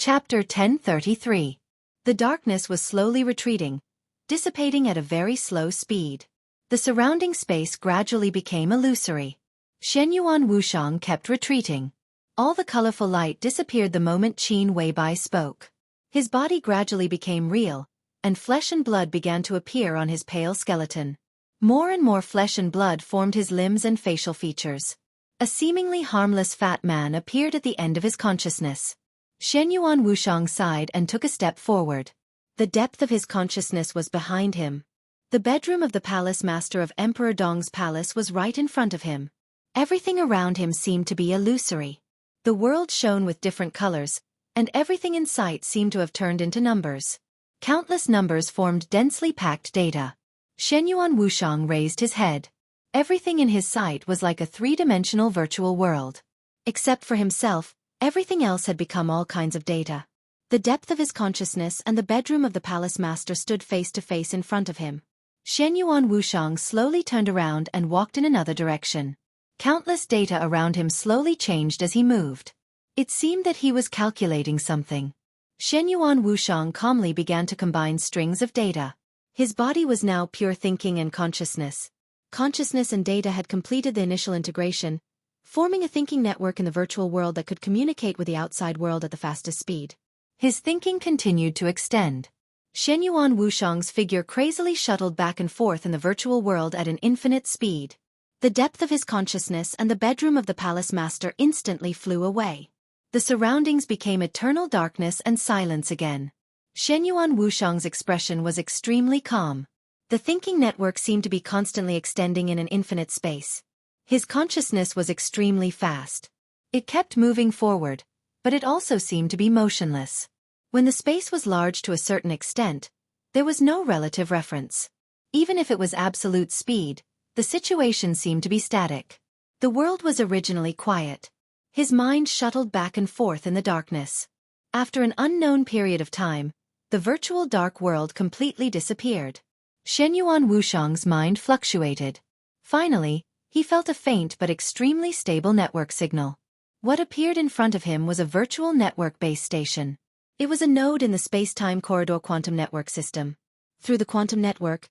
Chapter 1033. The darkness was slowly retreating, dissipating at a very slow speed. The surrounding space gradually became illusory. Shenyuan Wuxiang kept retreating. All the colorful light disappeared the moment Qin Weibai spoke. His body gradually became real, and flesh and blood began to appear on his pale skeleton. More and more flesh and blood formed his limbs and facial features. A seemingly harmless fat man appeared at the end of his consciousness. Shenyuan Wuxiang sighed and took a step forward. The depth of his consciousness was behind him. The bedroom of the palace master of Emperor Dong's palace was right in front of him. Everything around him seemed to be illusory. The world shone with different colors, and everything in sight seemed to have turned into numbers. Countless numbers formed densely packed data. Shenyuan Wuxiang raised his head. Everything in his sight was like a three-dimensional virtual world. Except for himself, everything else had become all kinds of data. The depth of his consciousness and the bedroom of the palace master stood face to face in front of him. Shenyuan Wuxiang slowly turned around and walked in another direction. Countless data around him slowly changed as he moved. It seemed that he was calculating something. Shenyuan Wuxiang calmly began to combine strings of data. His body was now pure thinking and consciousness. Consciousness and data had completed the initial integration, forming a thinking network in the virtual world that could communicate with the outside world at the fastest speed. His thinking continued to extend. Shenyuan Wuxiang's figure crazily shuttled back and forth in the virtual world at an infinite speed. The depth of his consciousness and the bedroom of the palace master instantly flew away. The surroundings became eternal darkness and silence again. Shenyuan Wuxiang's expression was extremely calm. The thinking network seemed to be constantly extending in an infinite space. His consciousness was extremely fast. It kept moving forward, but it also seemed to be motionless. When the space was large to a certain extent, there was no relative reference. Even if it was absolute speed, the situation seemed to be static. The world was originally quiet. His mind shuttled back and forth in the darkness. After an unknown period of time, the virtual dark world completely disappeared. Shenyuan Wuxiang's mind fluctuated. Finally, he felt a faint but extremely stable network signal. What appeared in front of him was a virtual network base station. It was a node in the space-time corridor quantum network system. Through the quantum network,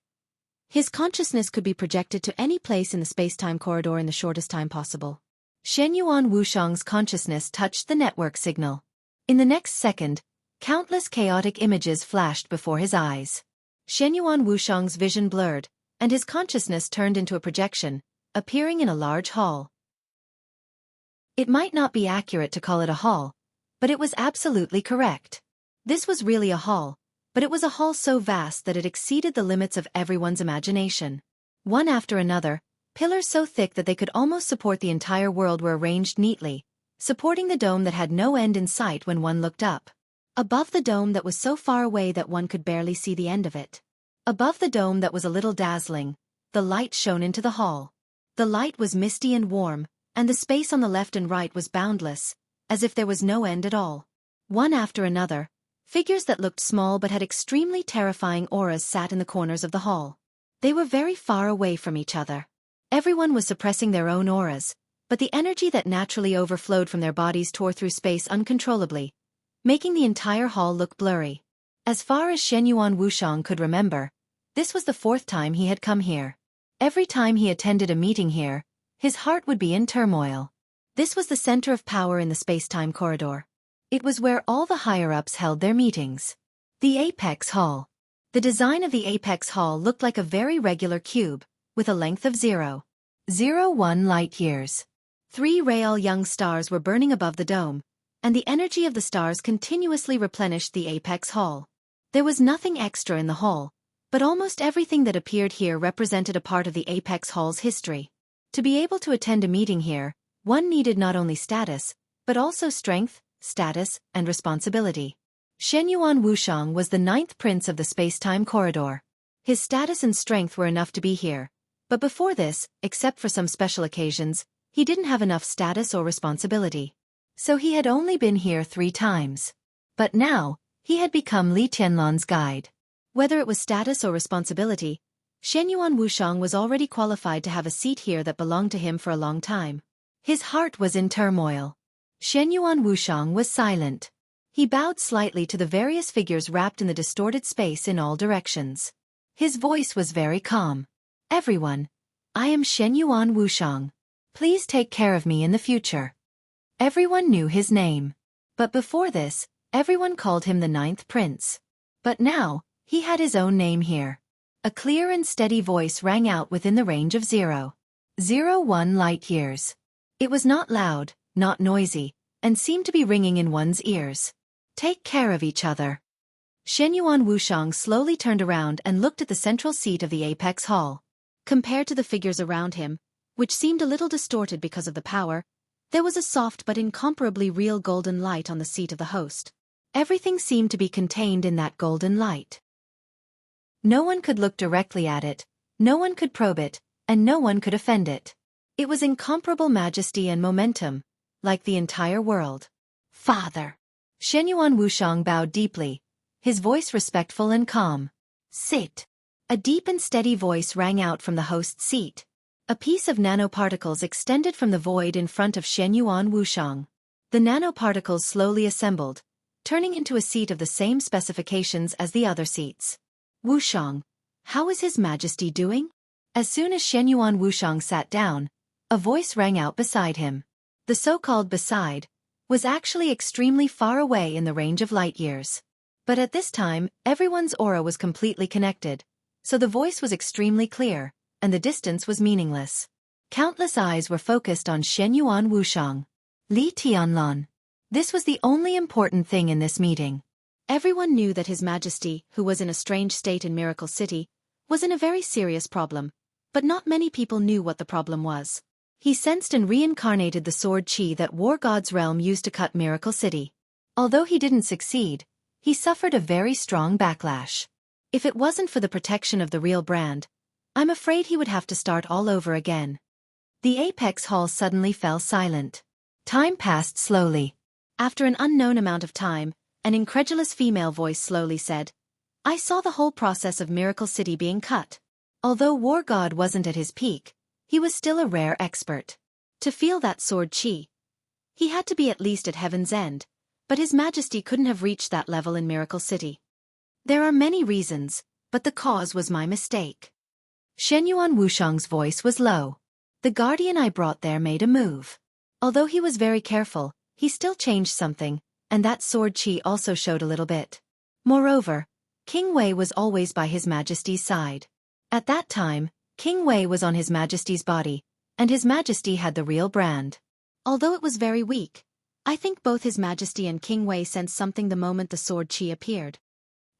his consciousness could be projected to any place in the space-time corridor in the shortest time possible. Shenyuan Wuxiang's consciousness touched the network signal. In the next second, countless chaotic images flashed before his eyes. Shenyuan Wuxiang's vision blurred, and his consciousness turned into a projection, appearing in a large hall. It might not be accurate to call it a hall, but it was absolutely correct. This was really a hall, but it was a hall so vast that it exceeded the limits of everyone's imagination. One after another, pillars so thick that they could almost support the entire world were arranged neatly, supporting the dome that had no end in sight when one looked up. Above the dome that was so far away that one could barely see the end of it. Above the dome that was a little dazzling, the light shone into the hall. The light was misty and warm, and the space on the left and right was boundless, as if there was no end at all. One after another, figures that looked small but had extremely terrifying auras sat in the corners of the hall. They were very far away from each other. Everyone was suppressing their own auras, but the energy that naturally overflowed from their bodies tore through space uncontrollably, making the entire hall look blurry. As far as Shenyuan Wuxiang could remember, this was the fourth time he had come here. Every time he attended a meeting here, his heart would be in turmoil. This was the center of power in the space-time corridor. It was where all the higher-ups held their meetings. The Apex Hall. The design of the Apex Hall looked like a very regular cube, with a length of 0.01 light-years. 3 real young stars were burning above the dome, and the energy of the stars continuously replenished the Apex Hall. There was nothing extra in the hall, but almost everything that appeared here represented a part of the Apex Hall's history. To be able to attend a meeting here, one needed not only status, but also strength, status, and responsibility. Shenyuan Wuxiang was the 9th prince of the space-time corridor. His status and strength were enough to be here, but before this, except for some special occasions, he didn't have enough status or responsibility. So he had only been here 3 times. But now, he had become Li Tianlan's guide. Whether it was status or responsibility, Shenyuan Wuxiang was already qualified to have a seat here that belonged to him for a long time. His heart was in turmoil. Shenyuan Wuxiang was silent. He bowed slightly to the various figures wrapped in the distorted space in all directions. His voice was very calm. "Everyone, I am Xianxia Wuxiang. Please take care of me in the future." Everyone knew his name. But before this, everyone called him the Ninth Prince. But now, he had his own name here. A clear and steady voice rang out within the range of 0.01 light years. It was not loud, not noisy, and seemed to be ringing in one's ears. "Take care of each other." Xianxia Wuxiang slowly turned around and looked at the central seat of the apex hall. Compared to the figures around him, which seemed a little distorted because of the power, there was a soft but incomparably real golden light on the seat of the host. Everything seemed to be contained in that golden light. No one could look directly at it, no one could probe it, and no one could offend it. It was incomparable majesty and momentum, like the entire world. "Father." Xianxia Wuxiang bowed deeply, his voice respectful and calm. "Sit." A deep and steady voice rang out from the host's seat. A piece of nanoparticles extended from the void in front of Xianxia Wuxiang. The nanoparticles slowly assembled, turning into a seat of the same specifications as the other seats. "Wuxiang, how is His Majesty doing?" As soon as Xianxia Wuxiang sat down, a voice rang out beside him. The so-called beside was actually extremely far away in the range of light years. But at this time, everyone's aura was completely connected, so the voice was extremely clear, and the distance was meaningless. Countless eyes were focused on Xianxia Wuxiang. Li Tianlan. This was the only important thing in this meeting. Everyone knew that His Majesty, who was in a strange state in Miracle City, was in a very serious problem, but not many people knew what the problem was. He sensed and reincarnated the sword chi that War God's realm used to cut Miracle City. Although he didn't succeed, he suffered a very strong backlash. If it wasn't for the protection of the real brand, I'm afraid he would have to start all over again. The apex hall suddenly fell silent. Time passed slowly. After an unknown amount of time, an incredulous female voice slowly said, "I saw the whole process of Miracle City being cut. Although War God wasn't at his peak, he was still a rare expert. To feel that sword chi, he had to be at least at heaven's end, but His Majesty couldn't have reached that level in Miracle City. There are many reasons, but the cause was my mistake." Xianxia Wuxiang's voice was low. "The guardian I brought there made a move. Although he was very careful, he still changed something, and that sword chi also showed a little bit. Moreover, King Wei was always by His Majesty's side. At that time, King Wei was on His Majesty's body, and His Majesty had the real brand. Although it was very weak, I think both His Majesty and King Wei sensed something the moment the sword chi appeared."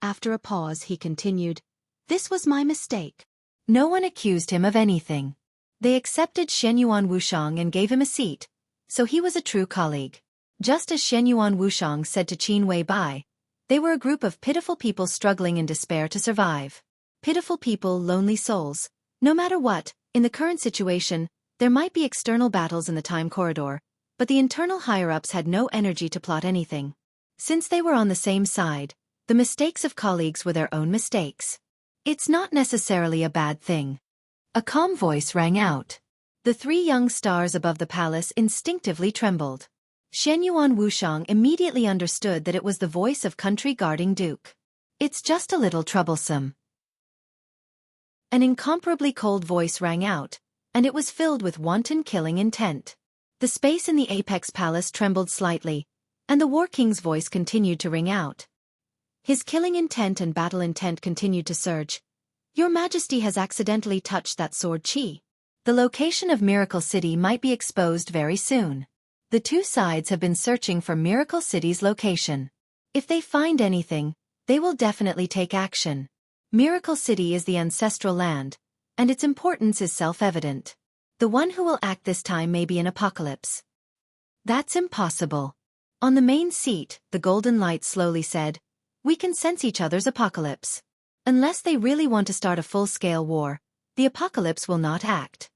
After a pause, he continued, "This was my mistake." No one accused him of anything. They accepted Xianxia Wuxiang and gave him a seat, so he was a true colleague. Just as Xianxia Wuxiang said to Qin Wei Bai, they were a group of pitiful people struggling in despair to survive. Pitiful people, lonely souls. No matter what, in the current situation, there might be external battles in the time corridor, but the internal higher-ups had no energy to plot anything. Since they were on the same side, the mistakes of colleagues were their own mistakes. It's not necessarily a bad thing. A calm voice rang out. The three young stars above the palace instinctively trembled. Xianxia Wuxiang immediately understood that it was the voice of country guarding Duke. "It's just a little troublesome." An incomparably cold voice rang out, and it was filled with wanton killing intent. The space in the Apex Palace trembled slightly, and the War King's voice continued to ring out. His killing intent and battle intent continued to surge. "Your Majesty has accidentally touched that sword chi. The location of Miracle City might be exposed very soon. The two sides have been searching for Miracle City's location. If they find anything, they will definitely take action. Miracle City is the ancestral land, and its importance is self-evident. The one who will act this time may be an apocalypse." "That's impossible." On the main seat, the golden light slowly said, "We can sense each other's apocalypse. Unless they really want to start a full-scale war, the apocalypse will not act.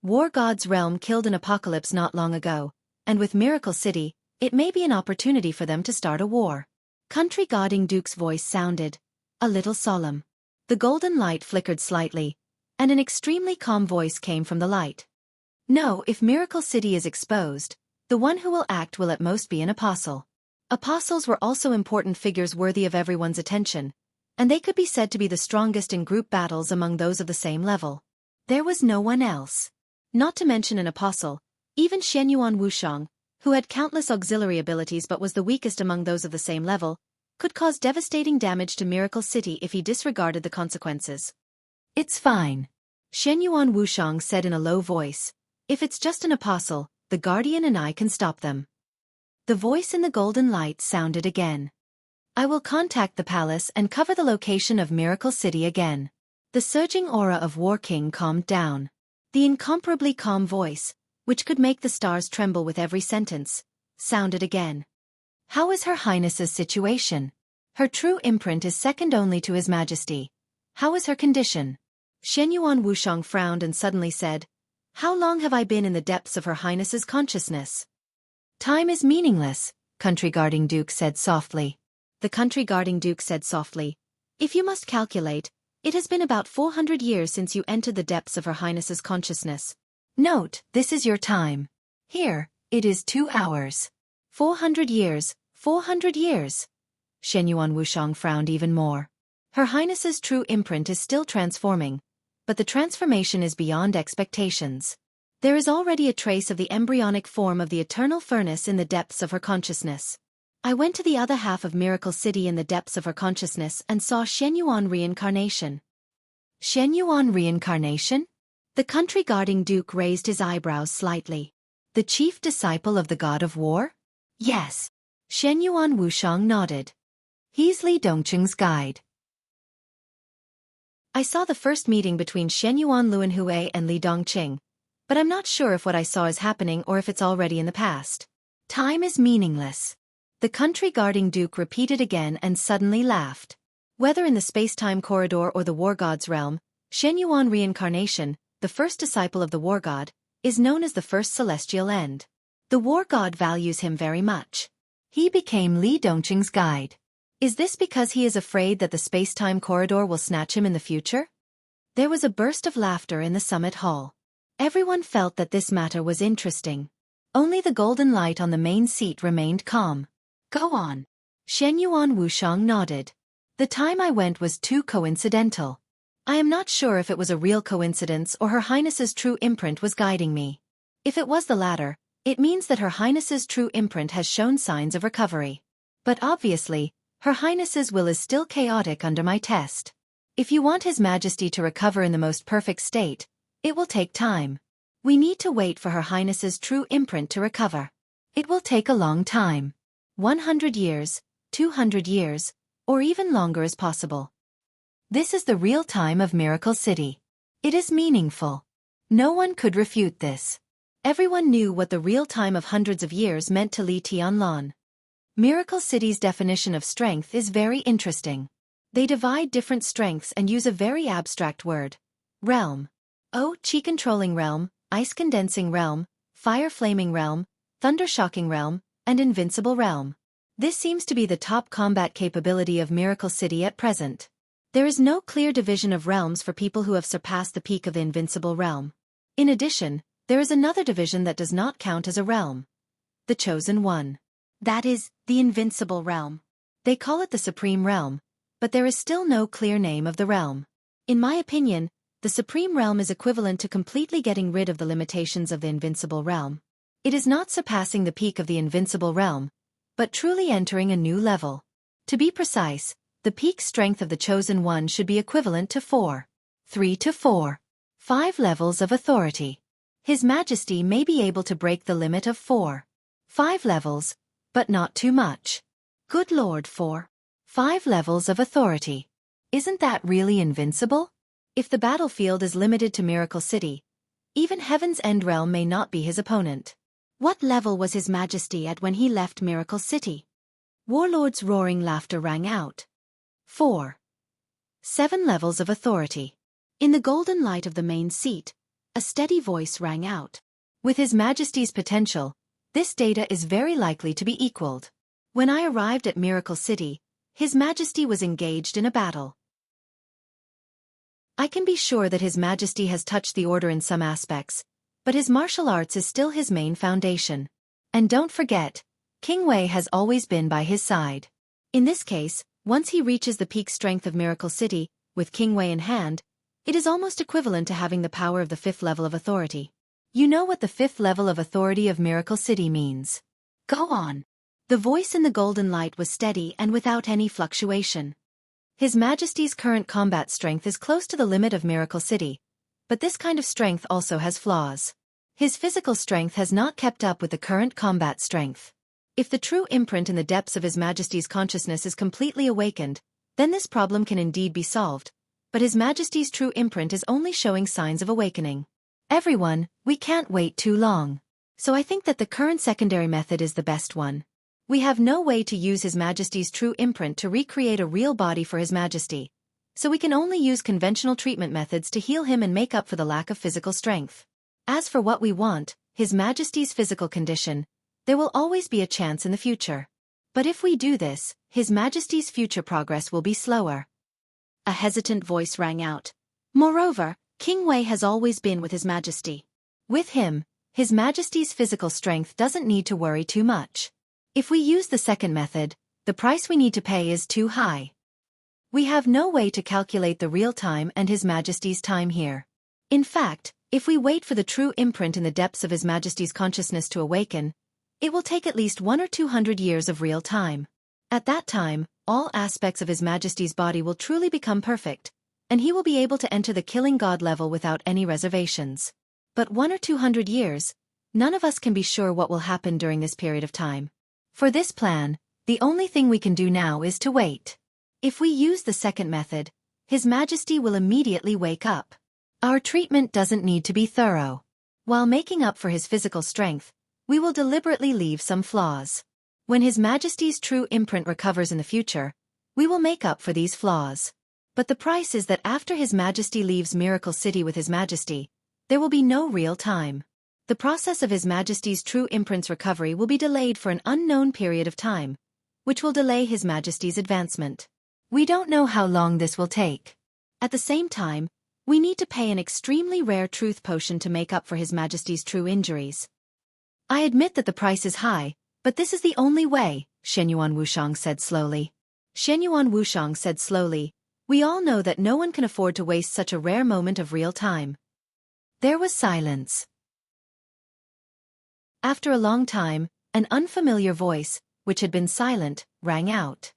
War God's realm killed an apocalypse not long ago, and with Miracle City, it may be an opportunity for them to start a war." Country Guarding Duke's voice sounded a little solemn. The golden light flickered slightly, and an extremely calm voice came from the light. "No, if Miracle City is exposed, the one who will act will at most be an apostle. Apostles were also important figures worthy of everyone's attention, and they could be said to be the strongest in group battles among those of the same level. There was no one else. Not to mention an apostle, even Xianyuan Wuxiang, who had countless auxiliary abilities but was the weakest among those of the same level, could cause devastating damage to Miracle City if he disregarded the consequences. It's fine. Xianyuan Wuxiang said in a low voice. If it's just an apostle, the guardian and I can stop them. The voice in the golden light sounded again. I will contact the palace and cover the location of Miracle City again. The surging aura of War King calmed down. The incomparably calm voice, which could make the stars tremble with every sentence, sounded again. How is Her Highness's situation? Her true imprint is second only to His Majesty. How is her condition? Xianyuan Wuxiang frowned and suddenly said, How long have I been in the depths of Her Highness's consciousness? Time is meaningless, Country Guarding Duke said softly. The Country Guarding Duke said softly, If you must calculate, it has been about 400 years since you entered the depths of Her Highness's consciousness. Note, this is your time. Here, it is 2 hours. 400 years, 400 years. Xianyuan Wuxiang frowned even more. Her Highness's true imprint is still transforming, but the transformation is beyond expectations. There is already a trace of the embryonic form of the eternal furnace in the depths of her consciousness. I went to the other half of Miracle City in the depths of her consciousness and saw Xianyuan reincarnation. Xianyuan reincarnation? The Country Guarding Duke raised his eyebrows slightly. The chief disciple of the god of war? Yes. Xianyuan Wuxiang nodded. He's Li Dongqing's guide. I saw the first meeting between Xianyuan Luanhui and Li Dongqing, but I'm not sure if what I saw is happening or if it's already in the past. Time is meaningless. The Country Guarding Duke repeated again and suddenly laughed. Whether in the space-time corridor or the war god's realm, Xianyuan reincarnation, the first disciple of the war god, is known as the first celestial end. The war god values him very much. He became Li Dongqing's guide. Is this because he is afraid that the space-time corridor will snatch him in the future? There was a burst of laughter in the summit hall. Everyone felt that this matter was interesting. Only the golden light on the main seat remained calm. Go on. Xianyuan Wuxiang nodded. The time I went was too coincidental. I am not sure if it was a real coincidence or Her Highness's true imprint was guiding me. If it was the latter, it means that Her Highness's true imprint has shown signs of recovery. But obviously, Her Highness's will is still chaotic under my test. If you want His Majesty to recover in the most perfect state, it will take time. We need to wait for Her Highness's true imprint to recover. It will take a long time. 100 years, 200 years, or even longer is possible. This is the real time of Miracle City. It is meaningful. No one could refute this. Everyone knew what the real time of hundreds of years meant to Li Tianlan. Miracle City's definition of strength is very interesting. They divide different strengths and use a very abstract word. Realm. Qi controlling realm, ice condensing realm, fire flaming realm, thunder shocking realm, and invincible realm. This seems to be the top combat capability of Miracle City at present. There is no clear division of realms for people who have surpassed the peak of the invincible realm. In addition, there is another division that does not count as a realm. The Chosen One. That is, the invincible realm. They call it the Supreme Realm, but there is still no clear name of the realm. In my opinion, the Supreme Realm is equivalent to completely getting rid of the limitations of the invincible realm. It is not surpassing the peak of the invincible realm, but truly entering a new level. To be precise, the peak strength of the Chosen One should be equivalent to 3 to 4, 5 levels of authority. His Majesty may be able to break the limit of 5 levels, but not too much. Good Lord, 5 levels of authority. Isn't that really invincible? If the battlefield is limited to Miracle City, even Heaven's End Realm may not be his opponent. What level was His Majesty at when he left Miracle City? Warlord's roaring laughter rang out. 7 levels of authority. In the golden light of the main seat, a steady voice rang out. With His Majesty's potential, this data is very likely to be equaled. When I arrived at Miracle City, His Majesty was engaged in a battle. I can be sure that His Majesty has touched the order in some aspects, but his martial arts is still his main foundation. And don't forget, King Wei has always been by his side. In this case, once he reaches the peak strength of Miracle City, with King Wei in hand, it is almost equivalent to having the power of the 5th level of authority. You know what the 5th level of authority of Miracle City means. Go on. The voice in the golden light was steady and without any fluctuation. His Majesty's current combat strength is close to the limit of Miracle City, but this kind of strength also has flaws. His physical strength has not kept up with the current combat strength. If the true imprint in the depths of His Majesty's consciousness is completely awakened, then this problem can indeed be solved, but His Majesty's true imprint is only showing signs of awakening. Everyone, we can't wait too long. So I think that the current secondary method is the best one. We have no way to use His Majesty's true imprint to recreate a real body for His Majesty, so we can only use conventional treatment methods to heal him and make up for the lack of physical strength. As for what we want, His Majesty's physical condition, there will always be a chance in the future. But if we do this, His Majesty's future progress will be slower. A hesitant voice rang out. Moreover, King Wei has always been with His Majesty. With him, His Majesty's physical strength doesn't need to worry too much. If we use the second method, the price we need to pay is too high. We have no way to calculate the real time and His Majesty's time here. In fact, if we wait for the true imprint in the depths of His Majesty's consciousness to awaken, it will take at least 100 or 200 years of real time. At that time, all aspects of His Majesty's body will truly become perfect, and he will be able to enter the killing god level without any reservations. But 100 or 200 years, none of us can be sure what will happen during this period of time. For this plan, the only thing we can do now is to wait. If we use the second method, His Majesty will immediately wake up. Our treatment doesn't need to be thorough. While making up for his physical strength, we will deliberately leave some flaws. When His Majesty's true imprint recovers in the future, we will make up for these flaws. But the price is that after His Majesty leaves Miracle City with His Majesty, there will be no real time. The process of His Majesty's true imprint's recovery will be delayed for an unknown period of time, which will delay His Majesty's advancement. We don't know how long this will take. At the same time, we need to pay an extremely rare truth potion to make up for His Majesty's true injuries. I admit that the price is high, but this is the only way, Xianxia Wuxiang said slowly. Xianxia Wuxiang said slowly, we all know that no one can afford to waste such a rare moment of real time. There was silence. After a long time, an unfamiliar voice, which had been silent, rang out.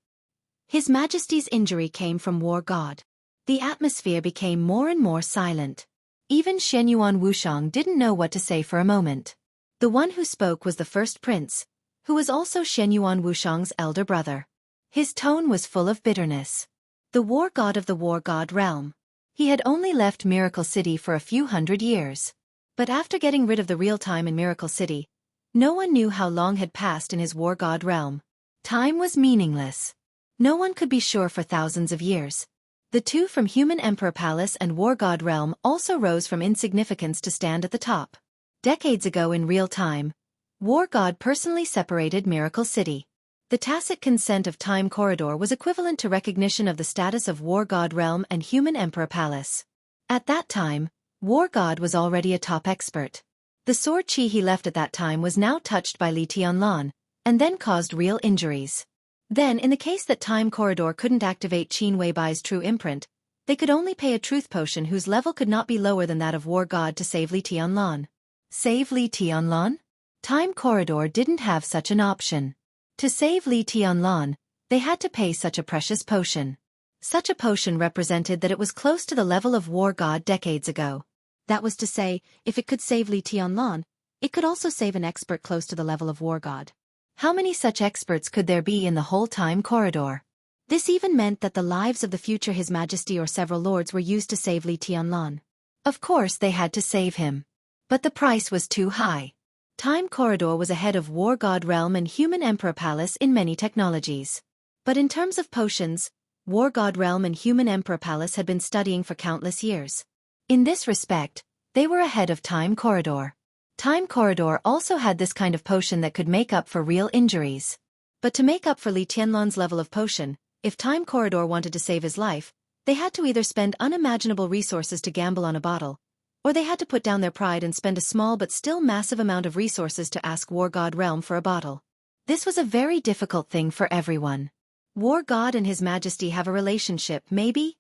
His Majesty's injury came from War God. The atmosphere became more and more silent. Even Xianxia Wuxiang didn't know what to say for a moment. The one who spoke was the first prince, who was also Xianxia Wuxiang's elder brother. His tone was full of bitterness. The war god of the war god realm. He had only left Miracle City for a few hundred years. But after getting rid of the real time in Miracle City, no one knew how long had passed in his war god realm. Time was meaningless. No one could be sure for thousands of years. The two from Human Emperor Palace and War God Realm also rose from insignificance to stand at the top. Decades ago in real time, War God personally separated Miracle City. The tacit consent of Time Corridor was equivalent to recognition of the status of War God Realm and Human Emperor Palace. At that time, War God was already a top expert. The sword chi he left at that time was now touched by Li Tianlan, and then caused real injuries. Then, in the case that Time Corridor couldn't activate Qin Weibai's true imprint, they could only pay a truth potion whose level could not be lower than that of War God to save Li Tianlan. Save Li Tianlan? Time Corridor didn't have such an option. To save Li Tianlan, they had to pay such a precious potion. Such a potion represented that it was close to the level of War God decades ago. That was to say, if it could save Li Tianlan, it could also save an expert close to the level of War God. How many such experts could there be in the whole Time Corridor? This even meant that the lives of the future His Majesty or several lords were used to save Li Tianlan. Of course they had to save him. But the price was too high. Time Corridor was ahead of War God Realm and Human Emperor Palace in many technologies. But in terms of potions, War God Realm and Human Emperor Palace had been studying for countless years. In this respect, they were ahead of Time Corridor. Time Corridor also had this kind of potion that could make up for real injuries. But to make up for Li Tianlan's level of potion, if Time Corridor wanted to save his life, they had to either spend unimaginable resources to gamble on a bottle, or they had to put down their pride and spend a small but still massive amount of resources to ask War God Realm for a bottle. This was a very difficult thing for everyone. War God and His Majesty have a relationship, maybe?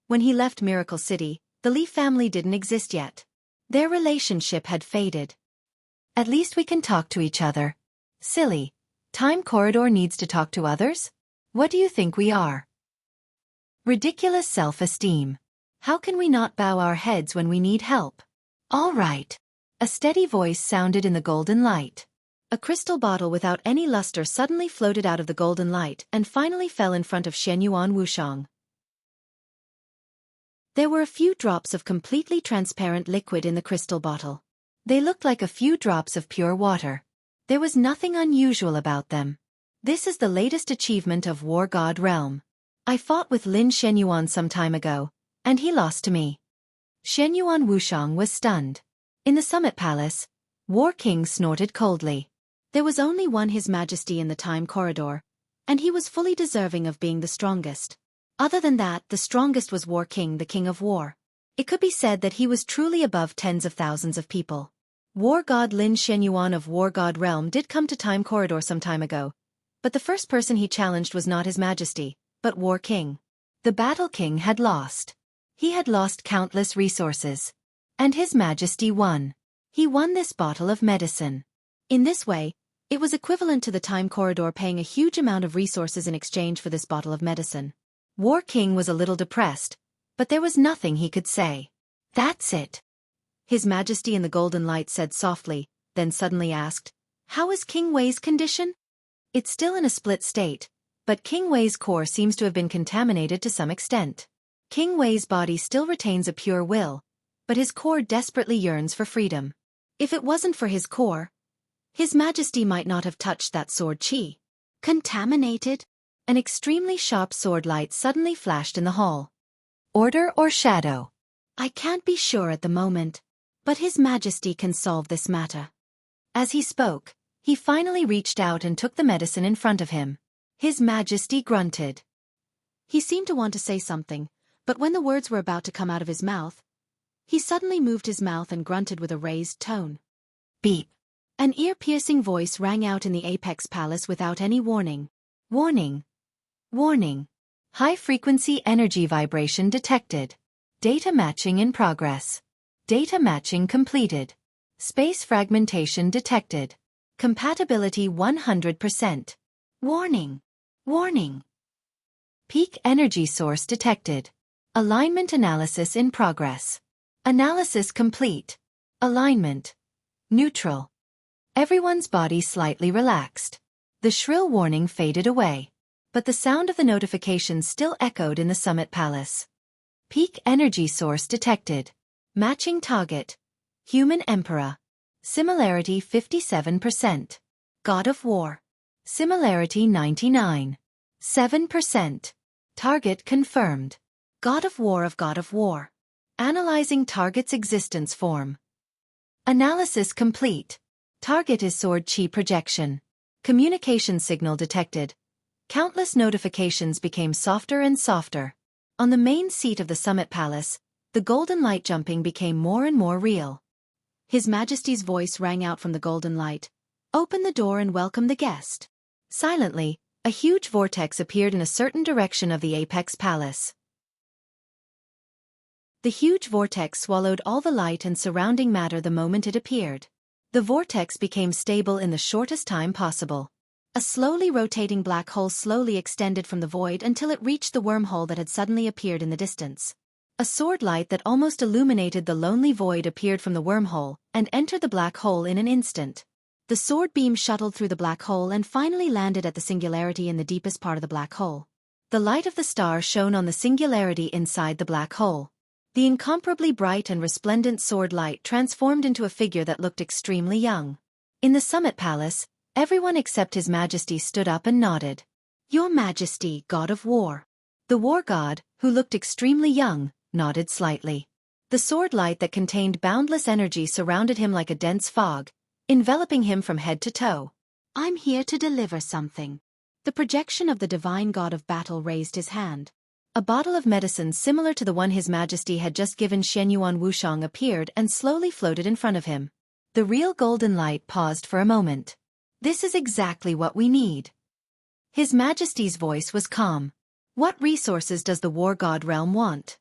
When he left Miracle City, the Li family didn't exist yet. Their relationship had faded. At least we can talk to each other. Silly. Time Corridor needs to talk to others? What do you think we are? Ridiculous self-esteem. How can we not bow our heads when we need help? All right. A steady voice sounded in the golden light. A crystal bottle without any luster suddenly floated out of the golden light and finally fell in front of Xianyuan Wuxiang. There were a few drops of completely transparent liquid in the crystal bottle. They looked like a few drops of pure water. There was nothing unusual about them. This is the latest achievement of War God Realm. I fought with Lin Xianyuan some time ago, and he lost to me. Xianyuan Wuxiang was stunned. In the Summit Palace, War King snorted coldly. There was only one His Majesty in the Time Corridor, and he was fully deserving of being the strongest. Other than that, the strongest was War King, the King of War. It could be said that he was truly above tens of thousands of people. War God Lin Xianyuan of War God Realm did come to Time Corridor some time ago, but the first person he challenged was not His Majesty, but War King. The Battle King had lost. He had lost countless resources. And His Majesty won. He won this bottle of medicine. In this way, it was equivalent to the Time Corridor paying a huge amount of resources in exchange for this bottle of medicine. War King was a little depressed, but there was nothing he could say. That's it. His Majesty in the Golden Light said softly, then suddenly asked, "How is King Wei's condition?" It's still in a split state, but King Wei's core seems to have been contaminated to some extent. King Wei's body still retains a pure will, but his core desperately yearns for freedom. If it wasn't for his core, His Majesty might not have touched that sword chi. Contaminated? An extremely sharp sword light suddenly flashed in the hall. Order or shadow? I can't be sure at the moment, but His Majesty can solve this matter. As he spoke, he finally reached out and took the medicine in front of him. His Majesty grunted. He seemed to want to say something, but when the words were about to come out of his mouth, he suddenly moved his mouth and grunted with a raised tone. Beep. An ear-piercing voice rang out in the Apex Palace without any warning. Warning. Warning. High-frequency energy vibration detected. Data matching in progress. Data matching completed. Space fragmentation detected. Compatibility 100%. Warning. Warning. Peak energy source detected. Alignment analysis in progress. Analysis complete. Alignment. Neutral. Everyone's body slightly relaxed. The shrill warning faded away, but the sound of the notification still echoed in the Summit Palace. Peak energy source detected. Matching target. Human Emperor. Similarity 57%. God of War. Similarity 99. 7%. Target confirmed. God of War. Analyzing target's existence form. Analysis complete. Target is sword chi projection. Communication signal detected. Countless notifications became softer and softer. On the main seat of the Summit Palace, the golden light jumping became more and more real. His Majesty's voice rang out from the golden light. Open the door and welcome the guest. Silently, a huge vortex appeared in a certain direction of the Apex Palace. The huge vortex swallowed all the light and surrounding matter the moment it appeared. The vortex became stable in the shortest time possible. A slowly rotating black hole slowly extended from the void until it reached the wormhole that had suddenly appeared in the distance. A sword light that almost illuminated the lonely void appeared from the wormhole and entered the black hole in an instant. The sword beam shuttled through the black hole and finally landed at the singularity in the deepest part of the black hole. The light of the star shone on the singularity inside the black hole. The incomparably bright and resplendent sword light transformed into a figure that looked extremely young. In the Summit Palace, everyone except His Majesty stood up and nodded. Your Majesty, God of War. The War God, who looked extremely young, nodded slightly. The sword light that contained boundless energy surrounded him like a dense fog, enveloping him from head to toe. I'm here to deliver something. The projection of the divine god of battle raised his hand. A bottle of medicine similar to the one His Majesty had just given Xianyuan Wuxiang appeared and slowly floated in front of him. The real golden light paused for a moment. This is exactly what we need. His Majesty's voice was calm. What resources does the war god realm want?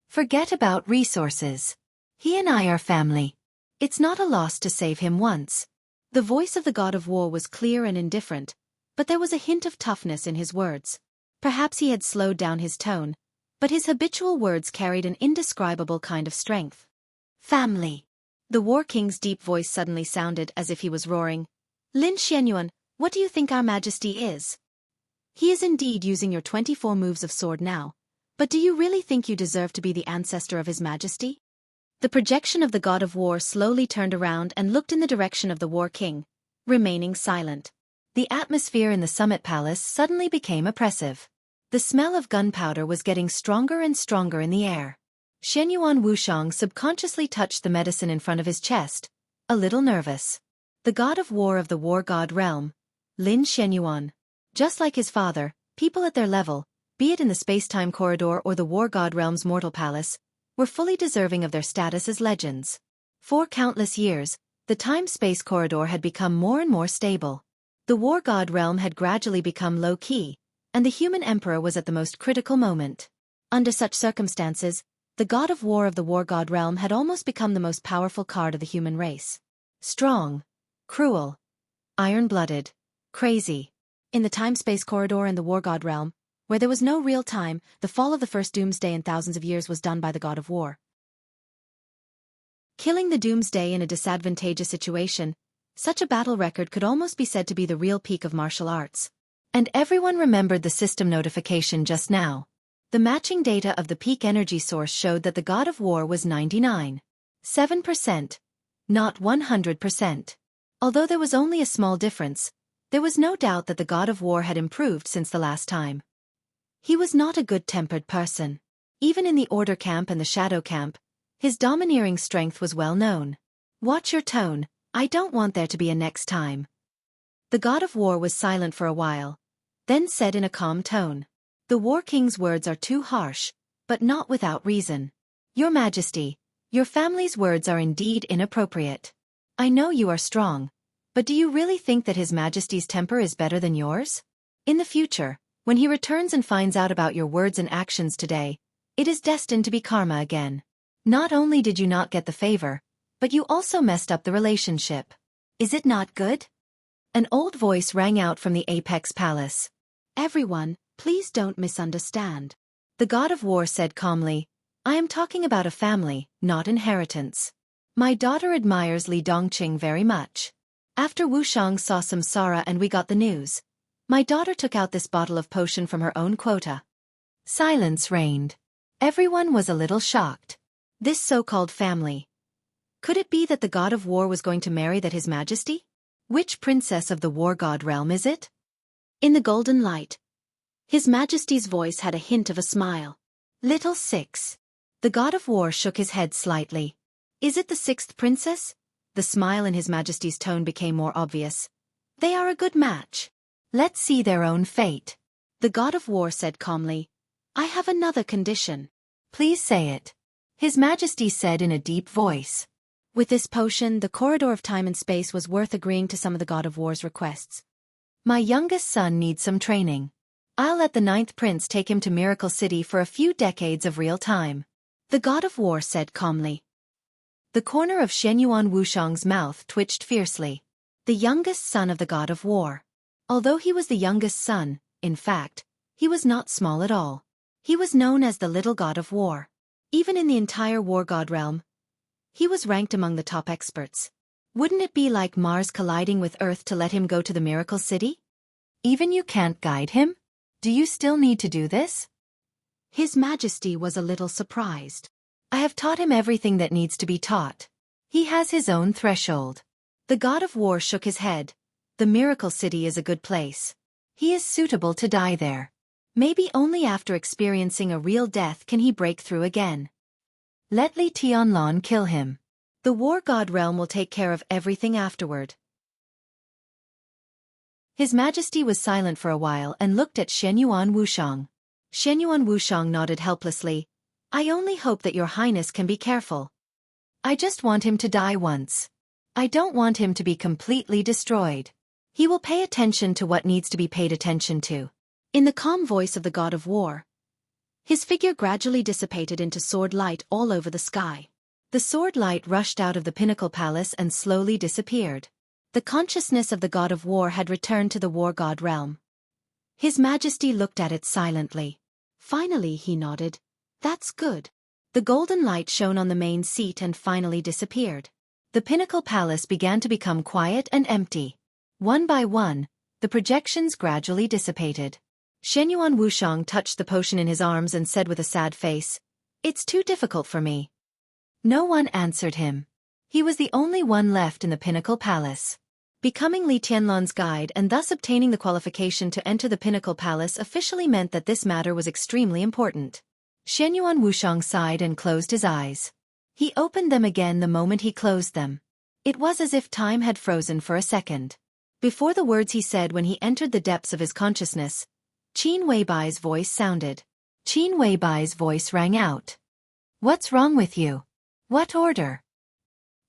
Forget about resources. He and I are family. It's not a loss to save him once. The voice of the god of war was clear and indifferent, but there was a hint of toughness in his words. Perhaps he had slowed down his tone, but his habitual words carried an indescribable kind of strength. Family. The war king's deep voice suddenly sounded as if he was roaring. Lin Xianyuan, what do you think our majesty is? He is indeed using your 24 moves of sword now, but do you really think you deserve to be the ancestor of his majesty? The projection of the god of war slowly turned around and looked in the direction of the war king, remaining silent. The atmosphere in the summit palace suddenly became oppressive. The smell of gunpowder was getting stronger and stronger in the air. Xianyuan Wuxiang subconsciously touched the medicine in front of his chest, a little nervous. The god of war of the war god realm, Lin Xianyuan. Just like his father, people at their level, be it in the space-time corridor or the war god realm's mortal palace, were fully deserving of their status as legends. For countless years, the time-space corridor had become more and more stable. The war god realm had gradually become low-key, and the human emperor was at the most critical moment. Under such circumstances, the god of war of the war god realm had almost become the most powerful card of the human race. Strong, cruel, iron-blooded, crazy. In the time-space corridor and the war god realm, where there was no real time, the fall of the first doomsday in thousands of years was done by the god of war. Killing the doomsday in a disadvantageous situation, such a battle record could almost be said to be the real peak of martial arts. And everyone remembered the system notification just now. The matching data of the peak energy source showed that the god of war was 99.7%, not 100%. Although there was only a small difference, there was no doubt that the god of war had improved since the last time. He was not a good-tempered person. Even in the order camp and the shadow camp, his domineering strength was well known. Watch your tone, I don't want there to be a next time. The god of war was silent for a while, then said in a calm tone. The war king's words are too harsh, but not without reason. Your Majesty, your family's words are indeed inappropriate. I know you are strong, but do you really think that His Majesty's temper is better than yours? In the future, when he returns and finds out about your words and actions today, it is destined to be karma again. Not only did you not get the favor, but you also messed up the relationship. Is it not good? An old voice rang out from the Apex Palace. Everyone, please don't misunderstand. The god of war said calmly, I am talking about a family, not inheritance. My daughter admires Li Dongqing very much. After Wuxiang saw samsara and we got the news, my daughter took out this bottle of potion from her own quota. Silence reigned. Everyone was a little shocked. This so-called family. Could it be that the god of war was going to marry that His Majesty? Which princess of the war god realm is it? In the golden light, His Majesty's voice had a hint of a smile. Little six. The god of war shook his head slightly. Is it the sixth princess? The smile in His Majesty's tone became more obvious. They are a good match. Let's see their own fate. The god of war said calmly. I have another condition. Please say it. His Majesty said in a deep voice. With this potion, the corridor of time and space was worth agreeing to some of the god of war's requests. My youngest son needs some training. I'll let the 9th prince take him to Miracle City for a few decades of real time. The god of war said calmly. The corner of Xianyuan Wuxiang's mouth twitched fiercely. The youngest son of the god of war. Although he was the youngest son, in fact, he was not small at all. He was known as the little god of war. Even in the entire war god realm, he was ranked among the top experts. Wouldn't it be like Mars colliding with Earth to let him go to the Miracle City? Even you can't guide him? Do you still need to do this? His Majesty was a little surprised. I have taught him everything that needs to be taught. He has his own threshold. The god of war shook his head. The Miracle City is a good place. He is suitable to die there. Maybe only after experiencing a real death can he break through again. Let Li Tianlan kill him. The war god realm will take care of everything afterward. His Majesty was silent for a while and looked at Xianyuan Wuxiang. Xianyuan Wuxiang nodded helplessly. I only hope that your highness can be careful. I just want him to die once. I don't want him to be completely destroyed. He will pay attention to what needs to be paid attention to. In the calm voice of the god of war, his figure gradually dissipated into sword light all over the sky. The sword light rushed out of the pinnacle palace and slowly disappeared. The consciousness of the god of war had returned to the war god realm. His Majesty looked at it silently. Finally he nodded. That's good. The golden light shone on the main seat and finally disappeared. The pinnacle palace began to become quiet and empty. One by one, the projections gradually dissipated. Shenyuan Wuxiang touched the potion in his arms and said with a sad face, "It's too difficult for me." No one answered him. He was the only one left in the pinnacle palace. Becoming Li Tianlan's guide and thus obtaining the qualification to enter the pinnacle palace officially meant that this matter was extremely important. Shenyuan Wuxiang sighed and closed his eyes. He opened them again the moment he closed them. It was as if time had frozen for a second. Before the words he said when he entered the depths of his consciousness, Qin Weibai's voice sounded. Qin Weibai's voice rang out. "What's wrong with you? What order?"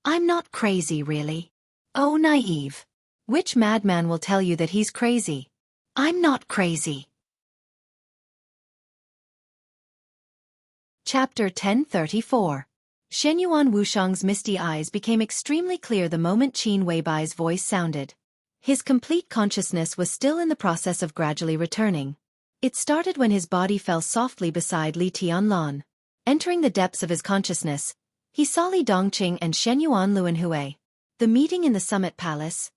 "I'm not crazy, really." "Oh, naive. Which madman will tell you that he's crazy?" "I'm not crazy." Chapter 1034. Shenyuan Wuxiang's misty eyes became extremely clear the moment Qin Weibai's voice sounded. His complete consciousness was still in the process of gradually returning. It started when his body fell softly beside Li Tianlan. Entering the depths of his consciousness, he saw Li Dongqing and Shenyuan Luanhui. The meeting in the summit palace.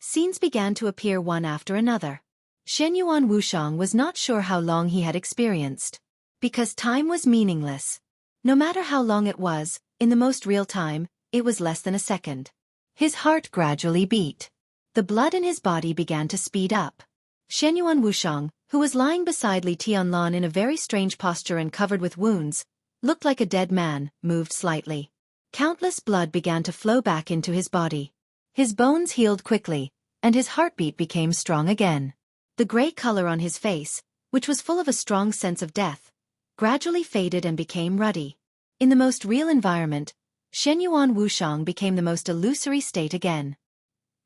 Scenes began to appear one after another. Shenyuan Wuxiang was not sure how long he had experienced. Because time was meaningless. No matter how long it was, in the most real time, it was less than a second. His heart gradually beat. The blood in his body began to speed up. Shenyuan Wuxiang, who was lying beside Li Tianlan in a very strange posture and covered with wounds, looked like a dead man, moved slightly. Countless blood began to flow back into his body. His bones healed quickly, and his heartbeat became strong again. The gray color on his face, which was full of a strong sense of death, gradually faded and became ruddy. In the most real environment, Shenyuan Wuxiang became the most illusory state again.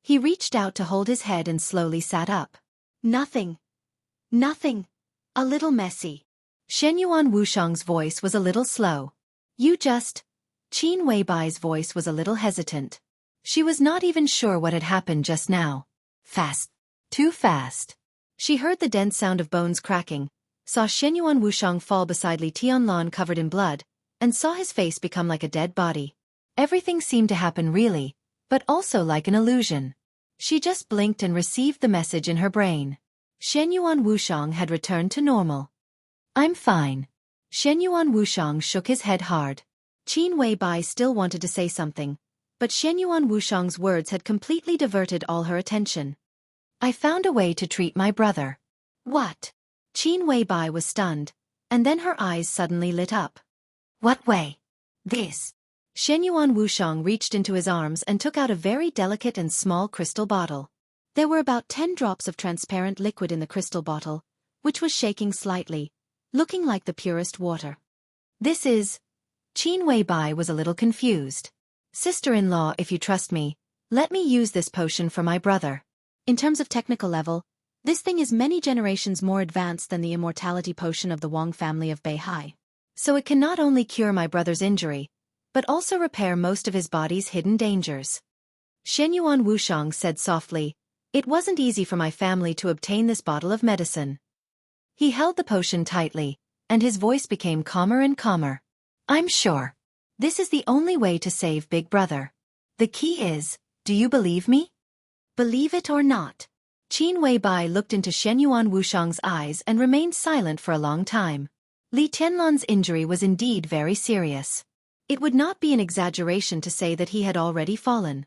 He reached out to hold his head and slowly sat up. "Nothing. Nothing. A little messy." Shenyuan Wuxiang's voice was a little slow. "You just..." Qin Weibai's voice was a little hesitant. She was not even sure what had happened just now. Fast. Too fast. She heard the dense sound of bones cracking, saw Shenyuan Wuxiang fall beside Li Tianlan covered in blood, and saw his face become like a dead body. Everything seemed to happen really, but also like an illusion. She just blinked and received the message in her brain. Shenyuan Wuxiang had returned to normal. "I'm fine." Shenyuan Wuxiang shook his head hard. Qin Weibai still wanted to say something, but Shenyuan Wuxiang's words had completely diverted all her attention. "I found a way to treat my brother." "What?" Qin Weibai was stunned, and then her eyes suddenly lit up. "What way?" "This." Shenyuan Wuxiang reached into his arms and took out a very delicate and small crystal bottle. There were about 10 drops of transparent liquid in the crystal bottle, which was shaking slightly, looking like the purest water. "This is..." Qin Weibai was a little confused. "Sister-in-law, if you trust me, let me use this potion for my brother. In terms of technical level, this thing is many generations more advanced than the immortality potion of the Wang family of Beihai. So it can not only cure my brother's injury, but also repair most of his body's hidden dangers." Shenyuan Wuxiang said softly, "It wasn't easy for my family to obtain this bottle of medicine." He held the potion tightly, and his voice became calmer and calmer. "I'm sure. This is the only way to save Big Brother. The key is, do you believe me?" "Believe it or not." Qin Weibai looked into Shenyuan Wuxiang's eyes and remained silent for a long time. Li Tianlan's injury was indeed very serious. It would not be an exaggeration to say that he had already fallen.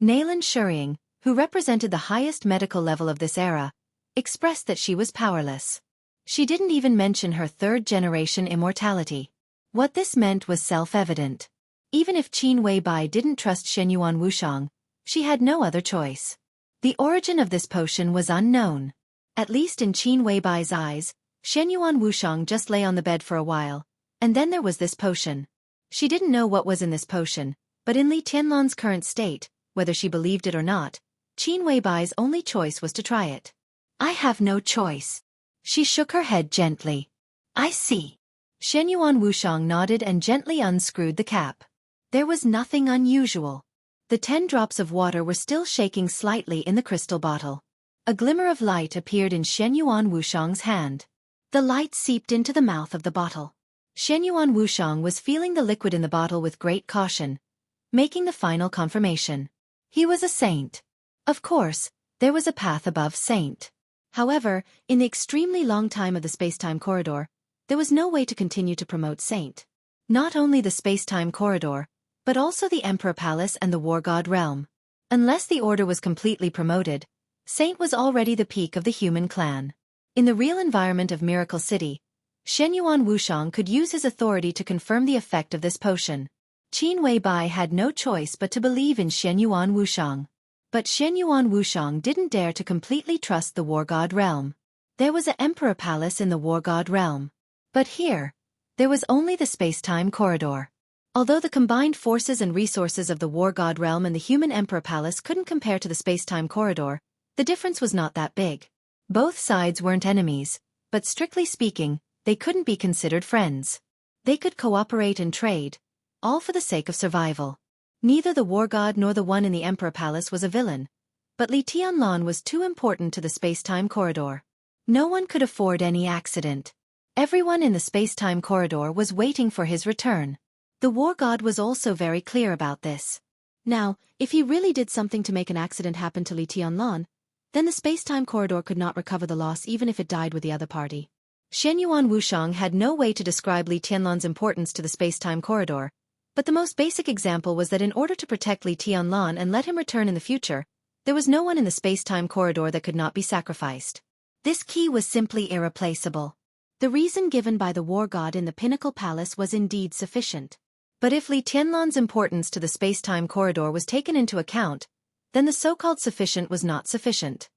Naylan Shuriying, who represented the highest medical level of this era, expressed that she was powerless. She didn't even mention her third-generation immortality. What this meant was self-evident. Even if Qin Weibai didn't trust Shenyuan Wuxiang, she had no other choice. The origin of this potion was unknown. At least in Qin Weibai's eyes, Shenyuan Wuxiang just lay on the bed for a while, and then there was this potion. She didn't know what was in this potion, but in Li Tianlan's current state, whether she believed it or not, Qin Weibai's only choice was to try it. I have no choice. She shook her head gently. I see. Shenyuan Wuxiang nodded and gently unscrewed the cap. There was nothing unusual. The 10 drops of water were still shaking slightly in the crystal bottle. A glimmer of light appeared in Shenyuan Wuxiang's hand. The light seeped into the mouth of the bottle. Shenyuan Wuxiang was feeling the liquid in the bottle with great caution, making the final confirmation. He was a saint. Of course, there was a path above saint. However, in the extremely long time of the space-time corridor, there was no way to continue to promote saint. Not only the space-time corridor, but also the Emperor Palace and the War God realm. Unless the order was completely promoted, saint was already the peak of the human clan. In the real environment of Miracle City, Shenyuan Wuxiang could use his authority to confirm the effect of this potion. Qin Weibai had no choice but to believe in Shenyuan Wuxiang. But Shenyuan Wuxiang didn't dare to completely trust the War God realm. There was an Emperor Palace in the War God realm. But here, there was only the space-time corridor. Although the combined forces and resources of the War God realm and the human Emperor Palace couldn't compare to the space-time corridor, the difference was not that big. Both sides weren't enemies, but strictly speaking, they couldn't be considered friends. They could cooperate and trade, all for the sake of survival. Neither the War God nor the one in the Emperor Palace was a villain, but Li Tianlan was too important to the space-time corridor. No one could afford any accident. Everyone in the space-time corridor was waiting for his return. The War God was also very clear about this. Now, if he really did something to make an accident happen to Li Tianlan, then the space-time corridor could not recover the loss even if it died with the other party. Shenyuan Wuxiang had no way to describe Li Tianlan's importance to the space-time corridor, but the most basic example was that in order to protect Li Tianlan and let him return in the future, there was no one in the space-time corridor that could not be sacrificed. This key was simply irreplaceable. The reason given by the War God in the Pinnacle Palace was indeed sufficient. But if Li Tianlan's importance to the space-time corridor was taken into account, then the so-called sufficient was not sufficient.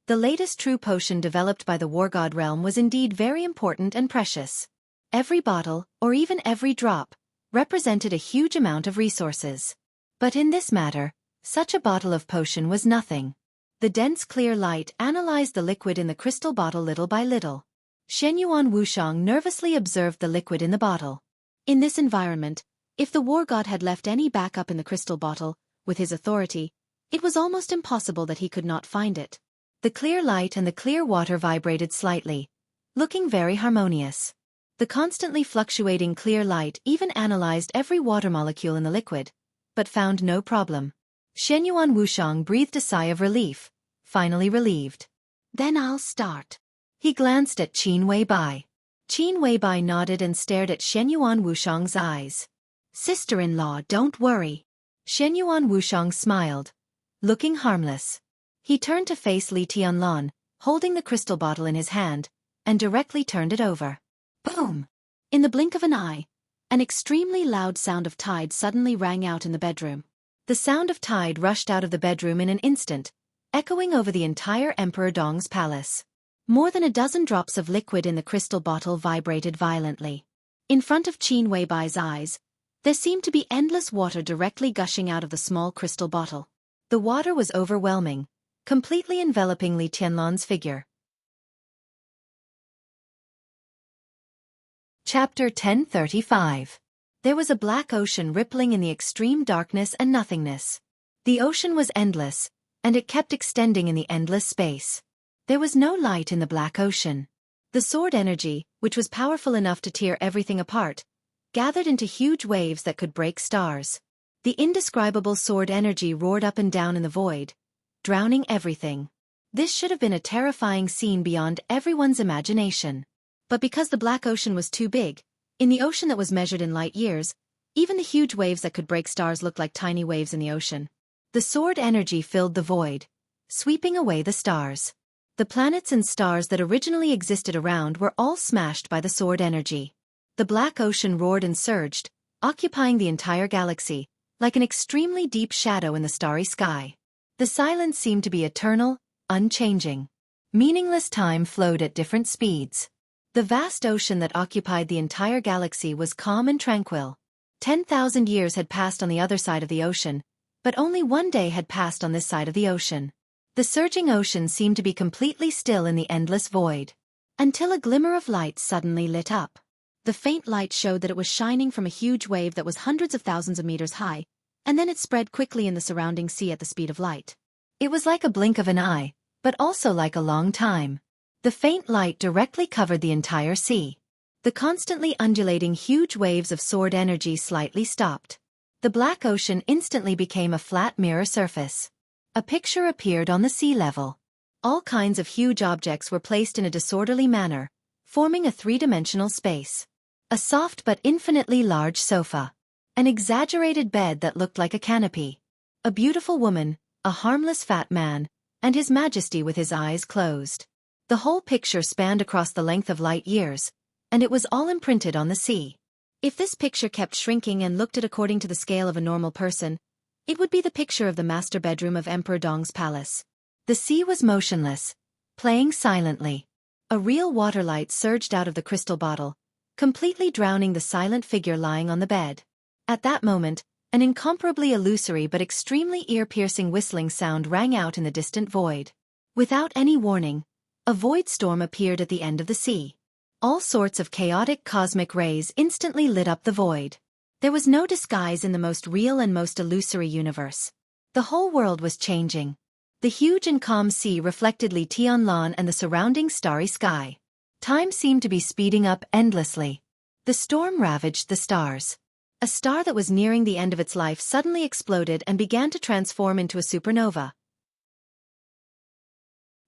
The latest true potion developed by the War God realm was indeed very important and precious. Every bottle, or even every drop, represented a huge amount of resources. But in this matter, such a bottle of potion was nothing. The dense clear light analyzed the liquid in the crystal bottle little by little. Shenyuan Wuxiang nervously observed the liquid in the bottle. In this environment, if the War God had left any backup in the crystal bottle, with his authority, it was almost impossible that he could not find it. The clear light and the clear water vibrated slightly, looking very harmonious. The constantly fluctuating clear light even analyzed every water molecule in the liquid, but found no problem. Shenyuan Wuxiang breathed a sigh of relief, finally relieved. Then I'll start. He glanced at Qin Weibai. Qin Weibai nodded and stared at Shenyuan Wuxiang's eyes. Sister-in-law, don't worry. Shenyuan Wuxiang smiled, looking harmless. He turned to face Li Tianlan, holding the crystal bottle in his hand, and directly turned it over. Boom! In the blink of an eye, an extremely loud sound of tide suddenly rang out in the bedroom. The sound of tide rushed out of the bedroom in an instant, echoing over the entire Emperor Dong's palace. More than a dozen drops of liquid in the crystal bottle vibrated violently. In front of Qin Weibai's eyes, there seemed to be endless water directly gushing out of the small crystal bottle. The water was overwhelming, completely enveloping Li Tianlan's figure. Chapter 1035. There was a black ocean rippling in the extreme darkness and nothingness. The ocean was endless, and it kept extending in the endless space. There was no light in the black ocean. The sword energy, which was powerful enough to tear everything apart, gathered into huge waves that could break stars. The indescribable sword energy roared up and down in the void, drowning everything. This should have been a terrifying scene beyond everyone's imagination. But because the black ocean was too big, in the ocean that was measured in light years, even the huge waves that could break stars looked like tiny waves in the ocean. The sword energy filled the void, sweeping away the stars. The planets and stars that originally existed around were all smashed by the sword energy. The black ocean roared and surged, occupying the entire galaxy, like an extremely deep shadow in the starry sky. The silence seemed to be eternal, unchanging. Meaningless time flowed at different speeds. The vast ocean that occupied the entire galaxy was calm and tranquil. 10,000 years had passed on the other side of the ocean, but only one day had passed on this side of the ocean. The surging ocean seemed to be completely still in the endless void. Until a glimmer of light suddenly lit up. The faint light showed that it was shining from a huge wave that was hundreds of thousands of meters high, and then it spread quickly in the surrounding sea at the speed of light. It was like a blink of an eye, but also like a long time. The faint light directly covered the entire sea. The constantly undulating huge waves of sword energy slightly stopped. The black ocean instantly became a flat mirror surface. A picture appeared on the sea level. All kinds of huge objects were placed in a disorderly manner, forming a three-dimensional space. A soft but infinitely large sofa. An exaggerated bed that looked like a canopy. A beautiful woman, a harmless fat man, and His Majesty with his eyes closed. The whole picture spanned across the length of light years, and it was all imprinted on the sea. If this picture kept shrinking and looked at according to the scale of a normal person, it would be the picture of the master bedroom of Emperor Dong's palace. The sea was motionless, playing silently. A real waterlight surged out of the crystal bottle, completely drowning the silent figure lying on the bed. At that moment, an incomparably illusory but extremely ear-piercing whistling sound rang out in the distant void. Without any warning, a void storm appeared at the end of the sea. All sorts of chaotic cosmic rays instantly lit up the void. There was no disguise in the most real and most illusory universe. The whole world was changing. The huge and calm sea reflected Li Tianlan and the surrounding starry sky. Time seemed to be speeding up endlessly. The storm ravaged the stars. A star that was nearing the end of its life suddenly exploded and began to transform into a supernova.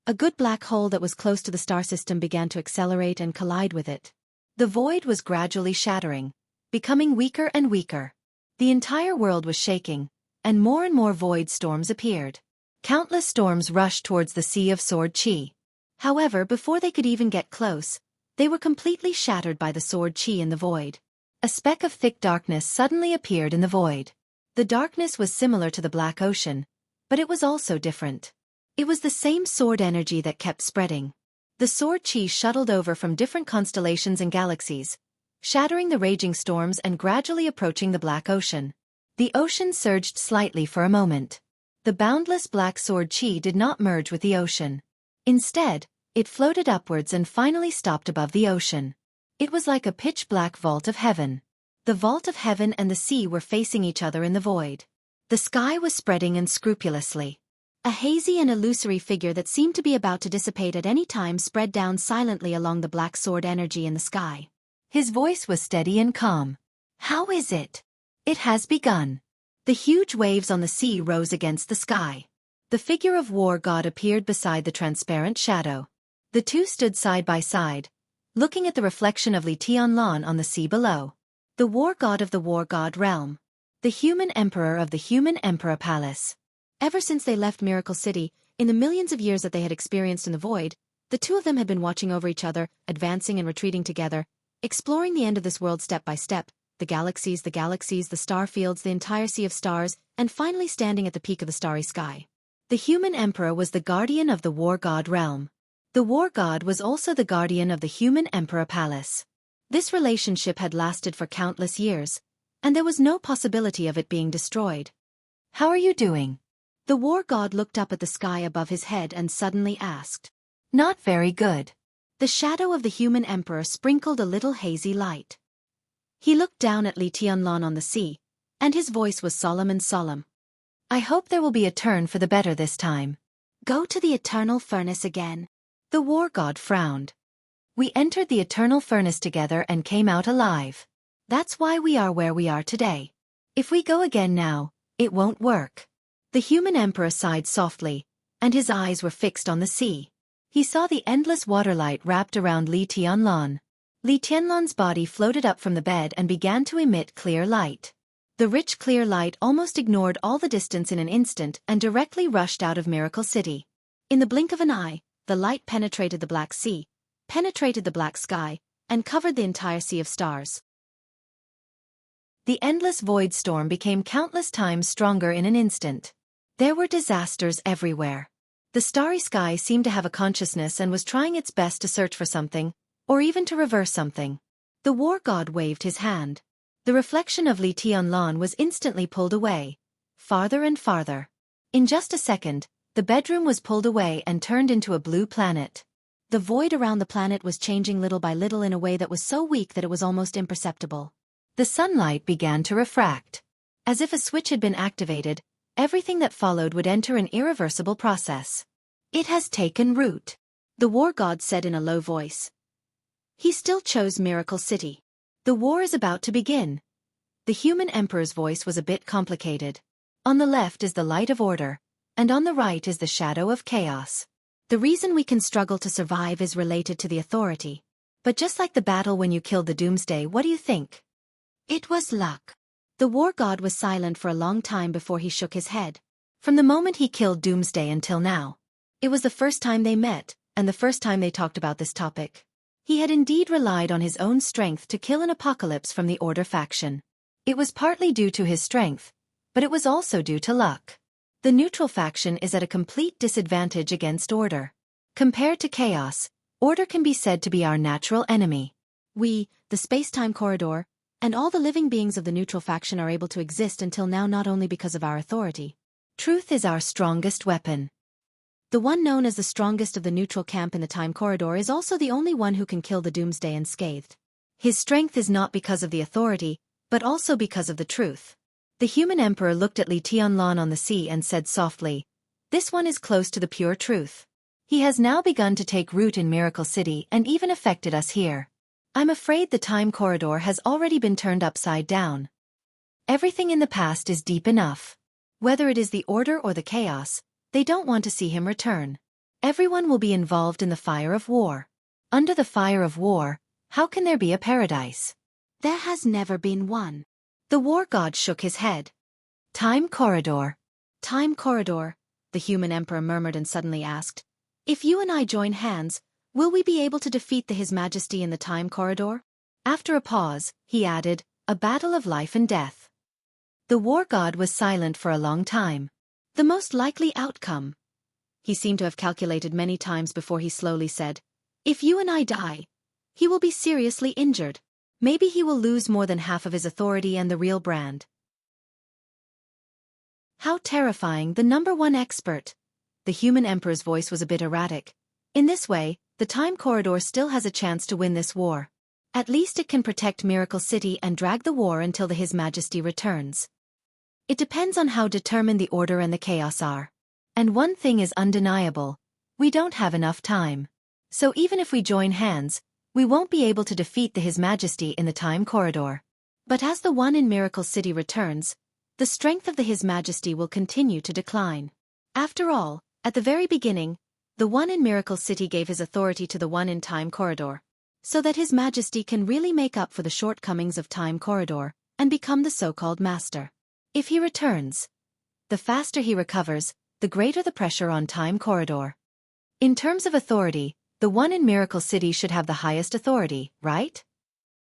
A good black hole that was close to the star system began to accelerate and collide with it. The void was gradually shattering, becoming weaker and weaker. The entire world was shaking, and more void storms appeared. Countless storms rushed towards the Sea of Sword Qi. However, before they could even get close, they were completely shattered by the sword qi in the void. A speck of thick darkness suddenly appeared in the void. The darkness was similar to the black ocean, but it was also different. It was the same sword energy that kept spreading. The sword qi shuttled over from different constellations and galaxies, shattering the raging storms and gradually approaching the black ocean. The ocean surged slightly for a moment. The boundless black sword qi did not merge with the ocean. Instead, it floated upwards and finally stopped above the ocean. It was like a pitch-black vault of heaven. The vault of heaven and the sea were facing each other in the void. The sky was spreading unscrupulously. A hazy and illusory figure that seemed to be about to dissipate at any time spread down silently along the black sword energy in the sky. His voice was steady and calm. "How is it? It has begun." The huge waves on the sea rose against the sky. The figure of War God appeared beside the transparent shadow. The two stood side by side, looking at the reflection of Li Tianlan on the sea below. The War God of the War God realm. The human emperor of the human emperor palace. Ever since they left Miracle City, in the millions of years that they had experienced in the void, the two of them had been watching over each other, advancing and retreating together, exploring the end of this world step by step, the galaxies, the star fields, the entire sea of stars, and finally standing at the peak of the starry sky. The human emperor was the guardian of the War God realm. The War God was also the guardian of the human emperor palace. This relationship had lasted for countless years, and there was no possibility of it being destroyed. "How are you doing?" The War God looked up at the sky above his head and suddenly asked. "Not very good." The shadow of the human emperor sprinkled a little hazy light. He looked down at Li Tianlan on the sea, and his voice was solemn and solemn. "I hope there will be a turn for the better this time." "Go to the eternal furnace again." The War God frowned. "We entered the eternal furnace together and came out alive. That's why we are where we are today. If we go again now, it won't work." The human emperor sighed softly, and his eyes were fixed on the sea. He saw the endless waterlight wrapped around Li Tianlan. Li Tianlan's body floated up from the bed and began to emit clear light. The rich clear light almost ignored all the distance in an instant and directly rushed out of Miracle City. In the blink of an eye, the light penetrated the black sea, penetrated the black sky, and covered the entire sea of stars. The endless void storm became countless times stronger in an instant. There were disasters everywhere. The starry sky seemed to have a consciousness and was trying its best to search for something, or even to reverse something. The War God waved his hand. The reflection of Li Tianlan was instantly pulled away, farther and farther. In just a second, the bedroom was pulled away and turned into a blue planet. The void around the planet was changing little by little in a way that was so weak that it was almost imperceptible. The sunlight began to refract. As if a switch had been activated, everything that followed would enter an irreversible process. It has taken root, the war god said in a low voice. He still chose Miracle City. The war is about to begin. The human emperor's voice was a bit complicated. On the left is the light of order, and on the right is the shadow of chaos. The reason we can struggle to survive is related to the authority. But just like the battle when you killed the Doomsday, what do you think? It was luck. The war god was silent for a long time before he shook his head. From the moment he killed Doomsday until now. It was the first time they met, and the first time they talked about this topic. He had indeed relied on his own strength to kill an apocalypse from the Order faction. It was partly due to his strength, but it was also due to luck. The neutral faction is at a complete disadvantage against Order. Compared to Chaos, Order can be said to be our natural enemy. We, the space-time corridor, and all the living beings of the neutral faction are able to exist until now not only because of our authority. Truth is our strongest weapon. The one known as the strongest of the neutral camp in the time corridor is also the only one who can kill the Doomsday unscathed. His strength is not because of the authority, but also because of the truth. The human emperor looked at Li Tianlan on the sea and said softly, "This one is close to the pure truth. He has now begun to take root in Miracle City and even affected us here. I'm afraid the time corridor has already been turned upside down. Everything in the past is deep enough. Whether it is the Order or the Chaos, they don't want to see him return. Everyone will be involved in the fire of war. Under the fire of war, how can there be a paradise? There has never been one." The war god shook his head. Time corridor. Time corridor, the human emperor murmured and suddenly asked, "If you and I join hands, will we be able to defeat His Majesty in the time corridor?" After a pause, he added, "A battle of life and death." The war god was silent for a long time. The most likely outcome. He seemed to have calculated many times before he slowly said, "If you and I die, he will be seriously injured. Maybe he will lose more than half of his authority and the real brand." How terrifying, the number one expert. The human emperor's voice was a bit erratic. In this way, the time corridor still has a chance to win this war. At least it can protect Miracle City and drag the war until His Majesty returns. It depends on how determined the Order and the Chaos are. And one thing is undeniable. We don't have enough time. So even if we join hands, we won't be able to defeat His Majesty in the time corridor. But as the one in Miracle City returns, the strength of His Majesty will continue to decline. After all, at the very beginning, the one in Miracle City gave his authority to the one in Time Corridor, so that His Majesty can really make up for the shortcomings of Time Corridor and become the so-called master. If he returns, the faster he recovers, the greater the pressure on Time Corridor. In terms of authority, the one in Miracle City should have the highest authority, right?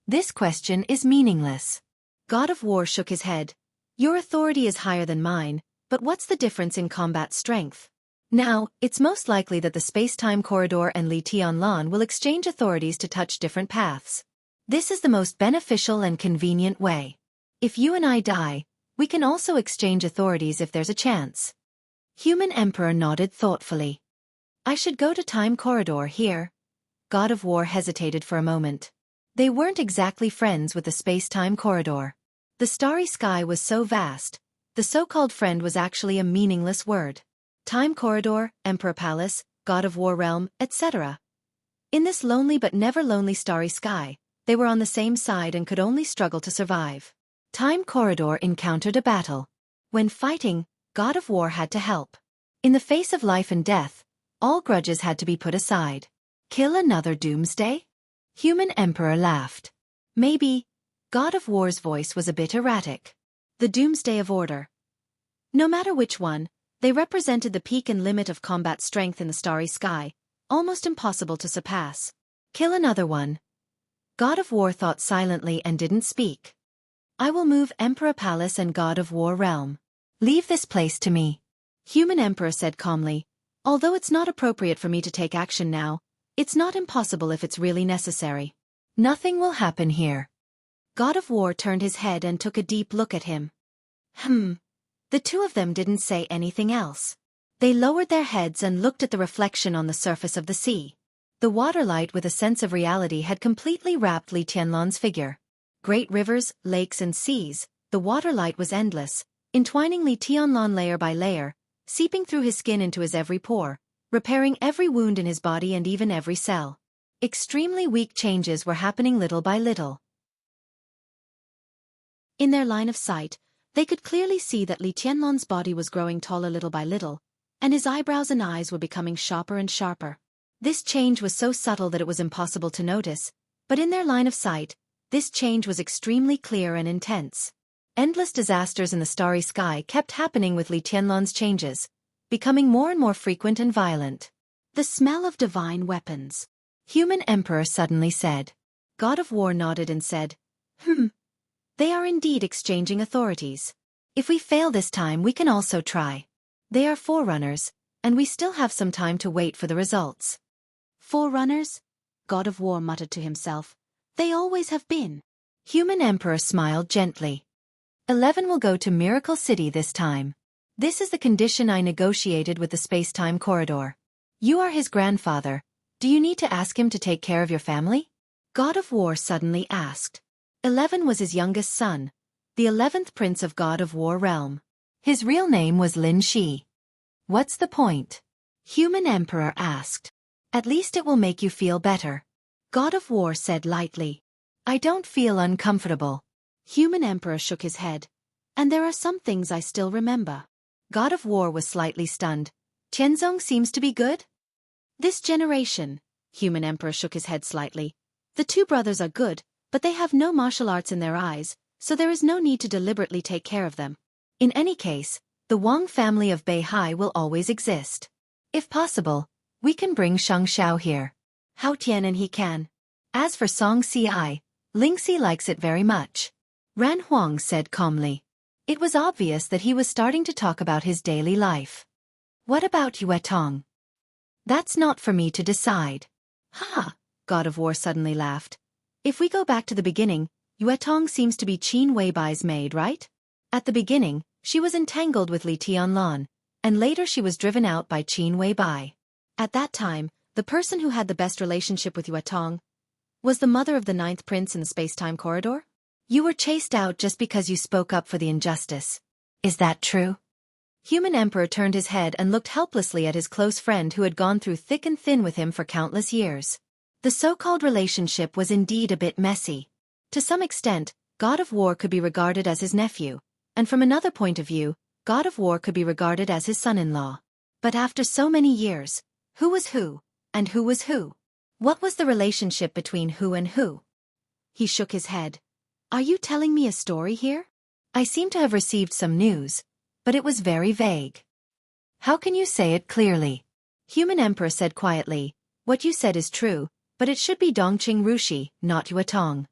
This question is meaningless. God of War shook his head. Your authority is higher than mine, but what's the difference in combat strength? Now, it's most likely that the space-time corridor and Li Tianlan will exchange authorities to touch different paths. This is the most beneficial and convenient way. If you and I die, we can also exchange authorities if there's a chance. Human Emperor nodded thoughtfully. I should go to Time Corridor here. God of War hesitated for a moment. They weren't exactly friends with the space-time corridor. The starry sky was so vast, the so-called friend was actually a meaningless word. Time Corridor, Emperor Palace, God of War Realm, etc. In this lonely but never lonely starry sky, they were on the same side and could only struggle to survive. Time Corridor encountered a battle. When fighting, God of War had to help. In the face of life and death, all grudges had to be put aside. Kill another Doomsday? Human Emperor laughed. Maybe. God of War's voice was a bit erratic. The Doomsday of Order. No matter which one, they represented the peak and limit of combat strength in the starry sky, almost impossible to surpass. Kill another one. God of War thought silently and didn't speak. I will move Emperor Palace and God of War Realm. Leave this place to me. Human Emperor said calmly. Although it's not appropriate for me to take action now, it's not impossible if it's really necessary. Nothing will happen here. God of War turned his head and took a deep look at him. The two of them didn't say anything else. They lowered their heads and looked at the reflection on the surface of the sea. The waterlight with a sense of reality had completely wrapped Li Tianlan's figure. Great rivers, lakes and seas, the waterlight was endless, entwining Li Tianlan layer by layer, seeping through his skin into his every pore, repairing every wound in his body and even every cell. Extremely weak changes were happening little by little. In their line of sight, they could clearly see that Li Tianlan's body was growing taller little by little, and his eyebrows and eyes were becoming sharper and sharper. This change was so subtle that it was impossible to notice, but in their line of sight, this change was extremely clear and intense. Endless disasters in the starry sky kept happening with Li Tianlan's changes, becoming more and more frequent and violent. The smell of divine weapons. Human Emperor suddenly said. God of War nodded and said, They are indeed exchanging authorities. If we fail this time we can also try. They are forerunners, and we still have some time to wait for the results. Forerunners? God of War muttered to himself. They always have been. Human Emperor smiled gently. 11 will go to Miracle City this time. This is the condition I negotiated with the space-time corridor. You are his grandfather. Do you need to ask him to take care of your family? God of War suddenly asked. 11 was his youngest son, the 11th prince of God of War realm. His real name was Lin Shi. What's the point? Human Emperor asked. At least it will make you feel better. God of War said lightly. I don't feel uncomfortable. Human Emperor shook his head. And there are some things I still remember. God of War was slightly stunned. Tianzong seems to be good? This generation, Human Emperor shook his head slightly. The two brothers are good, but they have no martial arts in their eyes, so there is no need to deliberately take care of them. In any case, the Wang family of Beihai will always exist. If possible, we can bring Xianxia here. Hao Tian and he can. As for Song Ci, Lingxi likes it very much. Ran Huang said calmly. It was obvious that he was starting to talk about his daily life. What about Yue Tong? That's not for me to decide. Ha! God of War suddenly laughed. If we go back to the beginning, Yue Tong seems to be Qin Weibai's maid, right? At the beginning, she was entangled with Li Tianlan, and later she was driven out by Qin Weibai. At that time, the person who had the best relationship with Yue Tong was the mother of the 9th prince in the space-time corridor? You were chased out just because you spoke up for the injustice. Is that true? Human Emperor turned his head and looked helplessly at his close friend who had gone through thick and thin with him for countless years. The so-called relationship was indeed a bit messy. To some extent, God of War could be regarded as his nephew, and from another point of view, God of War could be regarded as his son-in-law. But after so many years, who was who, and who was who? What was the relationship between who and who? He shook his head. Are you telling me a story here? I seem to have received some news, but it was very vague. How can you say it clearly? Human Emperor said quietly, what you said is true, but it should be Dongqing Rushi, not Yue Tong.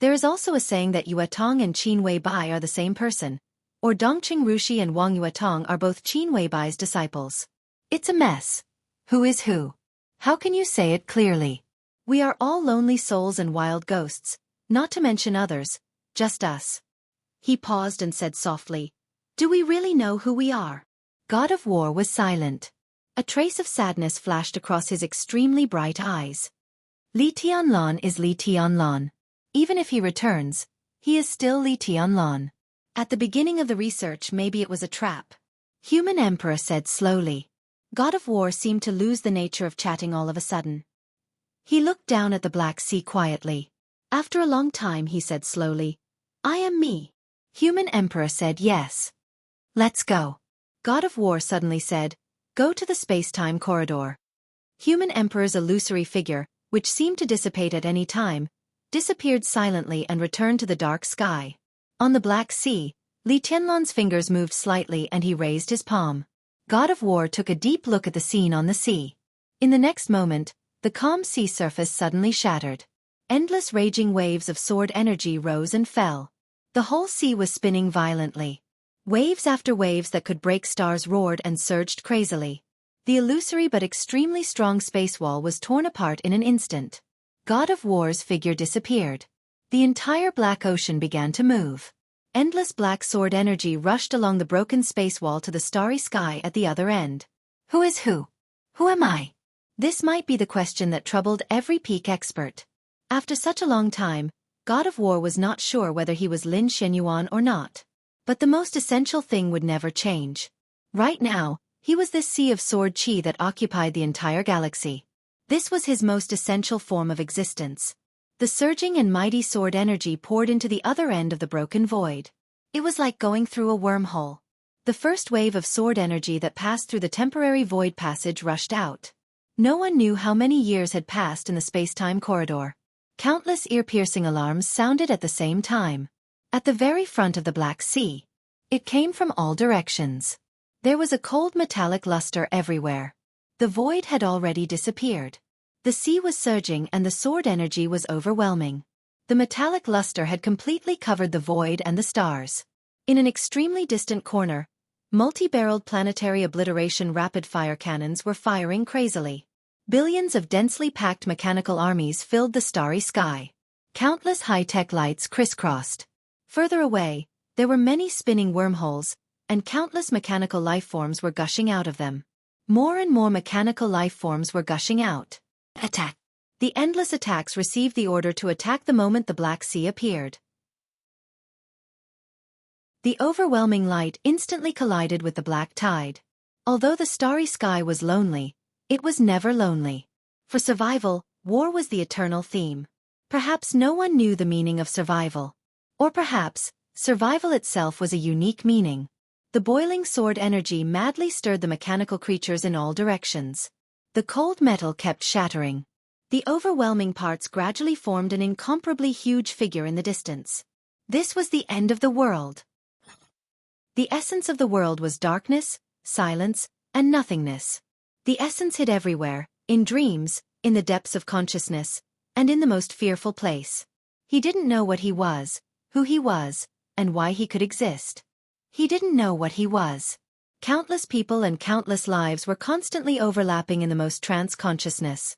There is also a saying that Yue Tong and Qin Weibai are the same person, or Dongqing Rushi and Wang Yue Tong are both Qin Weibai's disciples. It's a mess. Who is who? How can you say it clearly? We are all lonely souls and wild ghosts, not to mention others, just us. He paused and said softly, do we really know who we are? God of War was silent. A trace of sadness flashed across his extremely bright eyes. Li Tianlan is Li Tianlan. Even if he returns, he is still Li Tianlan. At the beginning of the research maybe it was a trap. Human Emperor said slowly. God of War seemed to lose the nature of chatting all of a sudden. He looked down at the Black Sea quietly. After a long time he said slowly, I am me. Human Emperor said yes. Let's go. God of War suddenly said, go to the space-time corridor. Human Emperor's illusory figure, which seemed to dissipate at any time, disappeared silently and returned to the dark sky. On the Black Sea, Li Tianlan's fingers moved slightly and he raised his palm. God of War took a deep look at the scene on the sea. In the next moment, the calm sea surface suddenly shattered. Endless raging waves of sword energy rose and fell. The whole sea was spinning violently. Waves after waves that could break stars roared and surged crazily. The illusory but extremely strong space wall was torn apart in an instant. God of War's figure disappeared. The entire black ocean began to move. Endless black sword energy rushed along the broken space wall to the starry sky at the other end. Who is who? Who am I? This might be the question that troubled every peak expert. After such a long time, God of War was not sure whether he was Lin Shenyuan or not. But the most essential thing would never change. Right now, he was this sea of sword chi that occupied the entire galaxy. This was his most essential form of existence. The surging and mighty sword energy poured into the other end of the broken void. It was like going through a wormhole. The first wave of sword energy that passed through the temporary void passage rushed out. No one knew how many years had passed in the space-time corridor. Countless ear-piercing alarms sounded at the same time. At the very front of the Black Sea. It came from all directions. There was a cold metallic luster everywhere. The void had already disappeared. The sea was surging and the sword energy was overwhelming. The metallic luster had completely covered the void and the stars. In an extremely distant corner, multi-barreled planetary obliteration rapid-fire cannons were firing crazily. Billions of densely packed mechanical armies filled the starry sky. Countless high-tech lights crisscrossed. Further away, there were many spinning wormholes, and countless mechanical lifeforms were gushing out of them. More and more mechanical lifeforms were gushing out. Attack! The endless attacks received the order to attack the moment the Black Sea appeared. The overwhelming light instantly collided with the black tide. Although the starry sky was lonely, it was never lonely. For survival, war was the eternal theme. Perhaps no one knew the meaning of survival. Or perhaps, survival itself was a unique meaning. The boiling sword energy madly stirred the mechanical creatures in all directions. The cold metal kept shattering. The overwhelming parts gradually formed an incomparably huge figure in the distance. This was the end of the world. The essence of the world was darkness, silence, and nothingness. The essence hid everywhere, in dreams, in the depths of consciousness, and in the most fearful place. He didn't know what he was, who he was, and why he could exist. He didn't know what he was. Countless people and countless lives were constantly overlapping in the most trance consciousness.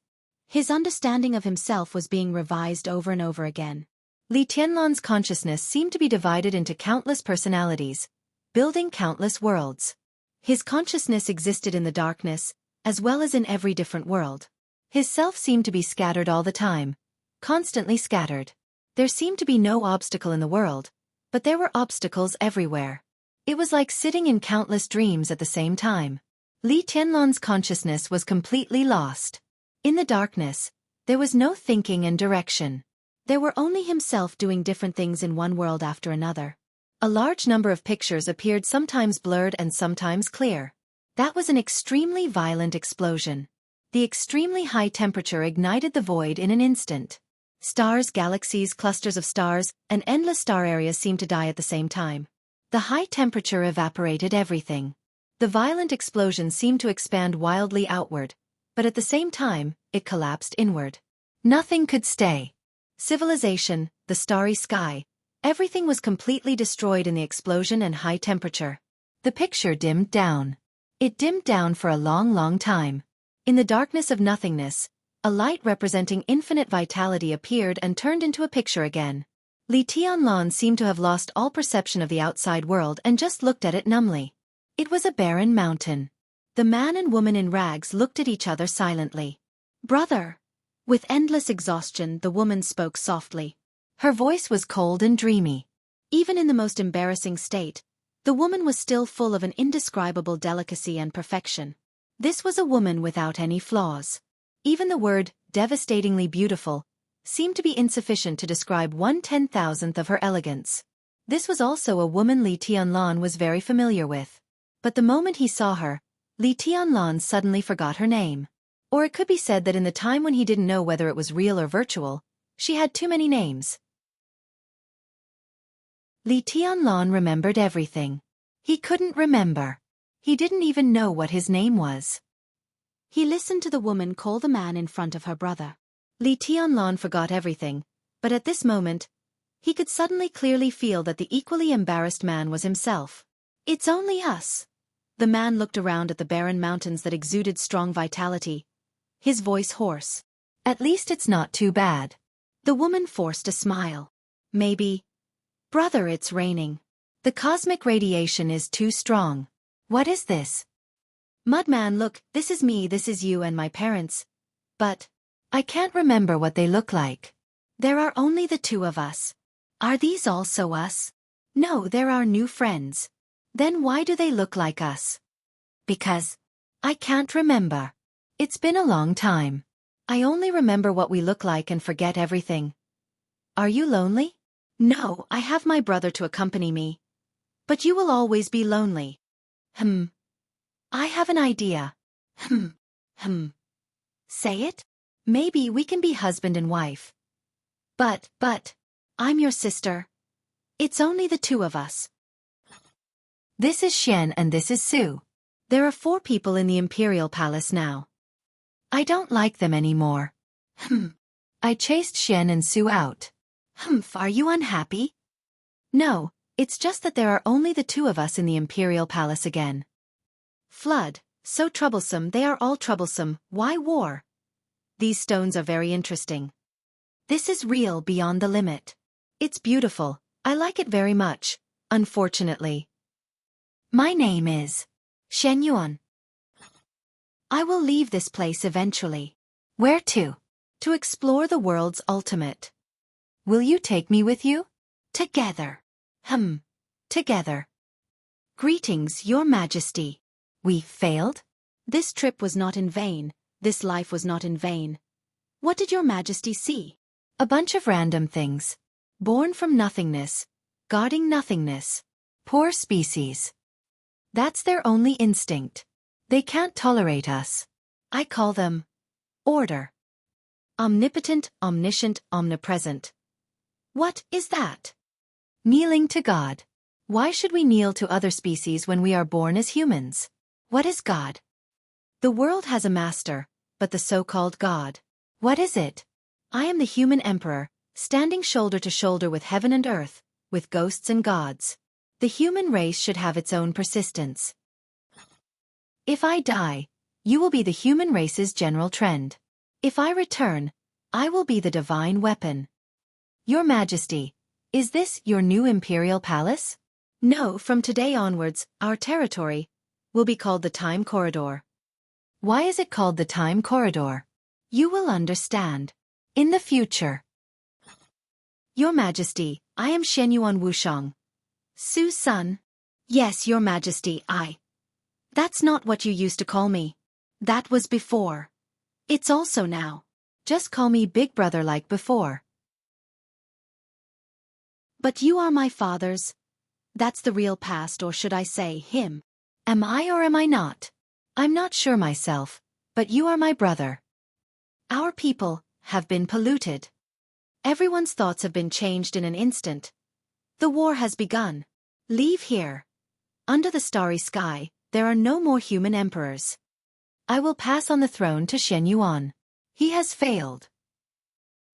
His understanding of himself was being revised over and over again. Li Tianlan's consciousness seemed to be divided into countless personalities, building countless worlds. His consciousness existed in the darkness, as well as in every different world. His self seemed to be scattered all the time, constantly scattered. There seemed to be no obstacle in the world, but there were obstacles everywhere. It was like sitting in countless dreams at the same time. Li Tianlan's consciousness was completely lost. In the darkness, there was no thinking and direction. There were only himself doing different things in one world after another. A large number of pictures appeared, sometimes blurred and sometimes clear. That was an extremely violent explosion. The extremely high temperature ignited the void in an instant. Stars, galaxies, clusters of stars, and endless star areas seemed to die at the same time. The high temperature evaporated everything. The violent explosion seemed to expand wildly outward, but at the same time, it collapsed inward. Nothing could stay. Civilization, the starry sky, everything was completely destroyed in the explosion and high temperature. The picture dimmed down. It dimmed down for a long, long time. In the darkness of nothingness, a light representing infinite vitality appeared and turned into a picture again. Li Tianlan seemed to have lost all perception of the outside world and just looked at it numbly. It was a barren mountain. The man and woman in rags looked at each other silently. "Brother." With endless exhaustion, the woman spoke softly. Her voice was cold and dreamy. Even in the most embarrassing state, the woman was still full of an indescribable delicacy and perfection. This was a woman without any flaws. Even the word, devastatingly beautiful, seemed to be insufficient to describe 1/10,000th of her elegance. This was also a woman Li Tianlan was very familiar with. But the moment he saw her, Li Tianlan suddenly forgot her name. Or it could be said that in the time when he didn't know whether it was real or virtual, she had too many names. Li Tianlan remembered everything. He couldn't remember. He didn't even know what his name was. He listened to the woman call the man in front of her brother. Li Tianlan forgot everything, but at this moment, he could suddenly clearly feel that the equally embarrassed man was himself. "It's only us." The man looked around at the barren mountains that exuded strong vitality, his voice hoarse. At least it's not too bad. The woman forced a smile. Maybe. Brother, it's raining. The cosmic radiation is too strong. What is this? Mudman, look, this is me, this is you and my parents. But I can't remember what they look like. There are only the two of us. Are these also us? No, they're our new friends. Then why do they look like us? Because I can't remember. It's been a long time. I only remember what we look like and forget everything. Are you lonely? No, I have my brother to accompany me. But you will always be lonely. I have an idea. Say it? Maybe we can be husband and wife. But, I'm your sister. It's only the two of us. This is Xian and this is Su. There are 4 people in the Imperial Palace now. I don't like them anymore. I chased Xian and Su out. Are you unhappy? No, it's just that there are only the 2 of us in the Imperial Palace again. Flood, so troublesome, they are all troublesome, why war? These stones are very interesting. This is real beyond the limit. It's beautiful, I like it very much, unfortunately. My name is Shenyuan. I will leave this place eventually. Where to? To explore the world's ultimate. Will you take me with you? Together. Together. Greetings, Your Majesty. We failed? This trip was not in vain, this life was not in vain. What did Your Majesty see? A bunch of random things. Born from nothingness, guarding nothingness. Poor species. That's their only instinct. They can't tolerate us. I call them order. Omnipotent, omniscient, omnipresent. What is that? Kneeling to God. Why should we kneel to other species when we are born as humans? What is God? The world has a master, but the so-called God. What is it? I am the human emperor, standing shoulder to shoulder with heaven and earth, with ghosts and gods. The human race should have its own persistence. If I die, you will be the human race's general trend. If I return, I will be the divine weapon. Your Majesty, is this your new imperial palace? No, from today onwards, our territory will be called the Time Corridor. Why is it called the Time Corridor? You will understand. In the future. Your Majesty, I am Shenyuan Wushang. Su's son. Yes, Your Majesty, That's not what you used to call me. That was before. It's also now. Just call me Big Brother like before. But you are my father's. That's the real past, or should I say him? Am I or am I not? I'm not sure myself, but you are my brother. Our people have been polluted. Everyone's thoughts have been changed in an instant. The war has begun. Leave here. Under the starry sky, there are no more human emperors. I will pass on the throne to Shen Yuan. He has failed.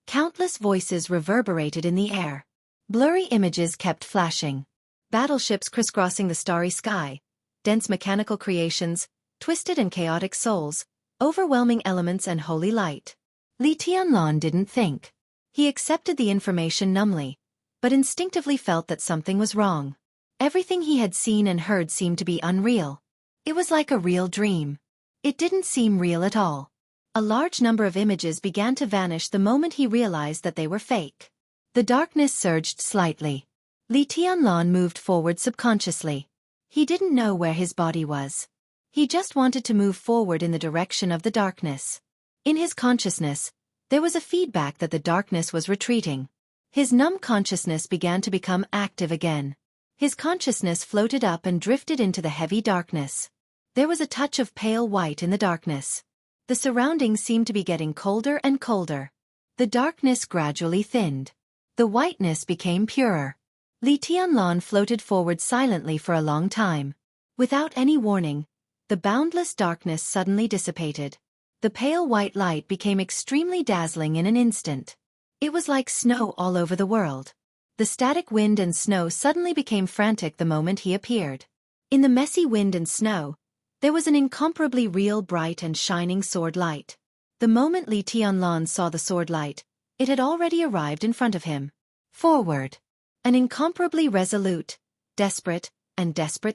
Countless voices reverberated in the air. Blurry images kept flashing. Battleships crisscrossing the starry sky. Dense mechanical creations, twisted and chaotic souls, overwhelming elements and holy light. Li Tianlan didn't think. He accepted the information numbly, but instinctively felt that something was wrong. Everything he had seen and heard seemed to be unreal. It was like a real dream. It didn't seem real at all. A large number of images began to vanish the moment he realized that they were fake. The darkness surged slightly. Li Tianlan moved forward subconsciously. He didn't know where his body was. He just wanted to move forward in the direction of the darkness. In his consciousness, there was a feedback that the darkness was retreating. His numb consciousness began to become active again. His consciousness floated up and drifted into the heavy darkness. There was a touch of pale white in the darkness. The surroundings seemed to be getting colder and colder. The darkness gradually thinned. The whiteness became purer. Li Tianlan floated forward silently for a long time. Without any warning, the boundless darkness suddenly dissipated. The pale white light became extremely dazzling in an instant. It was like snow all over the world. The static wind and snow suddenly became frantic the moment he appeared. In the messy wind and snow, there was an incomparably real bright and shining sword light. The moment Li Tianlan saw the sword light, it had already arrived in front of him. Forward. An incomparably resolute, desperate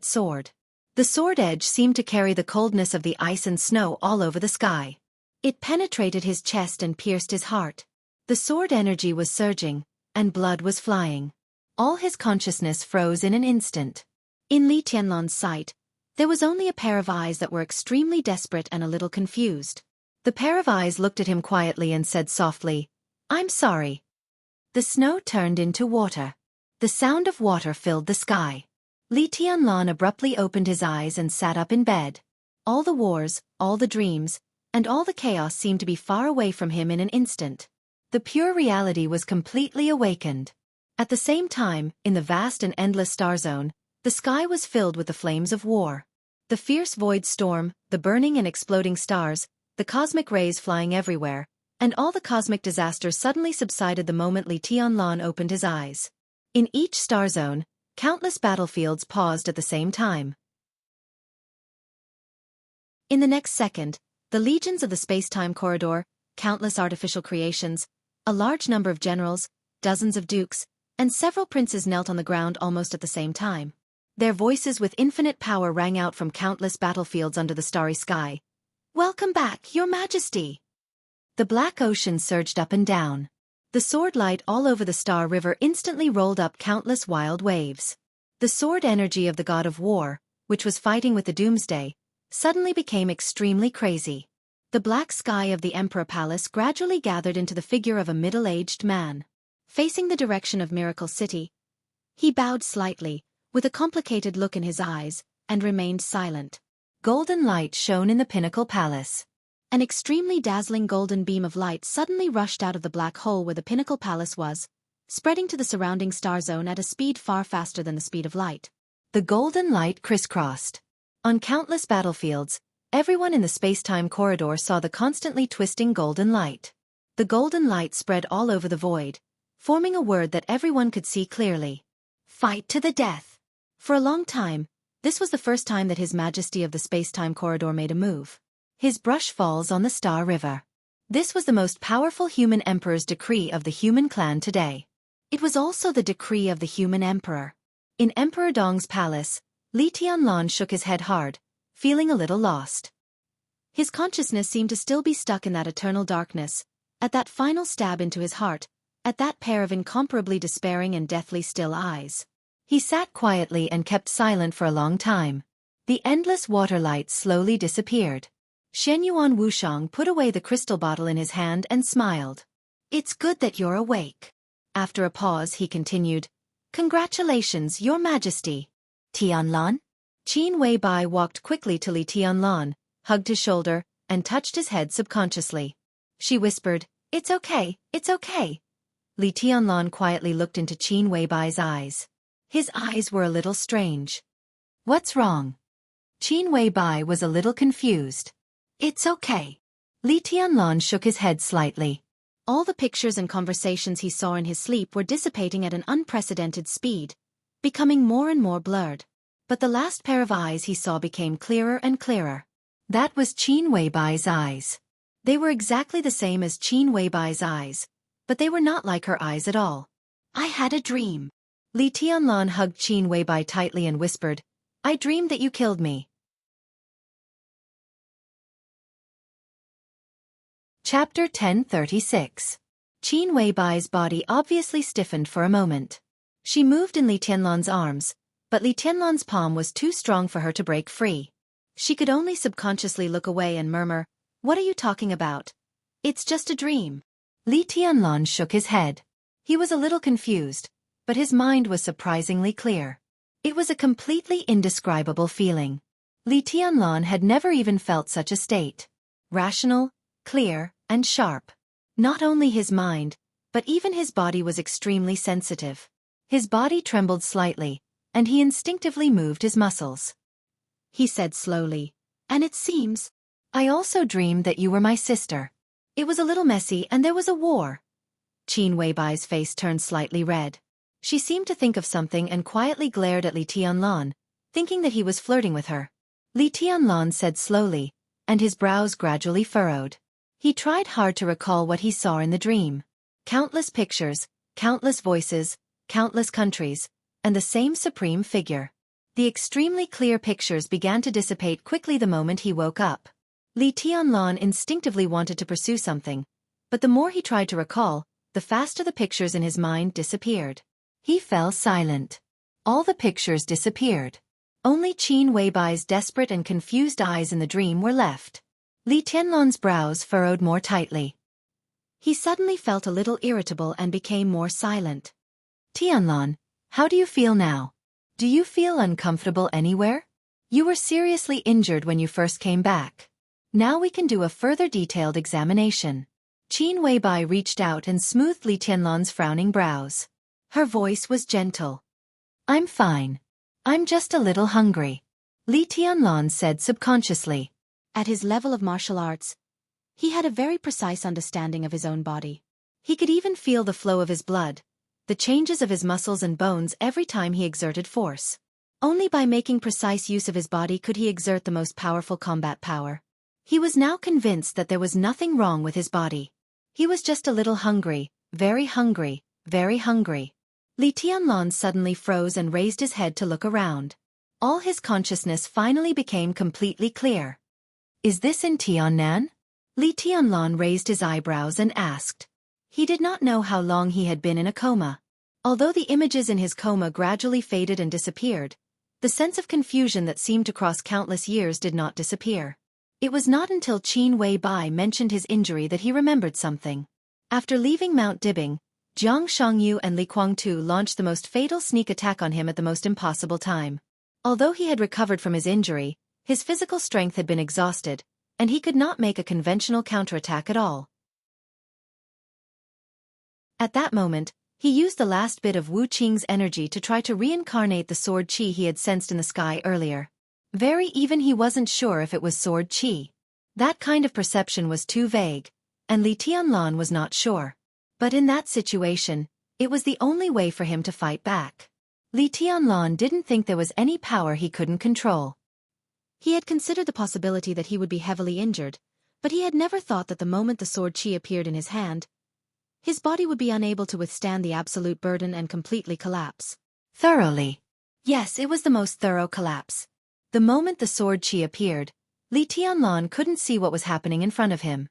sword. The sword edge seemed to carry the coldness of the ice and snow all over the sky. It penetrated his chest and pierced his heart. The sword energy was surging, and blood was flying. All his consciousness froze in an instant. In Li Tianlan's sight, there was only a pair of eyes that were extremely desperate and a little confused. The pair of eyes looked at him quietly and said softly, "I'm sorry." The snow turned into water. The sound of water filled the sky. Li Tianlan abruptly opened his eyes and sat up in bed. All the wars, all the dreams, and all the chaos seemed to be far away from him in an instant. The pure reality was completely awakened. At the same time, in the vast and endless star zone, the sky was filled with the flames of war. The fierce void storm, the burning and exploding stars, the cosmic rays flying everywhere, and all the cosmic disasters suddenly subsided the moment Li Tianlan opened his eyes. In each star zone, countless battlefields paused at the same time. In the next second, the legions of the space-time corridor, countless artificial creations, a large number of generals, dozens of dukes, and several princes knelt on the ground almost at the same time. Their voices with infinite power rang out from countless battlefields under the starry sky. "Welcome back, Your Majesty!" The black ocean surged up and down. The sword light all over the Star River instantly rolled up countless wild waves. The sword energy of the god of war, which was fighting with the doomsday, suddenly became extremely crazy. The black sky of the Emperor Palace gradually gathered into the figure of a middle-aged man. Facing the direction of Miracle City, he bowed slightly, with a complicated look in his eyes, and remained silent. Golden light shone in the Pinnacle Palace. An extremely dazzling golden beam of light suddenly rushed out of the black hole where the Pinnacle Palace was, spreading to the surrounding star zone at a speed far faster than the speed of light. The golden light crisscrossed. On countless battlefields, everyone in the space-time corridor saw the constantly twisting golden light. The golden light spread all over the void, forming a word that everyone could see clearly. Fight to the death. For a long time, this was the first time that His Majesty of the space-time corridor made a move. His brush falls on the Star River. This was the most powerful human emperor's decree of the human clan today. It was also the decree of the human emperor. In Emperor Dong's palace, Li Tianlan shook his head hard, feeling a little lost. His consciousness seemed to still be stuck in that eternal darkness, at that final stab into his heart, at that pair of incomparably despairing and deathly still eyes. He sat quietly and kept silent for a long time. The endless water light slowly disappeared. Xianxia Wuxiang put away the crystal bottle in his hand and smiled. "It's good that you're awake." After a pause he continued, "Congratulations, Your Majesty." "Tianlan?" Qin Weibai walked quickly to Li Tianlan, hugged his shoulder, and touched his head subconsciously. She whispered, "It's okay, it's okay." Li Tianlan quietly looked into Qin Weibai's eyes. His eyes were a little strange. "What's wrong?" Qin Weibai was a little confused. "It's okay." Li Tianlan shook his head slightly. All the pictures and conversations he saw in his sleep were dissipating at an unprecedented speed, becoming more and more blurred. But the last pair of eyes he saw became clearer and clearer. That was Qin Weibai's eyes. They were exactly the same as Qin Weibai's eyes, but they were not like her eyes at all. "I had a dream." Li Tianlan hugged Qin Weibai tightly and whispered, "I dreamed that you killed me." Chapter 1036. Qin Weibai's body obviously stiffened for a moment. She moved in Li Tianlan's arms, but Li Tianlan's palm was too strong for her to break free. She could only subconsciously look away and murmur, "What are you talking about? It's just a dream." Li Tianlan shook his head. He was a little confused, but his mind was surprisingly clear. It was a completely indescribable feeling. Li Tianlan had never even felt such a state. Rational, clear, and sharp. Not only his mind, but even his body was extremely sensitive. His body trembled slightly, and he instinctively moved his muscles. He said slowly, "And it seems, I also dreamed that you were my sister. It was a little messy and there was a war." Qin Weibai's face turned slightly red. She seemed to think of something and quietly glared at Li Tianlan, thinking that he was flirting with her. Li Tianlan said slowly, and his brows gradually furrowed. He tried hard to recall what he saw in the dream. Countless pictures, countless voices, countless countries, and the same supreme figure. The extremely clear pictures began to dissipate quickly the moment he woke up. Li Tianlan instinctively wanted to pursue something, but the more he tried to recall, the faster the pictures in his mind disappeared. He fell silent. All the pictures disappeared. Only Qin Weibai's desperate and confused eyes in the dream were left. Li Tianlan's brows furrowed more tightly. He suddenly felt a little irritable and became more silent. Tianlan, how do you feel now? Do you feel uncomfortable anywhere? You were seriously injured when you first came back. Now we can do a further detailed examination. Qin Weibai reached out and smoothed Li Tianlan's frowning brows. Her voice was gentle. I'm fine. I'm just a little hungry. Li Tianlan said subconsciously. At his level of martial arts, he had a very precise understanding of his own body. He could even feel the flow of his blood, the changes of his muscles and bones every time he exerted force. Only by making precise use of his body could he exert the most powerful combat power. He was now convinced that there was nothing wrong with his body. He was just a little hungry, very hungry, very hungry. Li Tianlan suddenly froze and raised his head to look around. All his consciousness finally became completely clear. Is this in Tiannan? Li Tianlan raised his eyebrows and asked. He did not know how long he had been in a coma. Although the images in his coma gradually faded and disappeared, the sense of confusion that seemed to cross countless years did not disappear. It was not until Qin Weibai mentioned his injury that he remembered something. After leaving Mount Dibing, Jianghu and Li Guangtu launched the most fatal sneak attack on him at the most impossible time. Although he had recovered from his injury, his physical strength had been exhausted, and he could not make a conventional counterattack at all. At that moment, he used the last bit of Wu Qing's energy to try to reincarnate the sword qi he had sensed in the sky earlier. Even he wasn't sure if it was sword qi. That kind of perception was too vague, and Li Tianlan was not sure. But in that situation, it was the only way for him to fight back. Li Tianlan didn't think there was any power he couldn't control. He had considered the possibility that he would be heavily injured, but he had never thought that the moment the sword qi appeared in his hand, his body would be unable to withstand the absolute burden and completely collapse. Thoroughly. Yes, it was the most thorough collapse. The moment the sword qi appeared, Li Tianlan couldn't see what was happening in front of him.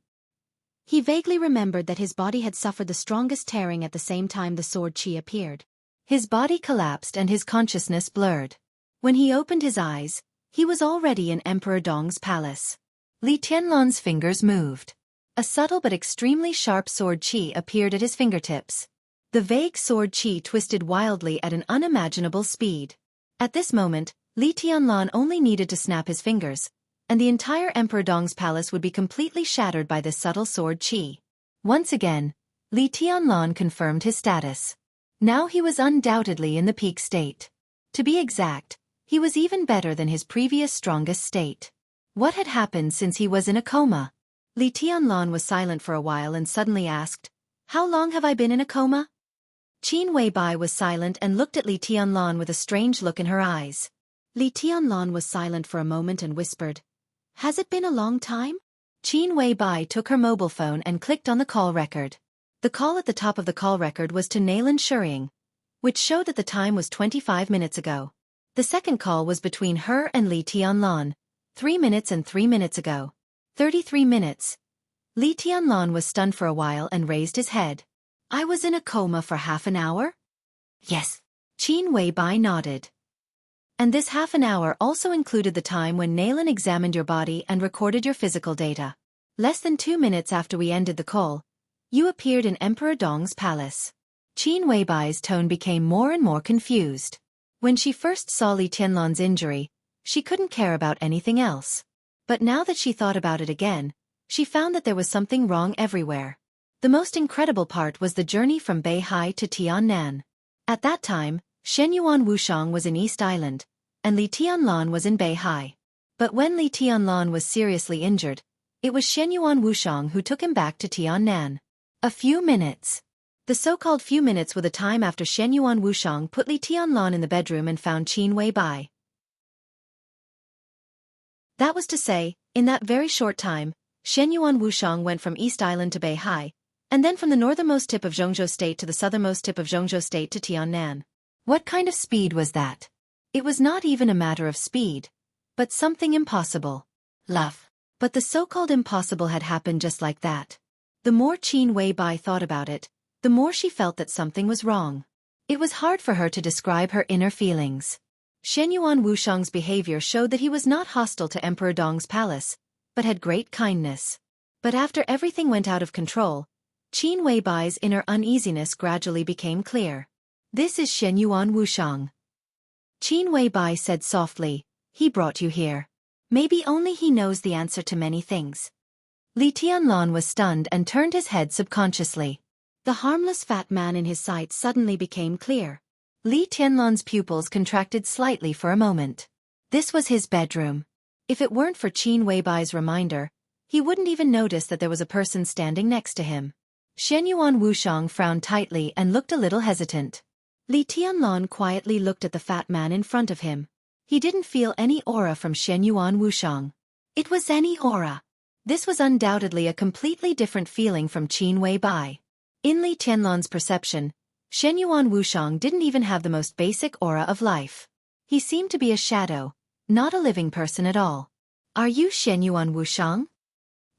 He vaguely remembered that his body had suffered the strongest tearing at the same time the sword qi appeared. His body collapsed and his consciousness blurred. When he opened his eyes, he was already in Emperor Dong's palace. Li Tianlan's fingers moved. A subtle but extremely sharp sword qi appeared at his fingertips. The vague sword qi twisted wildly at an unimaginable speed. At this moment, Li Tianlan only needed to snap his fingers, and the entire Emperor Dong's palace would be completely shattered by this subtle sword qi. Once again, Li Tianlan confirmed his status. Now he was undoubtedly in the peak state. To be exact, he was even better than his previous strongest state. What had happened since he was in a coma? Li Tianlan was silent for a while and suddenly asked, "How long have I been in a coma?" Qin Weibai was silent and looked at Li Tianlan with a strange look in her eyes. Li Tianlan was silent for a moment and whispered, "Has it been a long time?" Qin Weibai took her mobile phone and clicked on the call record. The call at the top of the call record was to Naylan Shuring, which showed that the time was 25 minutes ago. The second call was between her and Li Tianlan, 3 minutes and 3 minutes ago. 33 minutes. Li Tianlan was stunned for a while and raised his head. "I was in a coma for half an hour?" "Yes." Qin Weibai nodded. "And this half an hour also included the time when Naylan examined your body and recorded your physical data. Less than 2 minutes after we ended the call, you appeared in Emperor Dong's palace." Qin Weibai's tone became more and more confused. When she first saw Li Tianlan's injury, she couldn't care about anything else. But now that she thought about it again, she found that there was something wrong everywhere. The most incredible part was the journey from Beihai to Tiannan. At that time, Shenyuan Wuxiang was in East Island, and Li Tianlan was in Beihai. But when Li Tianlan was seriously injured, it was Shenyuan Wuxiang who took him back to Tiannan. A few minutes. The so-called few minutes were the time after Shenyuan Wuxiang put Li Tianlan in the bedroom and found Qin Weibai. That was to say, in that very short time, Shenyuan Wushang went from East Island to Beihai, and then from the northernmost tip of Zhongzhou State to the southernmost tip of Zhongzhou State to Tiannan. What kind of speed was that? It was not even a matter of speed, but something impossible. Love. But the so-called impossible had happened just like that. The more Qin Weibai thought about it, the more she felt that something was wrong. It was hard for her to describe her inner feelings. Shenyuan Wushang's behavior showed that he was not hostile to Emperor Dong's palace, but had great kindness. But after everything went out of control, Qin Weibai's inner uneasiness gradually became clear. This is Shenyuan Wushang. Qin Weibai said softly, he brought you here. Maybe only he knows the answer to many things. Li Tianlan was stunned and turned his head subconsciously. The harmless fat man in his sight suddenly became clear. Li Tianlan's pupils contracted slightly for a moment. This was his bedroom. If it weren't for Qin Weibai's reminder, he wouldn't even notice that there was a person standing next to him. Shenyuan Wushang frowned tightly and looked a little hesitant. Li Tianlan quietly looked at the fat man in front of him. He didn't feel any aura from Shenyuan Wushang. It was any aura. This was undoubtedly a completely different feeling from Qin Weibai. In Li Tianlan's perception, Shenyuan Wushang didn't even have the most basic aura of life. He seemed to be a shadow, not a living person at all. Are you Shenyuan Wushang?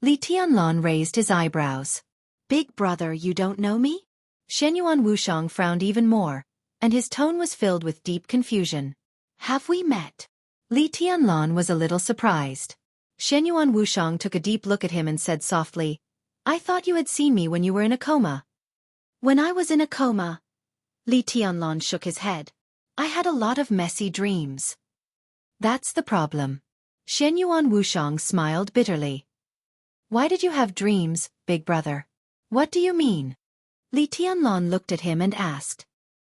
Li Tianlan raised his eyebrows. Big brother, you don't know me? Shenyuan Wushang frowned even more, and his tone was filled with deep confusion. Have we met? Li Tianlan was a little surprised. Shenyuan Wushang took a deep look at him and said softly, I thought you had seen me when you were in a coma. When I was in a coma, Li Tianlan shook his head. I had a lot of messy dreams. That's the problem. Shenyuan Wushang smiled bitterly. Why did you have dreams, big brother? What do you mean? Li Tianlan looked at him and asked.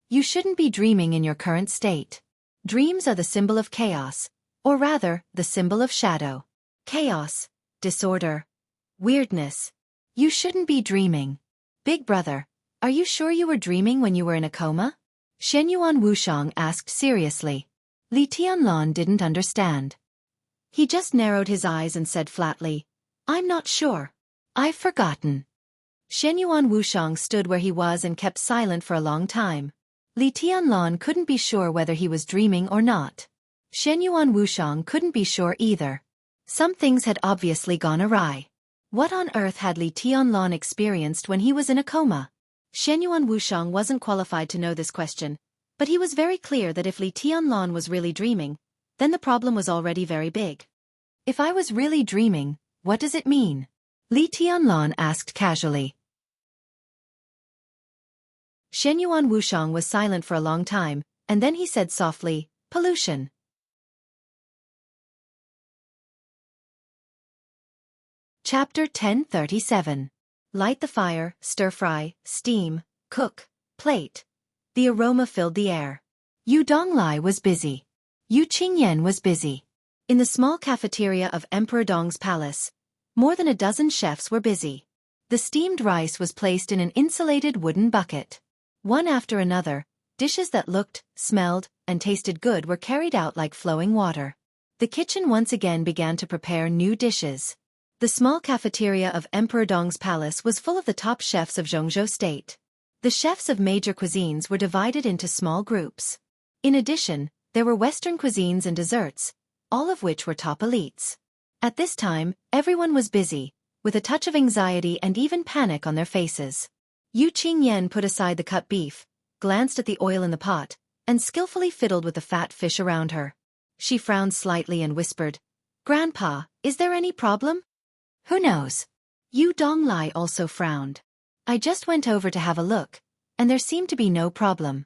You shouldn't be dreaming in your current state. Dreams are the symbol of chaos, or rather, the symbol of shadow. Chaos, disorder, weirdness. You shouldn't be dreaming. Big brother, are you sure you were dreaming when you were in a coma? Shenyuan Wushang asked seriously. Li Tianlan didn't understand. He just narrowed his eyes and said flatly, I'm not sure. I've forgotten. Shenyuan Wushang stood where he was and kept silent for a long time. Li Tianlan couldn't be sure whether he was dreaming or not. Shenyuan Wushang couldn't be sure either. Some things had obviously gone awry. What on earth had Li Tianlan experienced when he was in a coma? Shenyuan Wushang wasn't qualified to know this question, but he was very clear that if Li Tianlan was really dreaming, then the problem was already very big. If I was really dreaming, what does it mean? Li Tianlan asked casually. Shenyuan Wushang was silent for a long time, and then he said softly, pollution. Chapter 1037. Light the fire, stir-fry, steam, cook, plate. The aroma filled the air. Yu Donglai was busy. Yu Qingyan was busy. In the small cafeteria of Emperor Dong's palace, more than a dozen chefs were busy. The steamed rice was placed in an insulated wooden bucket. One after another, dishes that looked, smelled, and tasted good were carried out like flowing water. The kitchen once again began to prepare new dishes. The small cafeteria of Emperor Dong's palace was full of the top chefs of Zhongzhou State. The chefs of major cuisines were divided into small groups. In addition, there were Western cuisines and desserts, all of which were top elites. At this time, everyone was busy, with a touch of anxiety and even panic on their faces. Yu Qingyan put aside the cut beef, glanced at the oil in the pot, and skillfully fiddled with the fat fish around her. She frowned slightly and whispered, Grandpa, is there any problem? Who knows? Yu Donglai also frowned. I just went over to have a look, and there seemed to be no problem.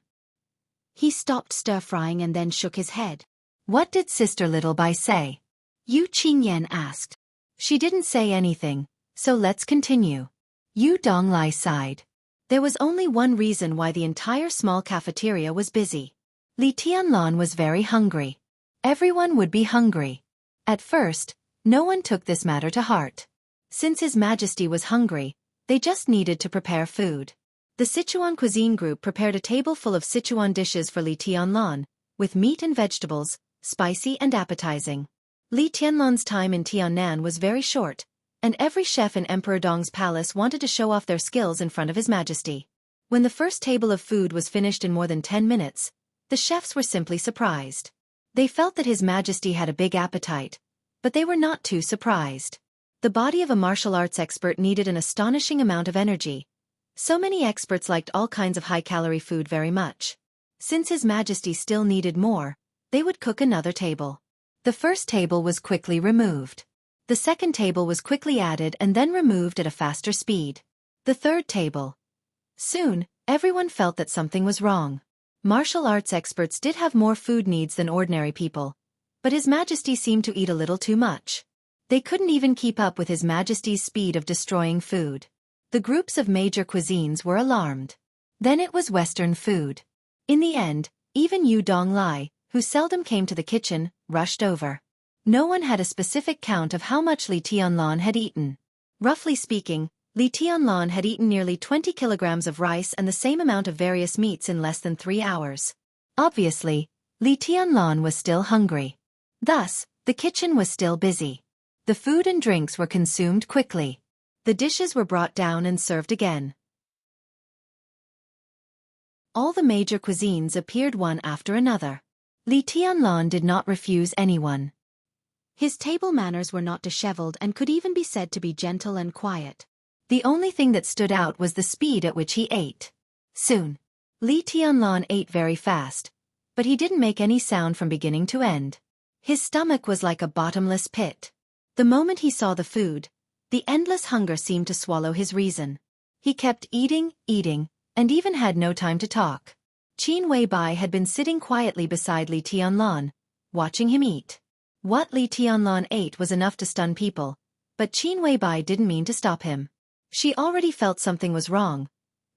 He stopped stir-frying and then shook his head. What did Sister Littlebai say? Yu Qingyan asked. She didn't say anything, so let's continue. Yu Donglai sighed. There was only one reason why the entire small cafeteria was busy. Li Tianlan was very hungry. Everyone would be hungry. At first, no one took this matter to heart. Since His Majesty was hungry, they just needed to prepare food. The Sichuan cuisine group prepared a table full of Sichuan dishes for Li Tianlan, with meat and vegetables, spicy and appetizing. Li Tianlan's time in Tiannan was very short, and every chef in Emperor Dong's palace wanted to show off their skills in front of His Majesty. When the first table of food was finished in more than 10 minutes, the chefs were simply surprised. They felt that His Majesty had a big appetite, but they were not too surprised. The body of a martial arts expert needed an astonishing amount of energy. So many experts liked all kinds of high-calorie food very much. Since His Majesty still needed more, they would cook another table. The first table was quickly removed. The second table was quickly added and then removed at a faster speed. The third table. Soon, everyone felt that something was wrong. Martial arts experts did have more food needs than ordinary people, but His Majesty seemed to eat a little too much. They couldn't even keep up with His Majesty's speed of destroying food. The groups of major cuisines were alarmed. Then it was Western food. In the end, even Yu Donglai, who seldom came to the kitchen, rushed over. No one had a specific count of how much Li Tianlan had eaten. Roughly speaking, Li Tianlan had eaten nearly 20 kilograms of rice and the same amount of various meats in less than 3 hours. Obviously, Li Tianlan was still hungry. Thus, the kitchen was still busy. The food and drinks were consumed quickly. The dishes were brought down and served again. All the major cuisines appeared one after another. Li Tianlan did not refuse anyone. His table manners were not disheveled and could even be said to be gentle and quiet. The only thing that stood out was the speed at which he ate. Soon, Li Tianlan ate very fast, but he didn't make any sound from beginning to end. His stomach was like a bottomless pit. The moment he saw the food, the endless hunger seemed to swallow his reason. He kept eating, and even had no time to talk. Qin Weibai had been sitting quietly beside Li Tianlan, watching him eat. What Li Tianlan ate was enough to stun people, but Qin Weibai didn't mean to stop him. She already felt something was wrong,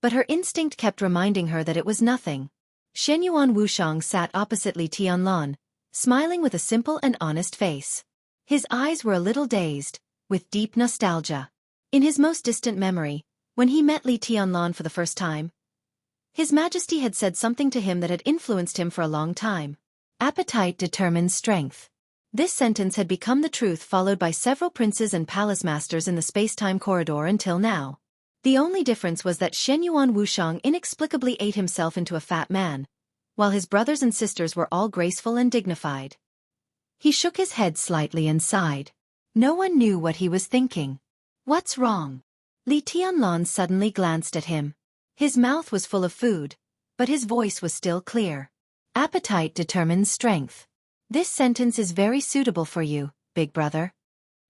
but her instinct kept reminding her that it was nothing. Shenyuan Wuxiang sat opposite Li Tianlan, smiling with a simple and honest face. His eyes were a little dazed, with deep nostalgia. In his most distant memory, when he met Li Tianlan for the first time, His Majesty had said something to him that had influenced him for a long time. Appetite determines strength. This sentence had become the truth followed by several princes and palace masters in the space-time corridor until now. The only difference was that Shenyuan Wuxiang inexplicably ate himself into a fat man, while his brothers and sisters were all graceful and dignified. He shook his head slightly and sighed. No one knew what he was thinking. What's wrong? Li Tianlan suddenly glanced at him. His mouth was full of food, but his voice was still clear. Appetite determines strength. This sentence is very suitable for you, big brother.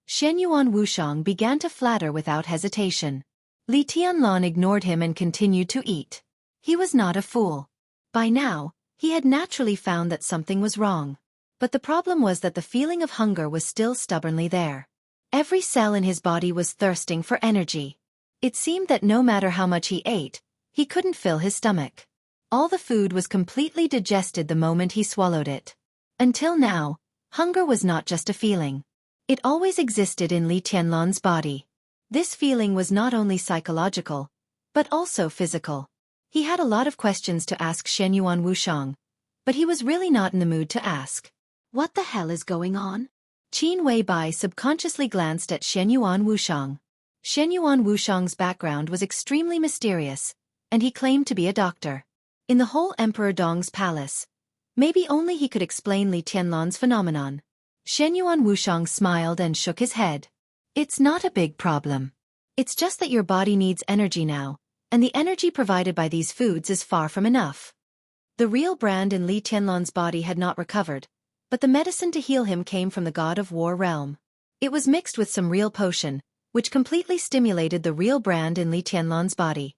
Shenyuan Wuxiang began to flatter without hesitation. Li Tianlan ignored him and continued to eat. He was not a fool. By now, he had naturally found that something was wrong. But the problem was that the feeling of hunger was still stubbornly there. Every cell in his body was thirsting for energy. It seemed that no matter how much he ate, he couldn't fill his stomach. All the food was completely digested the moment he swallowed it. Until now, hunger was not just a feeling. It always existed in Li Tianlan's body. This feeling was not only psychological, but also physical. He had a lot of questions to ask Shenyuan Wuxiang, but he was really not in the mood to ask. What the hell is going on? Qin Weibai subconsciously glanced at Shenyuan Wuxiang. Shenyuan Wuxiang's background was extremely mysterious, and he claimed to be a doctor. In the whole Emperor Dong's palace, maybe only he could explain Li Tianlan's phenomenon. Shenyuan Wuxiang smiled and shook his head. It's not a big problem. It's just that your body needs energy now, and the energy provided by these foods is far from enough. The real brand in Li Tianlan's body had not recovered, but the medicine to heal him came from the god of war realm. It was mixed with some real potion, which completely stimulated the real brand in Li Tianlan's body.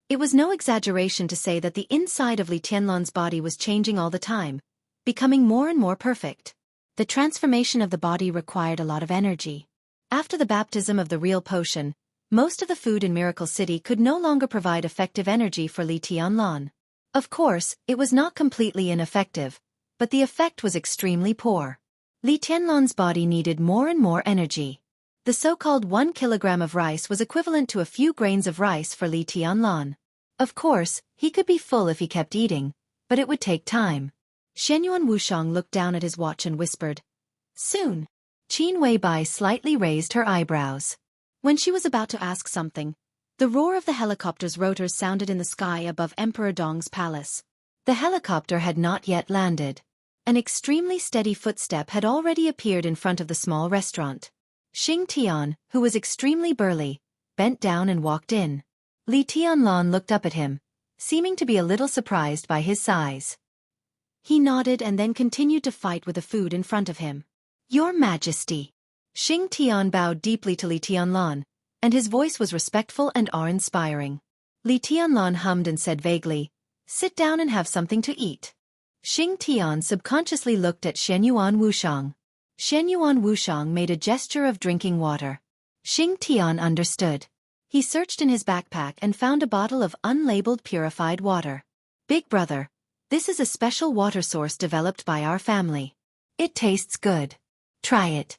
It was no exaggeration to say that the inside of Li Tianlan's body was changing all the time, becoming more and more perfect. The transformation of the body required a lot of energy. After the baptism of the real potion, most of the food in Miracle City could no longer provide effective energy for Li Tianlan. Of course, it was not completely ineffective, but the effect was extremely poor. Li Tianlan's body needed more and more energy. The so-called 1 kilogram of rice was equivalent to a few grains of rice for Li Tianlan. Of course, he could be full if he kept eating, but it would take time. Shenyuan Wuxiang looked down at his watch and whispered, "Soon." Qin Weibai slightly raised her eyebrows. When she was about to ask something, the roar of the helicopter's rotors sounded in the sky above Emperor Dong's palace. The helicopter had not yet landed. An extremely steady footstep had already appeared in front of the small restaurant. Xing Tian, who was extremely burly, bent down and walked in. Li Tianlan looked up at him, seeming to be a little surprised by his size. He nodded and then continued to fight with the food in front of him. Your Majesty. Xing Tian bowed deeply to Li Tianlan, and his voice was respectful and awe-inspiring. Li Tianlan hummed and said vaguely, "Sit down and have something to eat." Xing Tian subconsciously looked at Shenyuan Wushang. Shenyuan Wushang made a gesture of drinking water. Xing Tian understood. He searched in his backpack and found a bottle of unlabeled purified water. Big brother, this is a special water source developed by our family. It tastes good. Try it.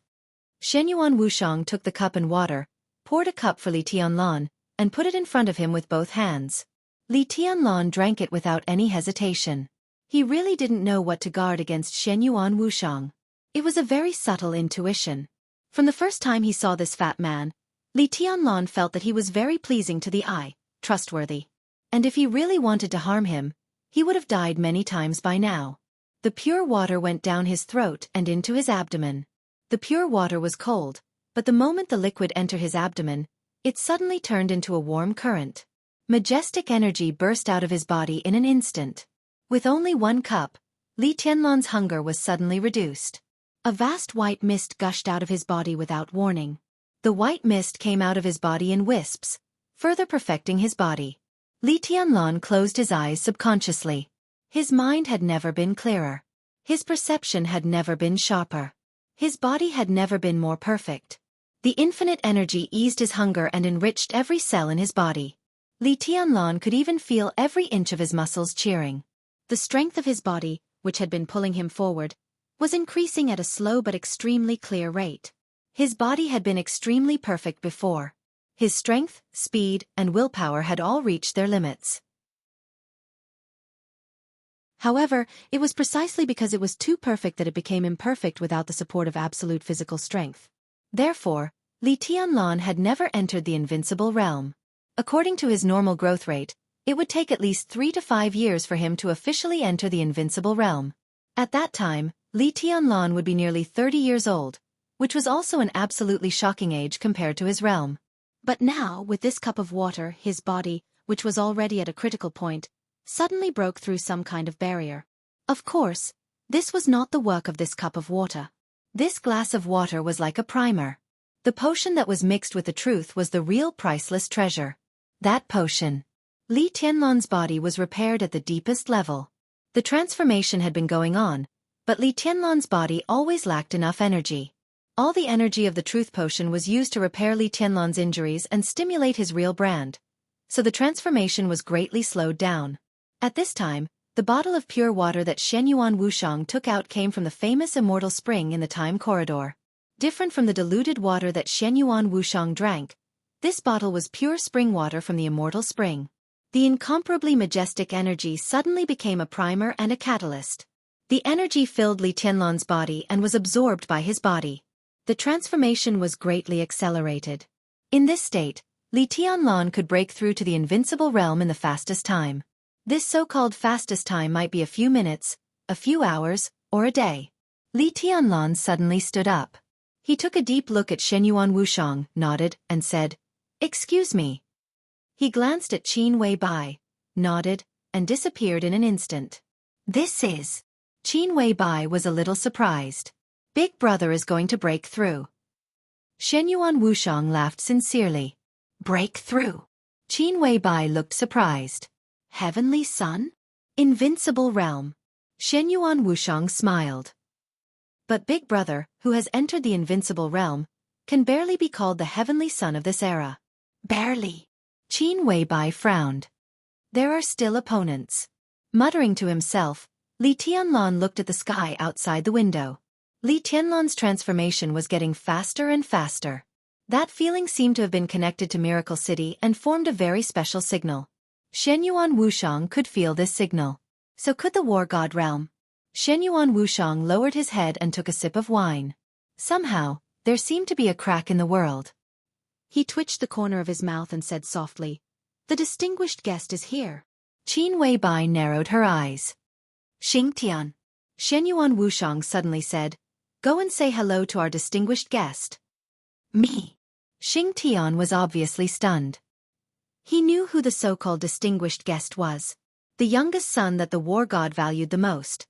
Shenyuan Wushang took the cup and water, poured a cup for Li Tianlan, and put it in front of him with both hands. Li Tianlan drank it without any hesitation. He really didn't know what to guard against Shenyuan Wushang. It was a very subtle intuition. From the first time he saw this fat man, Li Tianlan felt that he was very pleasing to the eye, trustworthy. And if he really wanted to harm him, he would have died many times by now. The pure water went down his throat and into his abdomen. The pure water was cold, but the moment the liquid entered his abdomen, it suddenly turned into a warm current. Majestic energy burst out of his body in an instant. With only one cup, Li Tianlan's hunger was suddenly reduced. A vast white mist gushed out of his body without warning. The white mist came out of his body in wisps, further perfecting his body. Li Tianlan closed his eyes subconsciously. His mind had never been clearer. His perception had never been sharper. His body had never been more perfect. The infinite energy eased his hunger and enriched every cell in his body. Li Tianlan could even feel every inch of his muscles cheering. The strength of his body, which had been pulling him forward, was increasing at a slow but extremely clear rate. His body had been extremely perfect before. His strength, speed, and willpower had all reached their limits. However, it was precisely because it was too perfect that it became imperfect without the support of absolute physical strength. Therefore, Li Tianlan had never entered the invincible realm. According to his normal growth rate, it would take at least 3 to 5 years for him to officially enter the invincible realm. At that time, Li Tianlan would be nearly 30 years old, which was also an absolutely shocking age compared to his realm. But now, with this cup of water, his body, which was already at a critical point, suddenly broke through some kind of barrier. Of course, this was not the work of this cup of water. This glass of water was like a primer. The potion that was mixed with the truth was the real priceless treasure. That potion. Li Tianlan's body was repaired at the deepest level. The transformation had been going on, but Li Tianlan's body always lacked enough energy. All the energy of the truth potion was used to repair Li Tianlan's injuries and stimulate his real brand. So the transformation was greatly slowed down. At this time, the bottle of pure water that Shenyuan Wushang took out came from the famous immortal spring in the time corridor. Different from the diluted water that Shenyuan Wushang drank, this bottle was pure spring water from the immortal spring. The incomparably majestic energy suddenly became a primer and a catalyst. The energy filled Li Tianlan's body and was absorbed by his body. The transformation was greatly accelerated. In this state, Li Tianlan could break through to the invincible realm in the fastest time. This so-called fastest time might be a few minutes, a few hours, or a day. Li Tianlan suddenly stood up. He took a deep look at Shenyuan Wushang, nodded, and said, "Excuse me." He glanced at Qin Weibai, nodded, and disappeared in an instant. This is... Qin Weibai was a little surprised. Big brother is going to break through. Shenyuan Wushang laughed sincerely. Break through? Qin Weibai looked surprised. Heavenly Sun? Invincible realm. Shenyuan Wushang smiled. But Big Brother, who has entered the invincible realm, can barely be called the heavenly son of this era. Barely. Qin Weibai frowned. There are still opponents. Muttering to himself, Li Tianlan looked at the sky outside the window. Li Tianlan's transformation was getting faster and faster. That feeling seemed to have been connected to Miracle City and formed a very special signal. Shenyuan Wushang could feel this signal. So could the War God realm. Shenyuan Wushang lowered his head and took a sip of wine. Somehow, There seemed to be a crack in the world. He twitched the corner of his mouth and said softly, "The distinguished guest is here." Qin Weibai narrowed her eyes. Xingtian. Shenyuan Wushang suddenly said, "Go and say hello to our distinguished guest." Me. Xingtian was obviously stunned. He knew who the so-called distinguished guest was. The youngest son that the war god valued the most.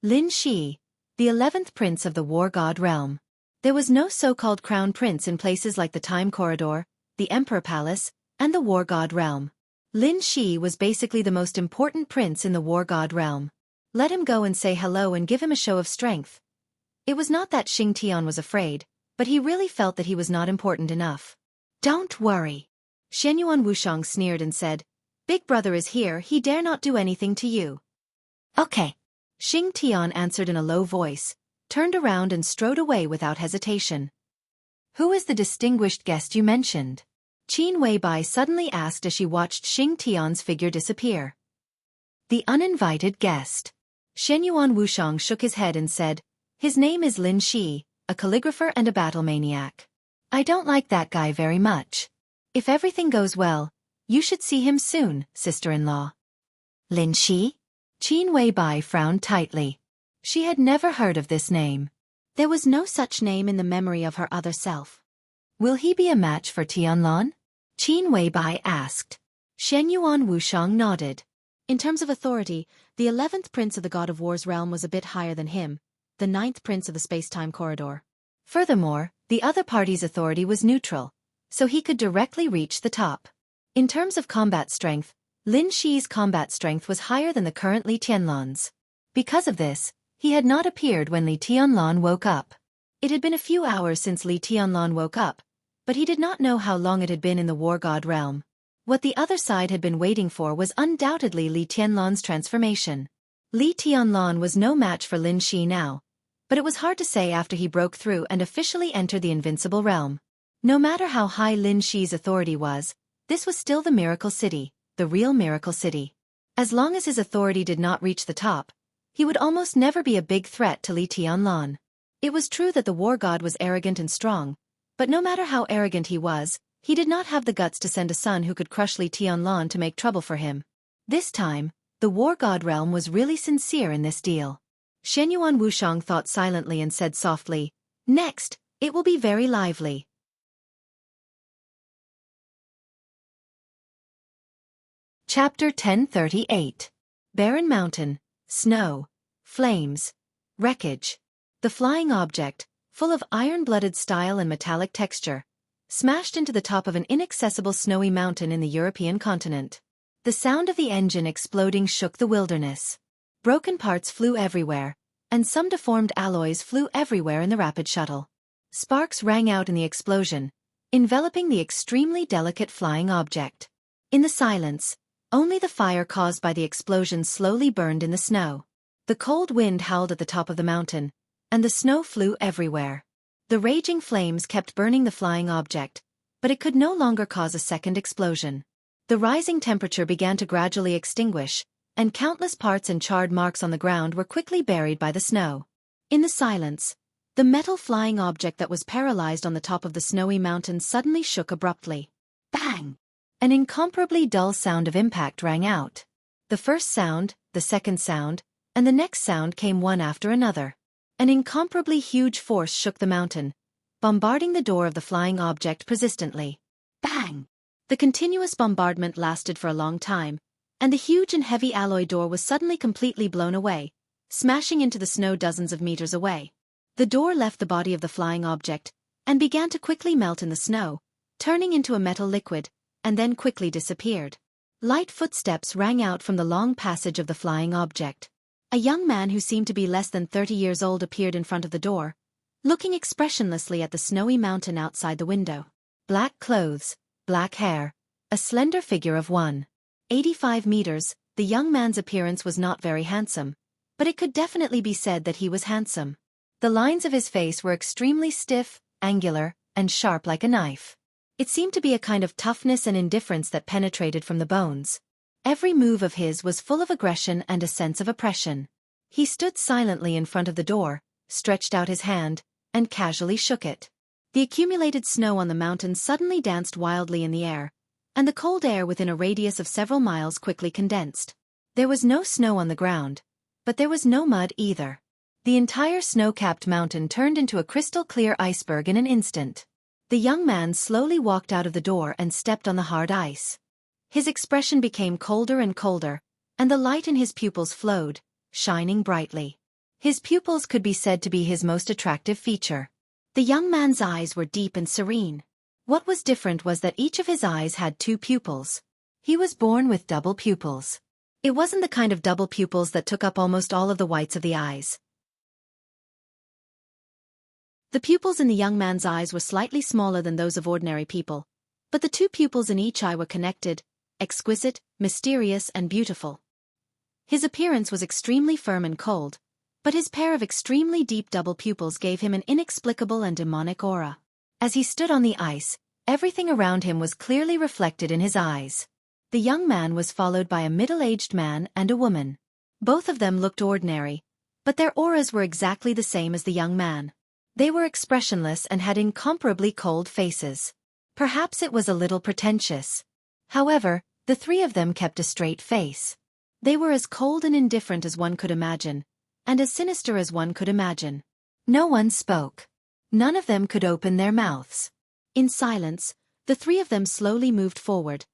Lin Shi, the 11th prince of the war god realm. There was no so-called crown prince in places like the Time Corridor, the Emperor Palace, and the war god realm. Lin Shi was basically the most important prince in the war god realm. Let him go and say hello and give him a show of strength. It was not that Xingtian was afraid, but he really felt that he was not important enough. Don't worry. Shenyuan Wushang sneered and said, "Big brother is here, he dare not do anything to you." Okay. Xingtian answered in a low voice, turned around and strode away without hesitation. Who is the distinguished guest you mentioned? Qin Weibai suddenly asked as she watched Xingtian's figure disappear. The uninvited guest. Shenyuan Wushang shook his head and said, "His name is Lin Shi, a calligrapher and a battle maniac. I don't like that guy very much. If everything goes well, you should see him soon, sister-in-law." Lin Shi? Qin Weibai frowned tightly. She had never heard of this name. There was no such name in the memory of her other self. Will he be a match for Tianlan? Qin Weibai asked. Shenyuan Wushang nodded. In terms of authority, the 11th prince of the god of war's realm was a bit higher than him, the 9th prince of the space-time corridor. Furthermore, the other party's authority was neutral, so he could directly reach the top. In terms of combat strength, Lin Shi's combat strength was higher than the current Li Tianlan's. Because of this, he had not appeared when Li Tianlan woke up. It had been a few hours since Li Tianlan woke up, but he did not know how long it had been in the war god realm. What the other side had been waiting for was undoubtedly Li Tianlan's transformation. Li Tianlan was no match for Lin Shi now, but it was hard to say after he broke through and officially entered the invincible realm. No matter how high Lin Shi's authority was, this was still the Miracle City, the real Miracle City. As long as his authority did not reach the top, he would almost never be a big threat to Li Tianlan. It was true that the war god was arrogant and strong, but no matter how arrogant he did not have the guts to send a son who could crush Li Tianlan to make trouble for him. This time, the war god realm was really sincere in this deal. Shenyuan Wushang thought silently and said softly, "Next, it will be very lively." Chapter 1038. Barren Mountain, Snow, Flames, Wreckage. The flying object, full of iron-blooded style and metallic texture, smashed into the top of an inaccessible snowy mountain in the European continent. The sound of the engine exploding shook the wilderness. Broken parts flew everywhere, and some deformed alloys flew everywhere in the rapid shuttle. Sparks rang out in the explosion, enveloping the extremely delicate flying object. In the silence, only the fire caused by the explosion slowly burned in the snow. The cold wind howled at the top of the mountain, and the snow flew everywhere. The raging flames kept burning the flying object, but it could no longer cause a second explosion. The rising temperature began to gradually extinguish, and countless parts and charred marks on the ground were quickly buried by the snow. In the silence, the metal flying object that was paralyzed on the top of the snowy mountain suddenly shook abruptly. Bang! An incomparably dull sound of impact rang out. The first sound, the second sound, and the next sound came one after another. An incomparably huge force shook the mountain, bombarding the door of the flying object persistently. Bang! The continuous bombardment lasted for a long time, and the huge and heavy alloy door was suddenly completely blown away, smashing into the snow dozens of meters away. The door left the body of the flying object, and began to quickly melt in the snow, turning into a metal liquid, and then quickly disappeared. Light footsteps rang out from the long passage of the flying object. A young man who seemed to be less than 30 years old appeared in front of the door, looking expressionlessly at the snowy mountain outside the window. Black clothes, black hair, a slender figure of 1.85 meters, the young man's appearance was not very handsome, but it could definitely be said that he was handsome. The lines of his face were extremely stiff, angular, and sharp like a knife. It seemed to be a kind of toughness and indifference that penetrated from the bones. Every move of his was full of aggression and a sense of oppression. He stood silently in front of the door, stretched out his hand, and casually shook it. The accumulated snow on the mountain suddenly danced wildly in the air, and the cold air within a radius of several miles quickly condensed. There was no snow on the ground, but there was no mud either. The entire snow-capped mountain turned into a crystal-clear iceberg in an instant. The young man slowly walked out of the door and stepped on the hard ice. His expression became colder and colder, and the light in his pupils flowed, shining brightly. His pupils could be said to be his most attractive feature. The young man's eyes were deep and serene. What was different was that each of his eyes had 2 pupils. He was born with double pupils. It wasn't the kind of double pupils that took up almost all of the whites of the eyes. The pupils in the young man's eyes were slightly smaller than those of ordinary people, but the 2 pupils in each eye were connected, exquisite, mysterious, and beautiful. His appearance was extremely firm and cold, but his pair of extremely deep double pupils gave him an inexplicable and demonic aura. As he stood on the ice, everything around him was clearly reflected in his eyes. The young man was followed by a middle-aged man and a woman. Both of them looked ordinary, but their auras were exactly the same as the young man. They were expressionless and had incomparably cold faces. Perhaps it was a little pretentious. However, the 3 of them kept a straight face. They were as cold and indifferent as one could imagine, and as sinister as one could imagine. No one spoke. None of them could open their mouths. In silence, the 3 of them slowly moved forward,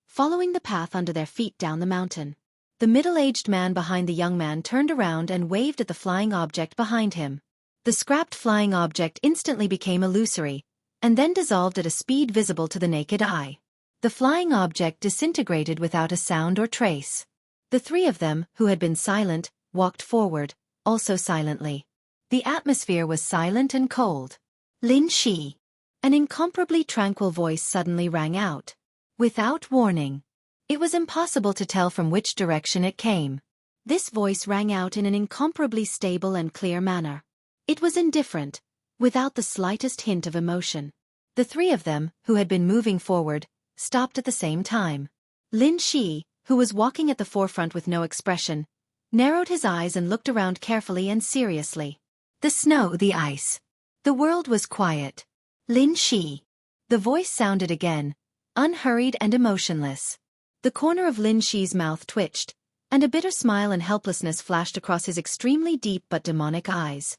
following the path under their feet down the mountain. The middle-aged man behind the young man turned around and waved at the flying object behind him. The scrapped flying object instantly became illusory, and then dissolved at a speed visible to the naked eye. The flying object disintegrated without a sound or trace. The 3 of them, who had been silent, walked forward, also silently. The atmosphere was silent and cold. "Lin Shi!" An incomparably tranquil voice suddenly rang out. Without warning. It was impossible to tell from which direction it came. This voice rang out in an incomparably stable and clear manner. It was indifferent, without the slightest hint of emotion. The 3 of them, who had been moving forward, stopped at the same time. Lin Shi, who was walking at the forefront with no expression, narrowed his eyes and looked around carefully and seriously. The snow, the ice. The world was quiet. "Lin Shi." The voice sounded again, unhurried and emotionless. The corner of Lin Shi's mouth twitched, and a bitter smile and helplessness flashed across his extremely deep but demonic eyes.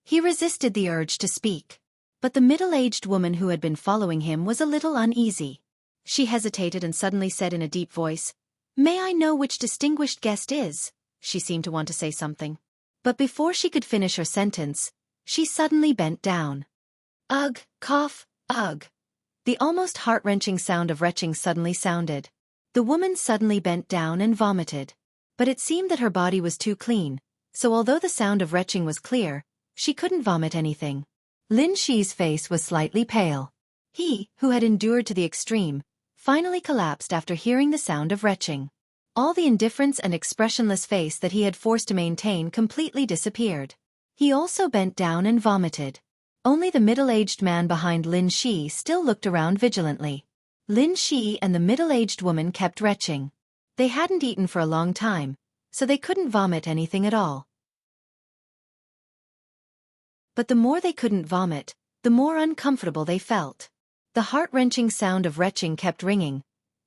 He resisted the urge to speak. But the middle-aged woman who had been following him was a little uneasy. She hesitated and suddenly said in a deep voice, "May I know which distinguished guest is?" She seemed to want to say something. But before she could finish her sentence, she suddenly bent down. Ugh, cough, ugh. The almost heart-wrenching sound of retching suddenly sounded. The woman suddenly bent down and vomited. But it seemed that her body was too clean, so although the sound of retching was clear, she couldn't vomit anything. Lin Shi's face was slightly pale. He, who had endured to the extreme, finally collapsed after hearing the sound of retching. All the indifference and expressionless face that he had forced to maintain completely disappeared. He also bent down and vomited. Only the middle-aged man behind Lin Shi still looked around vigilantly. Lin Shi and the middle-aged woman kept retching. They hadn't eaten for a long time, so they couldn't vomit anything at all. But the more they couldn't vomit, the more uncomfortable they felt. The heart-wrenching sound of retching kept ringing,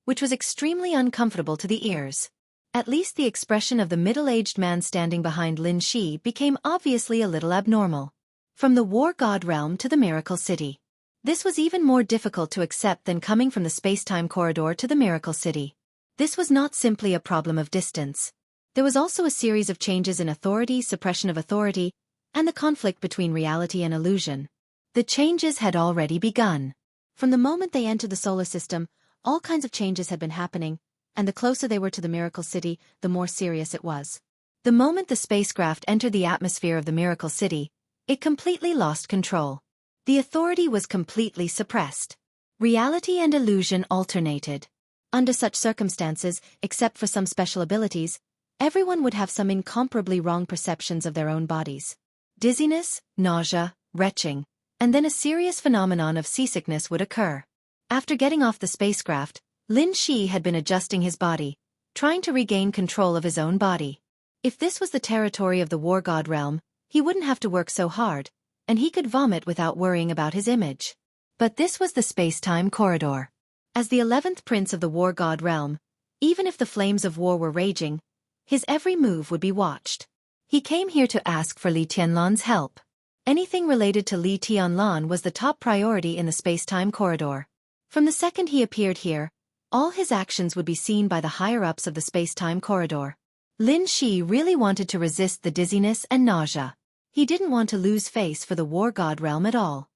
which was extremely uncomfortable to the ears. At least the expression of the middle-aged man standing behind Lin Shi became obviously a little abnormal. From the war god realm to the miracle city. This was even more difficult to accept than coming from the space-time corridor to the miracle city. This was not simply a problem of distance. There was also a series of changes in authority, suppression of authority, and the conflict between reality and illusion. The changes had already begun. From the moment they entered the solar system, all kinds of changes had been happening, and the closer they were to the miracle city, the more serious it was. The moment the spacecraft entered the atmosphere of the miracle city, it completely lost control. The authority was completely suppressed. Reality and illusion alternated. Under such circumstances, except for some special abilities, everyone would have some incomparably wrong perceptions of their own bodies. Dizziness, nausea, retching, and then a serious phenomenon of seasickness would occur. After getting off the spacecraft, Lin Shi had been adjusting his body, trying to regain control of his own body. If this was the territory of the war god realm, He wouldn't have to work so hard, and he could vomit without worrying about his image. But this was the space-time corridor. As the 11th prince of the war god realm, even if the flames of war were raging, his every move would be watched. He came here to ask for Li Tianlan's help. Anything related to Li Tianlan was the top priority in the space-time corridor. From the second he appeared here, all his actions would be seen by the higher-ups of the space-time corridor. Lin Shi really wanted to resist the dizziness and nausea. He didn't want to lose face for the war god realm at all.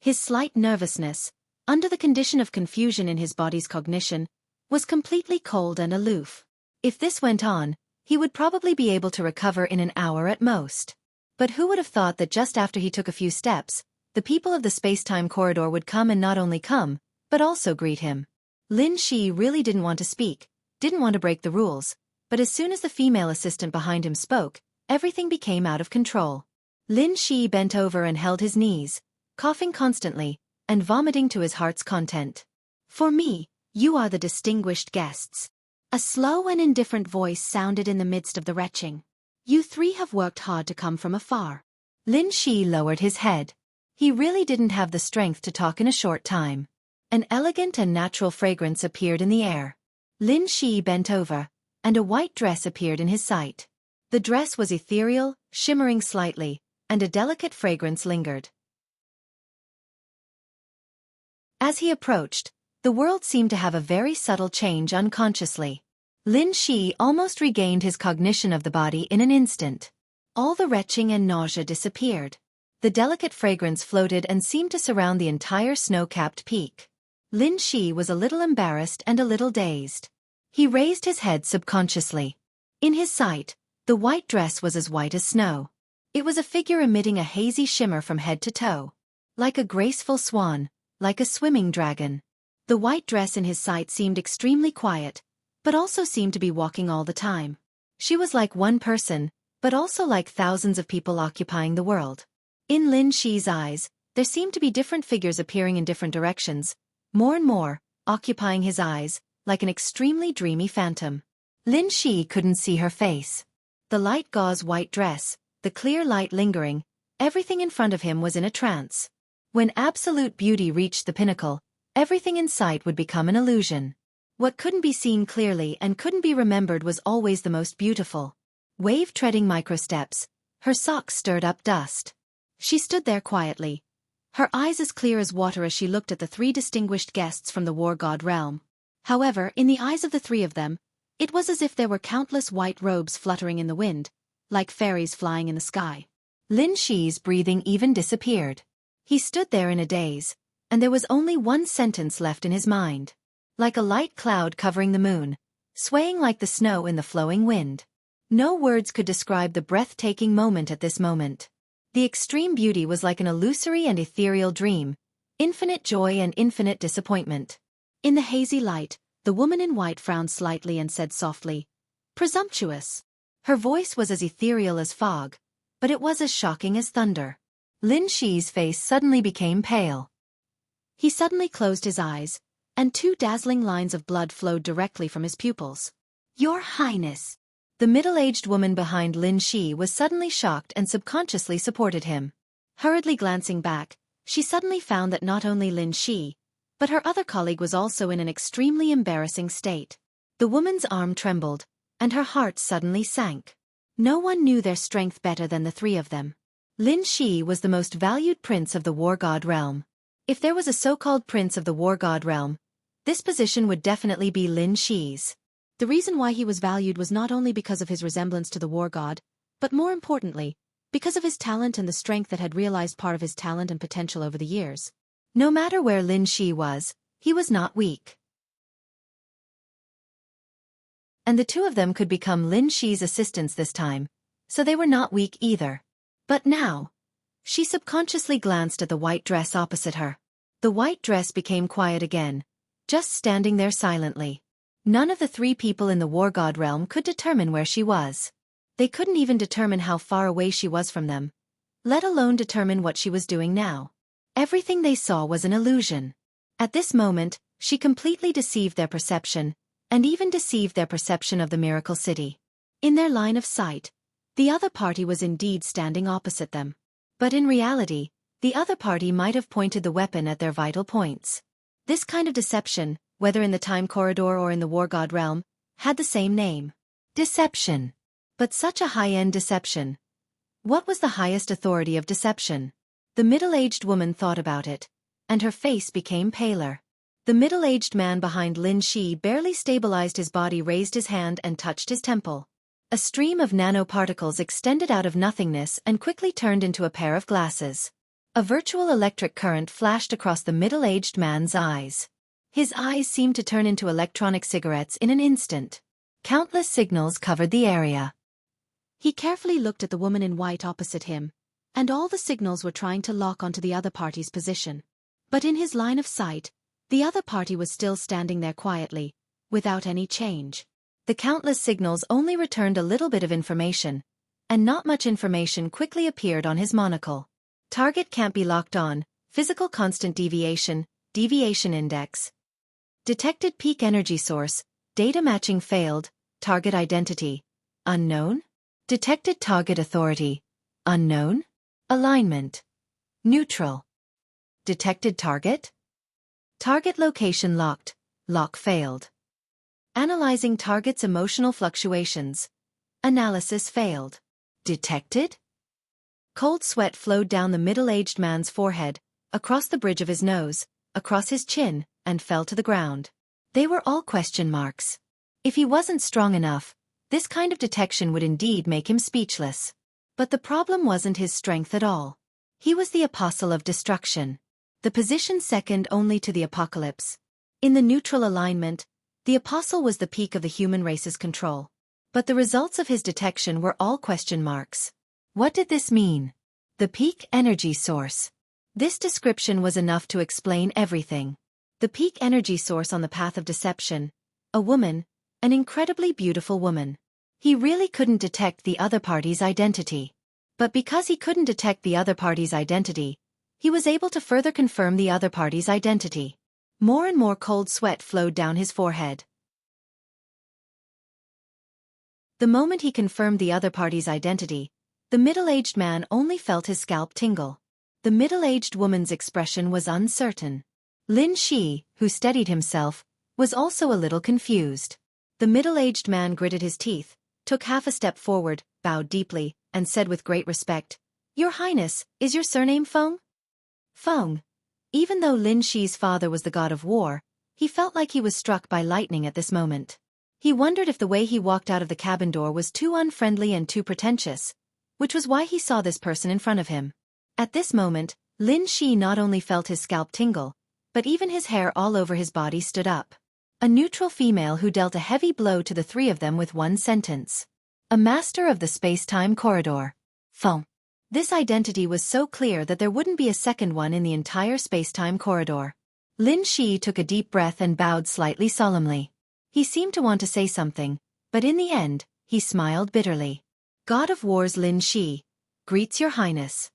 His slight nervousness, under the condition of confusion in his body's cognition, was completely cold and aloof. If this went on, he would probably be able to recover in an hour at most. But who would have thought that just after he took a few steps, the people of the space-time corridor would come and not only come, but also greet him. Lin Shi really didn't want to speak, didn't want to break the rules, but as soon as the female assistant behind him spoke, everything became out of control. Lin Shi bent over and held his knees, coughing constantly, and vomiting to his heart's content. "For me, you are the distinguished guests." A slow and indifferent voice sounded in the midst of the retching. "You three have worked hard to come from afar." Lin Shi lowered his head. He really didn't have the strength to talk in a short time. An elegant and natural fragrance appeared in the air. Lin Shi bent over, and a white dress appeared in his sight. The dress was ethereal, shimmering slightly, and a delicate fragrance lingered. As he approached, the world seemed to have a very subtle change unconsciously. Lin Shi almost regained his cognition of the body in an instant. All the retching and nausea disappeared. The delicate fragrance floated and seemed to surround the entire snow-capped peak. Lin Shi was a little embarrassed and a little dazed. He raised his head subconsciously. In his sight, the white dress was as white as snow. It was a figure emitting a hazy shimmer from head to toe. Like a graceful swan, like a swimming dragon. The white dress in his sight seemed extremely quiet, but also seemed to be walking all the time. She was like one person, but also like thousands of people occupying the world. In Lin Shi's eyes, there seemed to be different figures appearing in different directions, more and more, occupying his eyes, like an extremely dreamy phantom. Lin Shi couldn't see her face. The light gauze white dress, the clear light lingering, everything in front of him was in a trance. When absolute beauty reached the pinnacle, everything in sight would become an illusion. What couldn't be seen clearly and couldn't be remembered was always the most beautiful. Wave-treading microsteps, her socks stirred up dust. She stood there quietly, her eyes as clear as water as she looked at the three distinguished guests from the war god realm. However, in the eyes of the three of them, it was as if there were countless white robes fluttering in the wind, like fairies flying in the sky. Lin Shi's breathing even disappeared. He stood there in a daze, and there was only one sentence left in his mind. Like a light cloud covering the moon, swaying like the snow in the flowing wind. No words could describe the breathtaking moment at this moment. The extreme beauty was like an illusory and ethereal dream, infinite joy and infinite disappointment. In the hazy light, the woman in white frowned slightly and said softly, "Presumptuous." Her voice was as ethereal as fog, but it was as shocking as thunder. Lin Shi's face suddenly became pale. He suddenly closed his eyes, and two dazzling lines of blood flowed directly from his pupils. "Your Highness!" The middle-aged woman behind Lin Shi was suddenly shocked and subconsciously supported him. Hurriedly glancing back, she suddenly found that not only Lin Shi, but her other colleague was also in an extremely embarrassing state. The woman's arm trembled, and her heart suddenly sank. No one knew their strength better than the three of them. Lin Shi was the most valued prince of the war god realm. If there was a so-called prince of the war god realm, this position would definitely be Lin Shi's. The reason why he was valued was not only because of his resemblance to the war god, but more importantly, because of his talent and the strength that had realized part of his talent and potential over the years. No matter where Lin Shi was, he was not weak. And the two of them could become Lin Shi's assistants this time, so they were not weak either. But now, she subconsciously glanced at the white dress opposite her. The white dress became quiet again, just standing there silently. None of the three people in the war god realm could determine where she was. They couldn't even determine how far away she was from them, let alone determine what she was doing now. Everything they saw was an illusion. At this moment, she completely deceived their perception, and even deceived their perception of the miracle city. In their line of sight, The other party was indeed standing opposite them. But in reality, the other party might have pointed the weapon at their vital points. This kind of deception, whether in the time corridor or in the war god realm, had the same name. Deception. But such a high-end deception. What was the highest authority of deception? The middle-aged woman thought about it, and her face became paler. The middle-aged man behind Lin Shi barely stabilized his body, raised his hand and touched his temple. A stream of nanoparticles extended out of nothingness and quickly turned into a pair of glasses. A virtual electric current flashed across the middle-aged man's eyes. His eyes seemed to turn into electronic cigarettes in an instant. Countless signals covered the area. He carefully looked at the woman in white opposite him, and all the signals were trying to lock onto the other party's position. But in his line of sight, the other party was still standing there quietly, without any change. The countless signals only returned a little bit of information, and not much information quickly appeared on his monocle. Target can't be locked on, physical constant deviation, deviation index. Detected peak energy source, data matching failed, target identity, unknown. Detected target authority, unknown. Alignment, neutral. Detected target? Target location locked, lock failed. Analyzing target's emotional fluctuations. Analysis failed. Detected? Cold sweat flowed down the middle-aged man's forehead, across the bridge of his nose, across his chin, and fell to the ground. They were all question marks. If he wasn't strong enough, this kind of detection would indeed make him speechless. But the problem wasn't his strength at all. He was the apostle of destruction. The position second only to the apocalypse. In the neutral alignment, the apostle was the peak of the human race's control. But the results of his detection were all question marks. What did this mean? The peak energy source. This description was enough to explain everything. The peak energy source on the path of deception. A woman, an incredibly beautiful woman. He really couldn't detect the other party's identity. But because he couldn't detect the other party's identity, he was able to further confirm the other party's identity. More and more cold sweat flowed down his forehead. The moment he confirmed the other party's identity, the middle-aged man only felt his scalp tingle. The middle-aged woman's expression was uncertain. Lin Shi, who steadied himself, was also a little confused. The middle-aged man gritted his teeth, took half a step forward, bowed deeply, and said with great respect, "Your Highness, is your surname Feng?" Feng. Even though Lin Shi's father was the god of war, he felt like he was struck by lightning at this moment. He wondered if the way he walked out of the cabin door was too unfriendly and too pretentious, which was why he saw this person in front of him. At this moment, Lin Shi not only felt his scalp tingle, but even his hair all over his body stood up. A neutral female who dealt a heavy blow to the three of them with one sentence. A master of the space-time corridor. Feng. This identity was so clear that there wouldn't be a second one in the entire space-time corridor. Lin Shi took a deep breath and bowed slightly solemnly. He seemed to want to say something, but in the end, he smiled bitterly. God of War's Lin Shi. Greets your Highness.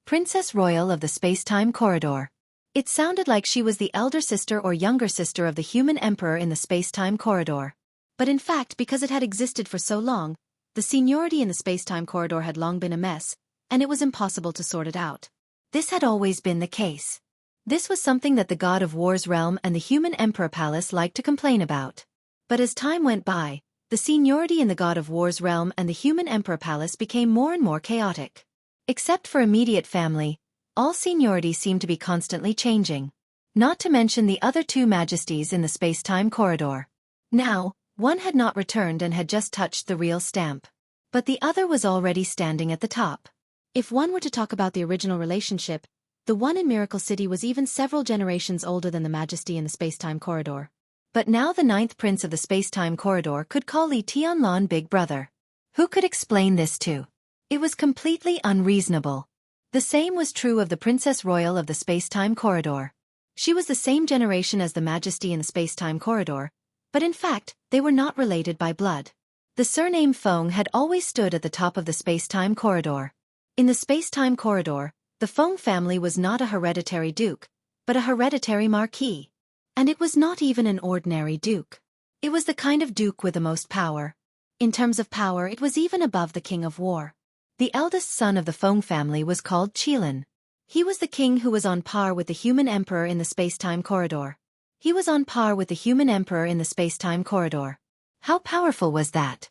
Princess Royal of the space-time corridor. It sounded like she was the elder sister or younger sister of the human emperor in the space-time corridor. But in fact, because it had existed for so long, the seniority in the space-time corridor had long been a mess, and it was impossible to sort it out. This had always been the case. This was something that the God of War's realm and the human emperor palace liked to complain about. But as time went by, the seniority in the God of War's realm and the human emperor palace became more and more chaotic. Except for immediate family, all seniority seemed to be constantly changing. Not to mention the other two majesties in the space-time corridor. Now, one had not returned and had just touched the real stamp. But the other was already standing at the top. If one were to talk about the original relationship, the one in Miracle City was even several generations older than the majesty in the space-time corridor. But now the 9th prince of the space-time corridor could call Li Tianlan big brother. Who could explain this to? It was completely unreasonable. The same was true of the Princess Royal of the space-time corridor. She was the same generation as the majesty in the space-time corridor, but in fact, they were not related by blood. The surname Feng had always stood at the top of the space-time corridor. In the space-time corridor, the Feng family was not a hereditary duke, but a hereditary marquis. And it was not even an ordinary duke. It was the kind of duke with the most power. In terms of power, it was even above the king of war. The eldest son of the Feng family was called Qilin. He was the king who was on par with the human emperor in the space-time corridor. How powerful was that?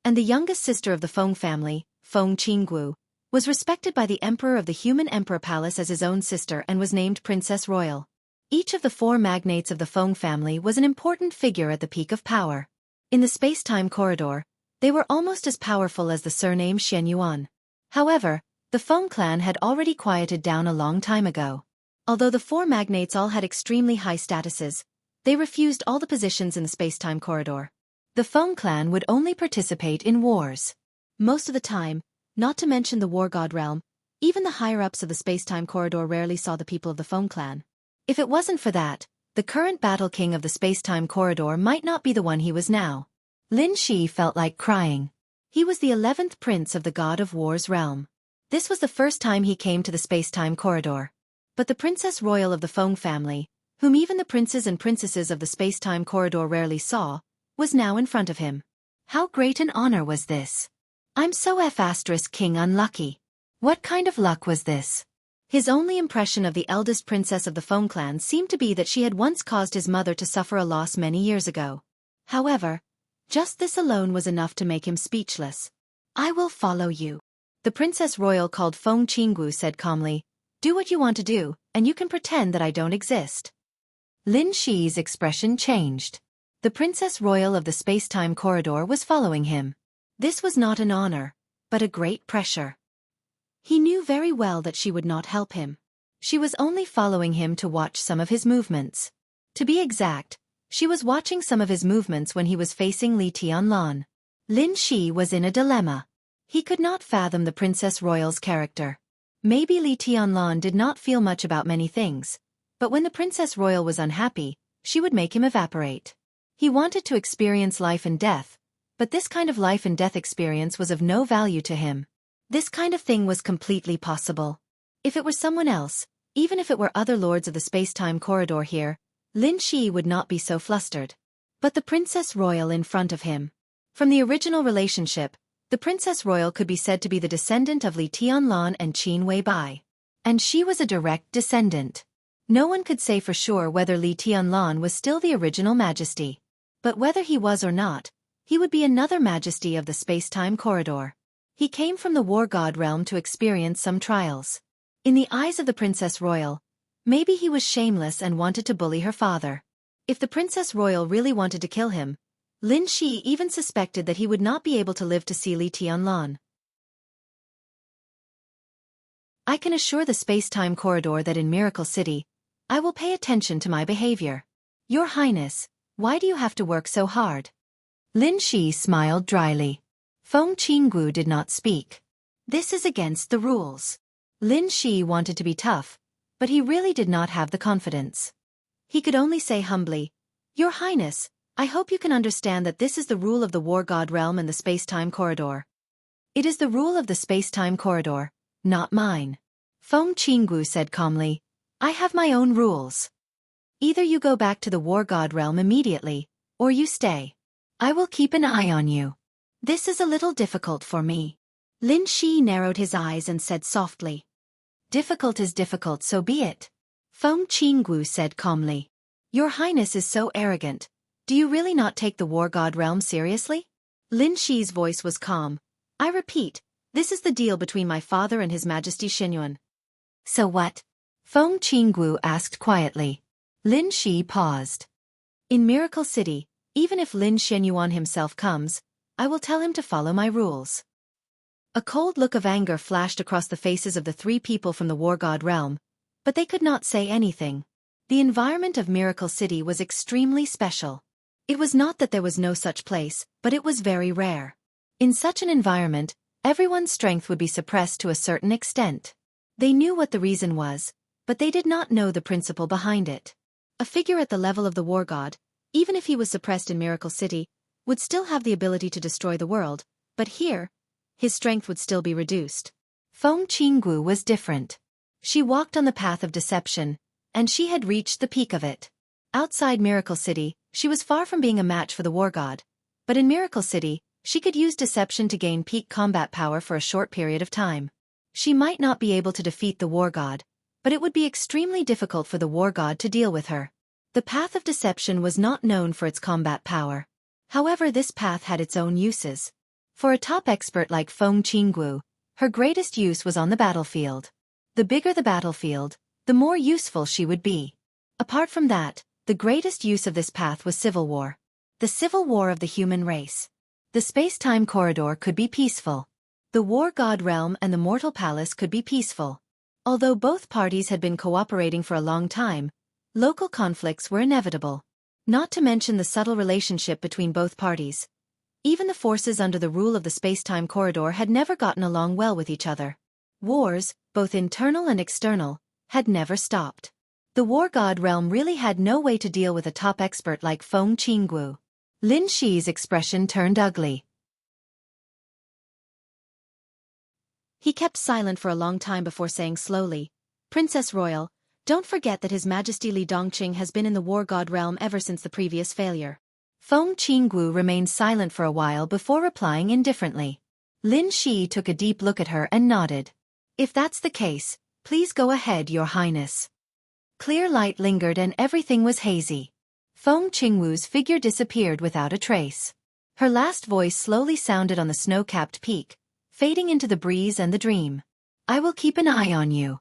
And the youngest sister of the Feng family, Feng Qinggu, was respected by the emperor of the human emperor palace as his own sister and was named Princess Royal. Each of the four magnates of the Feng family was an important figure at the peak of power. In the space-time corridor, they were almost as powerful as the surname Xianyuan. However, the Feng clan had already quieted down a long time ago. Although the four magnates all had extremely high statuses, they refused all the positions in the space-time corridor. The Feng clan would only participate in wars. Most of the time, not to mention the war god realm, even the higher-ups of the space-time corridor rarely saw the people of the Feng clan. If it wasn't for that, the current battle king of the space-time corridor might not be the one he was now. Lin Shi felt like crying. He was the 11th prince of the god of war's realm. This was the first time he came to the space-time corridor. But the Princess Royal of the Feng family, whom even the princes and princesses of the space-time corridor rarely saw, was now in front of him. How great an honor was this? I'm so King unlucky. What kind of luck was this? His only impression of the eldest princess of the Feng clan seemed to be that she had once caused his mother to suffer a loss many years ago. However, just this alone was enough to make him speechless. I will follow you. The Princess Royal called Feng Qinggu said calmly, do what you want to do, and you can pretend that I don't exist. Lin Shi's expression changed. The Princess Royal of the space-time corridor was following him. This was not an honor, but a great pressure. He knew very well that she would not help him. She was only following him to watch some of his movements. To be exact, she was watching some of his movements when he was facing Li Tianlan. Lin Shi was in a dilemma. He could not fathom the Princess Royal's character. Maybe Li Tianlan did not feel much about many things, but when the Princess Royal was unhappy, she would make him evaporate. He wanted to experience life and death, but this kind of life and death experience was of no value to him. This kind of thing was completely possible. If it were someone else, even if it were other lords of the space-time corridor here, Lin Shi would not be so flustered. But the Princess Royal in front of him. From the original relationship, the Princess Royal could be said to be the descendant of Li Tianlan and Qin Weibai. And she was a direct descendant. No one could say for sure whether Li Tianlan was still the original majesty. But whether he was or not, he would be another majesty of the space-time corridor. He came from the war god realm to experience some trials. In the eyes of the Princess Royal, maybe he was shameless and wanted to bully her father. If the Princess Royal really wanted to kill him, Lin Shi even suspected that he would not be able to live to see Li Tianlan. I can assure the space-time corridor that in Miracle City, I will pay attention to my behavior. Your Highness, why do you have to work so hard? Lin Shi smiled dryly. Feng Qinggu did not speak. This is against the rules. Lin Shi wanted to be tough, but he really did not have the confidence. He could only say humbly, Your Highness, I hope you can understand that this is the rule of the war god realm and the space-time corridor. It is the rule of the space-time corridor, not mine. Feng Qinggu said calmly, I have my own rules. Either you go back to the war god realm immediately, or you stay. I will keep an eye on you. This is a little difficult for me. Lin Shi narrowed his eyes and said softly. Difficult is difficult, so be it. Feng Qinggu said calmly. Your Highness is so arrogant. Do you really not take the war god realm seriously? Lin Shi's voice was calm. I repeat, this is the deal between my father and His Majesty Xianyuan. So what? Feng Qinggu asked quietly. Lin Shi paused. In Miracle City, even if Lin Xianyuan himself comes, I will tell him to follow my rules. A cold look of anger flashed across the faces of the three people from the war god realm, but they could not say anything. The environment of Miracle City was extremely special. It was not that there was no such place, but it was very rare. In such an environment, everyone's strength would be suppressed to a certain extent. They knew what the reason was, but they did not know the principle behind it. A figure at the level of the war god, even if he was suppressed in Miracle City, would still have the ability to destroy the world, but here, his strength would still be reduced. Feng Qinggu was different. She walked on the path of deception, and she had reached the peak of it. Outside Miracle City, She was far from being a match for the war god. But in Miracle City, she could use deception to gain peak combat power for a short period of time. She might not be able to defeat the war god, but it would be extremely difficult for the war god to deal with her. The path of deception was not known for its combat power. However, this path had its own uses. For a top expert like Feng Qinggu, her greatest use was on the battlefield. The bigger the battlefield, the more useful she would be. Apart from that, the greatest use of this path was civil war. The civil war of the human race. The space-time corridor could be peaceful. The war god realm and the mortal palace could be peaceful. Although both parties had been cooperating for a long time, local conflicts were inevitable. Not to mention the subtle relationship between both parties. Even the forces under the rule of the space-time corridor had never gotten along well with each other. Wars, both internal and external, had never stopped. The war god realm really had no way to deal with a top expert like Feng Qinggu. Lin Shi's expression turned ugly. He kept silent for a long time before saying slowly, "Princess Royal, don't forget that His Majesty Li Dongqing has been in the war god realm ever since the previous failure." Feng Qinggu remained silent for a while before replying indifferently. Lin Shi took a deep look at her and nodded. "If that's the case, please go ahead, Your Highness." Clear light lingered and everything was hazy. Feng Qingwu's figure disappeared without a trace. Her last voice slowly sounded on the snow-capped peak, fading into the breeze and the dream. "I will keep an eye on you."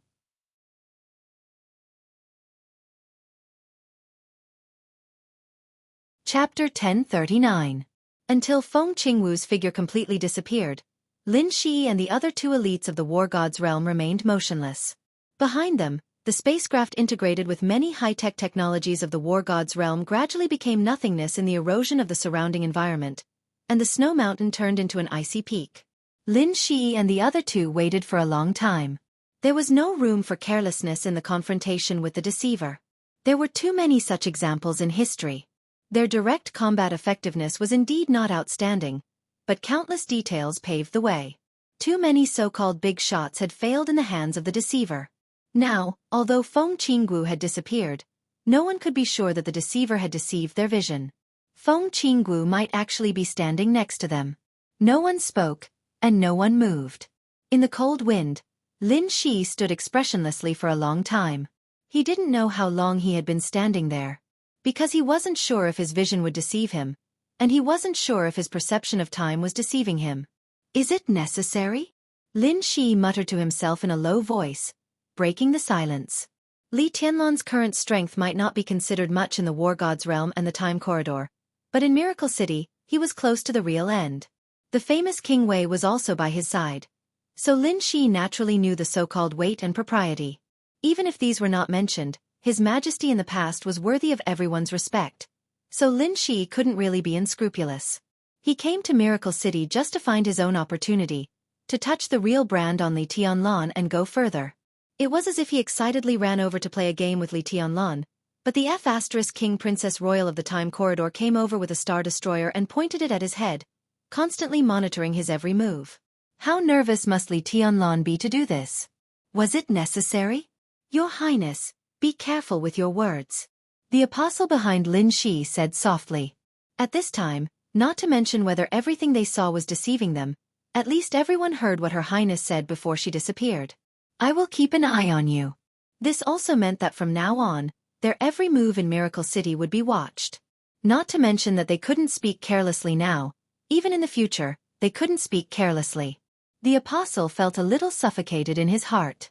Chapter 1039. Until Feng Qingwu's figure completely disappeared, Lin Shi and the other two elites of the war god's realm remained motionless. Behind them, the spacecraft integrated with many high-tech technologies of the war god's realm gradually became nothingness in the erosion of the surrounding environment, and the snow mountain turned into an icy peak. Lin Shi and the other two waited for a long time. There was no room for carelessness in the confrontation with the deceiver. There were too many such examples in history. Their direct combat effectiveness was indeed not outstanding, but countless details paved the way. Too many so-called big shots had failed in the hands of the deceiver. Now, although Feng Qinggu had disappeared, no one could be sure that the deceiver had deceived their vision. Feng Qinggu might actually be standing next to them. No one spoke, and no one moved. In the cold wind, Lin Shi stood expressionlessly for a long time. He didn't know how long he had been standing there. Because he wasn't sure if his vision would deceive him, and he wasn't sure if his perception of time was deceiving him. "Is it necessary?" Lin Shi muttered to himself in a low voice, breaking the silence. Li Tianlan's current strength might not be considered much in the war god's realm and the time corridor, but in Miracle City, he was close to the real end. The famous King Wei was also by his side, so Lin Shi naturally knew the so-called weight and propriety. Even if these were not mentioned, His Majesty in the past was worthy of everyone's respect, so Lin Shi couldn't really be unscrupulous. He came to Miracle City just to find his own opportunity, to touch the real brand on Li Tianlan and go further. It was as if he excitedly ran over to play a game with Li Tianlan, but the King Princess Royal of the Time Corridor came over with a Star Destroyer and pointed it at his head, constantly monitoring his every move. How nervous must Li Tianlan be to do this? Was it necessary? "Your Highness, be careful with your words," the apostle behind Lin Shi said softly. At this time, not to mention whether everything they saw was deceiving them, at least everyone heard what Her Highness said before she disappeared. "I will keep an eye on you." This also meant that from now on, their every move in Miracle City would be watched. Not to mention that they couldn't speak carelessly now. Even in the future, they couldn't speak carelessly. The apostle felt a little suffocated in his heart.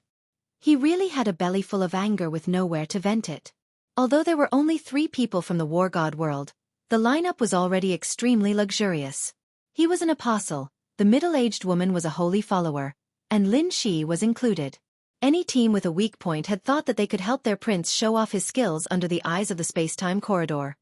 He really had a belly full of anger with nowhere to vent it. Although there were only 3 people from the war god world, the lineup was already extremely luxurious. He was an apostle, the middle-aged woman was a holy follower, and Lin Shi was included. Any team with a weak point had thought that they could help their prince show off his skills under the eyes of the space-time corridor.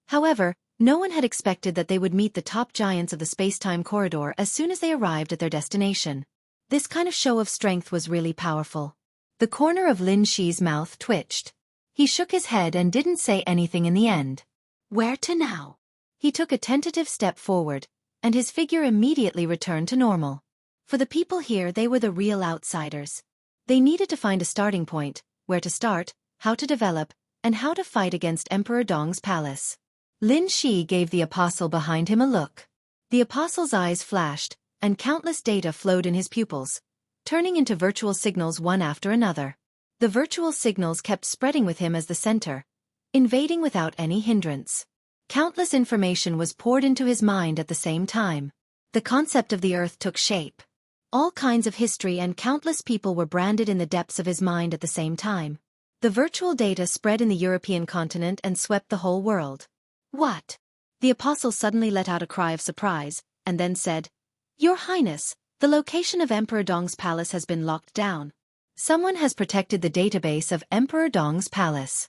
However, no one had expected that they would meet the top giants of the space-time corridor as soon as they arrived at their destination. This kind of show of strength was really powerful. The corner of Lin Shi's mouth twitched. He shook his head and didn't say anything in the end. "Where to now?" He took a tentative step forward, and his figure immediately returned to normal. For the people here, they were the real outsiders. They needed to find a starting point, where to start, how to develop, and how to fight against Emperor Dong's palace. Lin Shi gave the apostle behind him a look. The apostle's eyes flashed, and countless data flowed in his pupils, turning into virtual signals one after another. The virtual signals kept spreading with him as the center, invading without any hindrance. Countless information was poured into his mind at the same time. The concept of the earth took shape. All kinds of history and countless people were branded in the depths of his mind at the same time. The virtual data spread in the European continent and swept the whole world. What? The apostle suddenly let out a cry of surprise, and then said, "Your Highness, the location of Emperor Dong's palace has been locked down. Someone has protected the database of Emperor Dong's palace."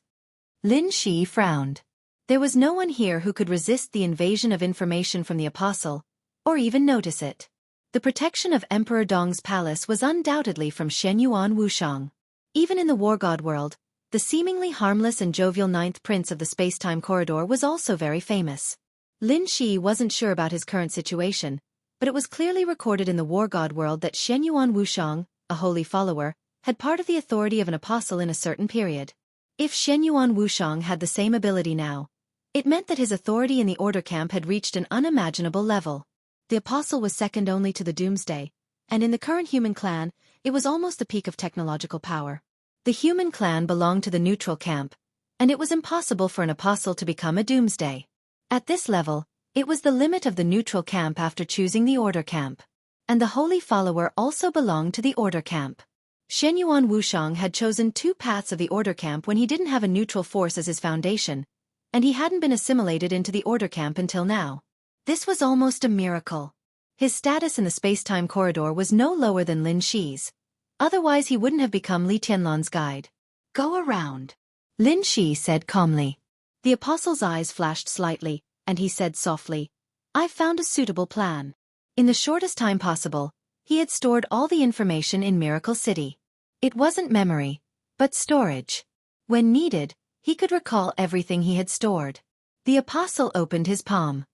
Lin Shi frowned. There was no one here who could resist the invasion of information from the apostle, or even notice it. The protection of Emperor Dong's palace was undoubtedly from Xianxia Wuxiang. Even in the war god world, the seemingly harmless and jovial ninth prince of the space-time corridor was also very famous. Lin Shi wasn't sure about his current situation, but it was clearly recorded in the war god world that Xianxia Wuxiang, a holy follower, had part of the authority of an apostle in a certain period. If Xianxia Wuxiang had the same ability now, it meant that his authority in the order camp had reached an unimaginable level. The apostle was second only to the Doomsday, and in the current human clan, it was almost the peak of technological power. The human clan belonged to the neutral camp, and it was impossible for an apostle to become a Doomsday. At this level, it was the limit of the neutral camp after choosing the order camp. And the holy follower also belonged to the order camp. Xianxia Wuxiang had chosen two paths of the order camp when he didn't have a neutral force as his foundation, and he hadn't been assimilated into the order camp until now. This was almost a miracle. His status in the space-time corridor was no lower than Lin Shi's. Otherwise he wouldn't have become Li Tianlan's guide. "Go around," Lin Shi said calmly. The apostle's eyes flashed slightly, and he said softly, "I've found a suitable plan." In the shortest time possible, he had stored all the information in Miracle City. It wasn't memory, but storage. When needed, he could recall everything he had stored. The apostle opened his palm.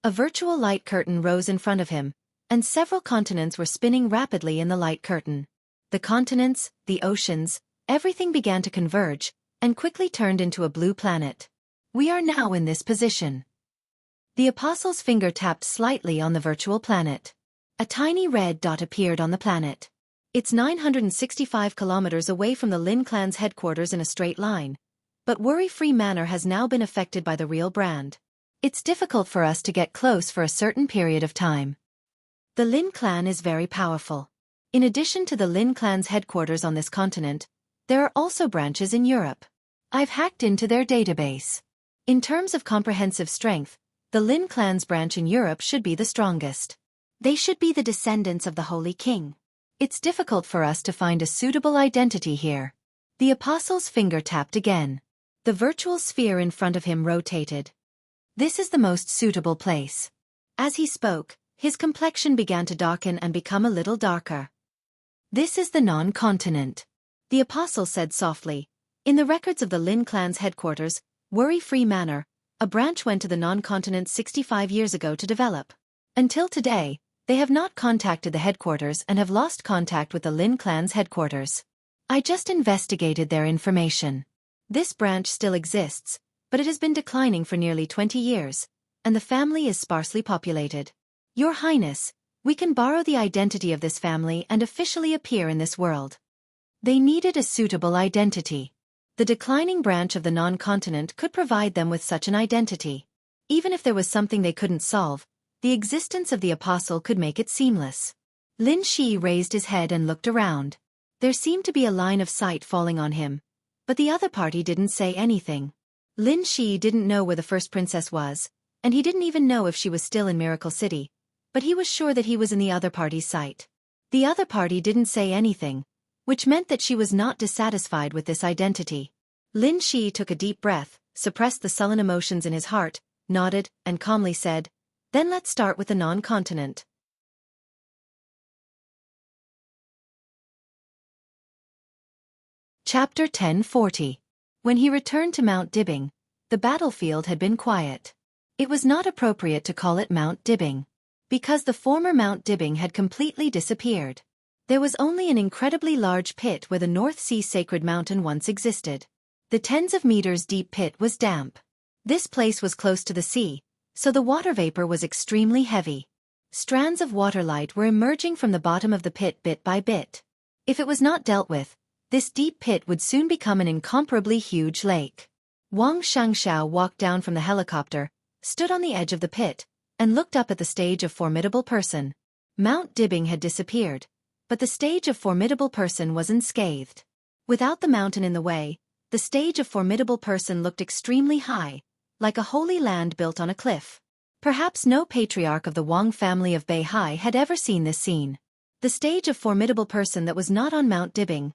A virtual light curtain rose in front of him, and several continents were spinning rapidly in the light curtain. The continents, the oceans, everything began to converge, and quickly turned into a blue planet. "We are now in this position." The apostle's finger tapped slightly on the virtual planet. A tiny red dot appeared on the planet. It's 965 kilometers away from the Lin clan's headquarters in a straight line, but worry-free manner has now been affected by the real brand. It's difficult for us to get close for a certain period of time. The Lin clan is very powerful. In addition to the Lin clan's headquarters on this continent, there are also branches in Europe. I've hacked into their database. In terms of comprehensive strength, the Lin clan's branch in Europe should be the strongest. They should be the descendants of the Holy King. It's difficult for us to find a suitable identity here. The apostle's finger tapped again. The virtual sphere in front of him rotated. This is the most suitable place. As he spoke, his complexion began to darken and become a little darker. This is the non-continent. The apostle said softly. In the records of the Lin clan's headquarters, Worry-Free Manor, a branch went to the non-continent 65 years ago to develop. Until today, they have not contacted the headquarters and have lost contact with the Lin clan's headquarters. I just investigated their information. This branch still exists, but it has been declining for nearly 20 years, and the family is sparsely populated. Your Highness, we can borrow the identity of this family and officially appear in this world. They needed a suitable identity. The declining branch of the non-continent could provide them with such an identity. Even if there was something they couldn't solve, the existence of the apostle could make it seamless. Lin Shi raised his head and looked around. There seemed to be a line of sight falling on him, but the other party didn't say anything. Lin Shi didn't know where the first princess was, and he didn't even know if she was still in Miracle City, but he was sure that he was in the other party's sight. The other party didn't say anything, which meant that she was not dissatisfied with this identity. Lin Shi took a deep breath, suppressed the sullen emotions in his heart, nodded, and calmly said, "Then let's start with the non-continent." Chapter 1040. When he returned to Mount Dibbing, the battlefield had been quiet. It was not appropriate to call it Mount Dibbing, because the former Mount Dibbing had completely disappeared. There was only an incredibly large pit where the North Sea Sacred Mountain once existed. The tens of meters deep pit was damp. This place was close to the sea, so the water vapor was extremely heavy. Strands of water light were emerging from the bottom of the pit bit by bit. If it was not dealt with, this deep pit would soon become an incomparably huge lake. Xianxia walked down from the helicopter, stood on the edge of the pit, and looked up at the stage of Formidable Person. Mount Dibbing had disappeared, but the stage of Formidable Person was unscathed. Without the mountain in the way, the stage of Formidable Person looked extremely high, like a holy land built on a cliff. Perhaps no patriarch of the Wang family of Beihai had ever seen this scene. The stage of Formidable Person that was not on Mount Dibbing.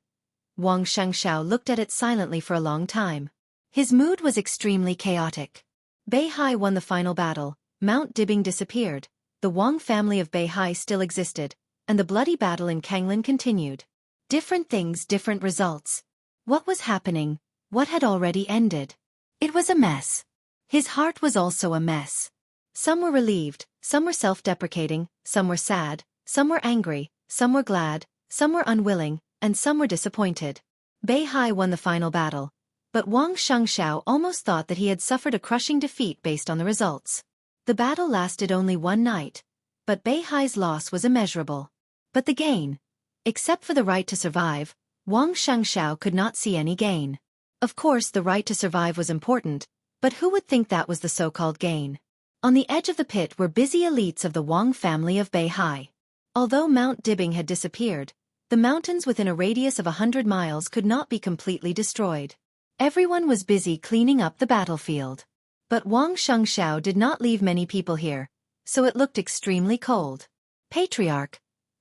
Wang Xiangxiao looked at it silently for a long time. His mood was extremely chaotic. Beihai won the final battle, Mount Dibbing disappeared, the Wang family of Beihai still existed, and the bloody battle in Kanglin continued. Different things, different results. What was happening? What had already ended? It was a mess. His heart was also a mess. Some were relieved, some were self-deprecating, some were sad, some were angry, some were glad, some were unwilling, and some were disappointed. Beihai won the final battle, but Wang Xiangxiao almost thought that he had suffered a crushing defeat based on the results. The battle lasted only one night, but Beihai's loss was immeasurable. But the gain? Except for the right to survive, Wang Xiangxiao could not see any gain. Of course the right to survive was important, but who would think that was the so-called gain? On the edge of the pit were busy elites of the Wang family of Beihai. Although Mount Dibbing had disappeared, the mountains within a radius of 100 miles could not be completely destroyed. Everyone was busy cleaning up the battlefield. But Wang Xiangxiao did not leave many people here, so it looked extremely cold. Patriarch.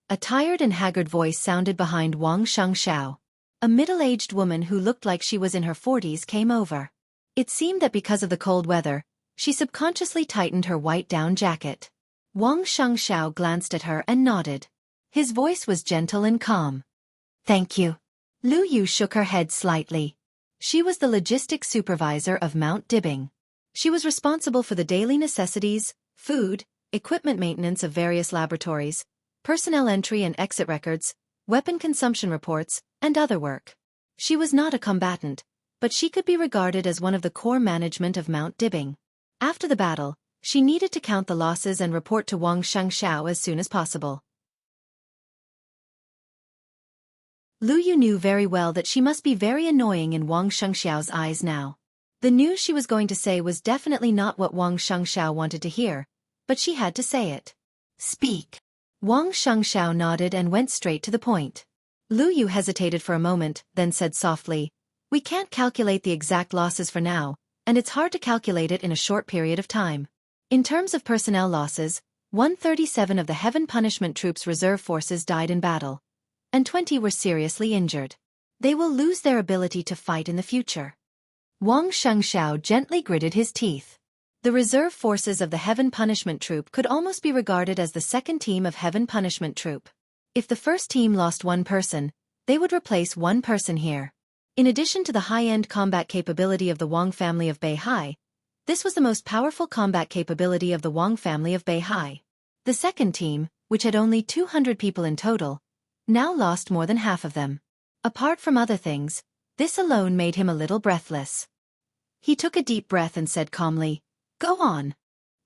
A tired and haggard voice sounded behind Wang Xiangxiao. A middle-aged woman who looked like she was in her 40s came over. It seemed that because of the cold weather, she subconsciously tightened her white down jacket. Wang Xiangxiao glanced at her and nodded. His voice was gentle and calm. Thank you. Lu Yu shook her head slightly. She was the logistics supervisor of Mount Dibbing. She was responsible for the daily necessities, food, equipment maintenance of various laboratories, personnel entry and exit records, weapon consumption reports, and other work. She was not a combatant, but she could be regarded as one of the core management of Mount Dibbing. After the battle, she needed to count the losses and report to Wang Xiangxiao as soon as possible. Lu Yu knew very well that she must be very annoying in Wang Xiangxiao's eyes now. The news she was going to say was definitely not what Wang Xiangxiao wanted to hear, but she had to say it. Speak. Wang Xiangxiao nodded and went straight to the point. Lu Yu hesitated for a moment, then said softly, "We can't calculate the exact losses for now, and it's hard to calculate it in a short period of time. In terms of personnel losses, 137 of the Heaven Punishment Troops reserve forces died in battle, and 20 were seriously injured. They will lose their ability to fight in the future." Wang Xiangxiao gently gritted his teeth. The reserve forces of the Heaven Punishment Troop could almost be regarded as the second team of Heaven Punishment Troop. If the first team lost one person, they would replace one person here. In addition to the high-end combat capability of the Wang family of Beihai, this was the most powerful combat capability of the Wang family of Beihai. The second team, which had only 200 people in total, now lost more than half of them. Apart from other things, this alone made him a little breathless. He took a deep breath and said calmly, "Go on."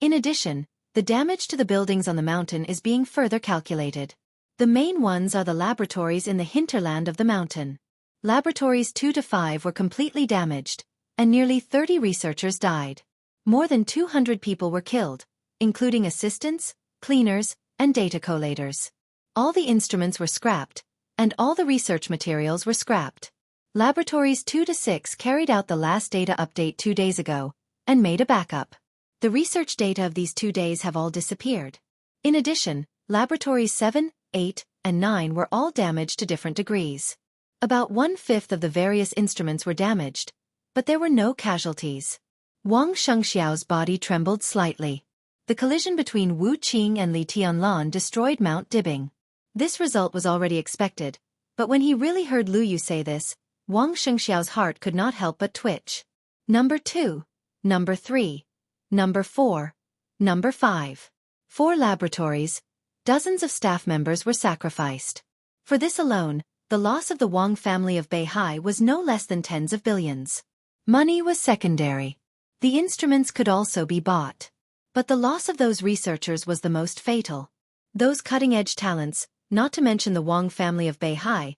In addition, the damage to the buildings on the mountain is being further calculated. The main ones are the laboratories in the hinterland of the mountain. Laboratories 2 to 5 were completely damaged, and nearly 30 researchers died. More than 200 people were killed, including assistants, cleaners, and data collators. All the instruments were scrapped, and all the research materials were scrapped. Laboratories 2 to 6 carried out the last data update 2 days ago, and made a backup. The research data of these 2 days have all disappeared. In addition, laboratories 7, 8, and 9 were all damaged to different degrees. About 1/5 of the various instruments were damaged, but there were no casualties. Wang Xiangxiao's body trembled slightly. The collision between Wu Qing and Li Tianlan destroyed Mount Dibbing. This result was already expected, but when he really heard Lu Yu say this, Wang Xiangxiao's heart could not help but twitch. Number 2. Number 3. Number 4. Number 5. 4 laboratories, dozens of staff members were sacrificed. For this alone, the loss of the Wang family of Beihai was no less than tens of billions. Money was secondary. The instruments could also be bought. But the loss of those researchers was the most fatal. Those cutting-edge talents, not to mention the Wang family of Beihai,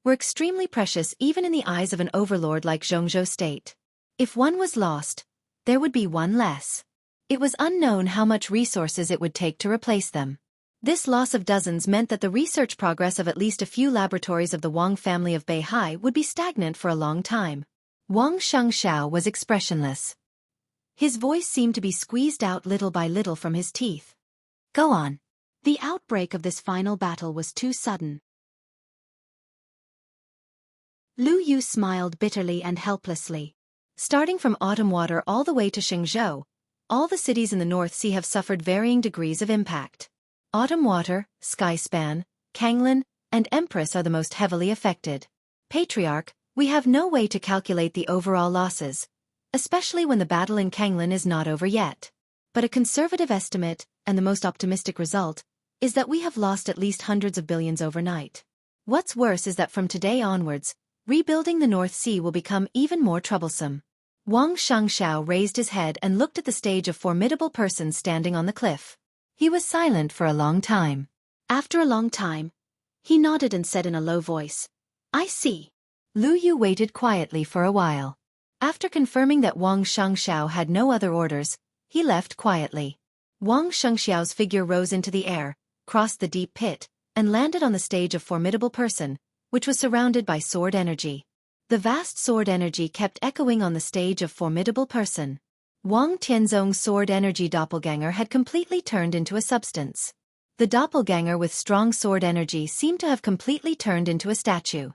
were extremely precious even in the eyes of an overlord like Jianghu state. If one was lost, there would be one less. It was unknown how much resources it would take to replace them. This loss of dozens meant that the research progress of at least a few laboratories of the Wang family of Beihai would be stagnant for a long time. Wang Xianxia was expressionless. His voice seemed to be squeezed out little by little from his teeth. Go on. The outbreak of this final battle was too sudden. Lu Yu smiled bitterly and helplessly. Starting from autumn water all the way to Jianghu, all the cities in the North Sea have suffered varying degrees of impact. Autumn water, Skyspan, Kanglin, and Empress are the most heavily affected. Patriarch, we have no way to calculate the overall losses, especially when the battle in Kanglin is not over yet. But a conservative estimate, and the most optimistic result, is that we have lost at least hundreds of billions overnight. What's worse is that from today onwards, rebuilding the North Sea will become even more troublesome. Wang Xianxiao raised his head and looked at the stage of formidable persons standing on the cliff. He was silent for a long time. After a long time, he nodded and said in a low voice, I see. Lu Yu waited quietly for a while. After confirming that Wang Xianxiao had no other orders, he left quietly. Wang Xianxiao's figure rose into the air, crossed the deep pit, and landed on the stage of formidable person, which was surrounded by sword energy. The vast sword energy kept echoing on the stage of formidable person. Wang Tianzong's sword energy doppelganger had completely turned into a substance. The doppelganger with strong sword energy seemed to have completely turned into a statue.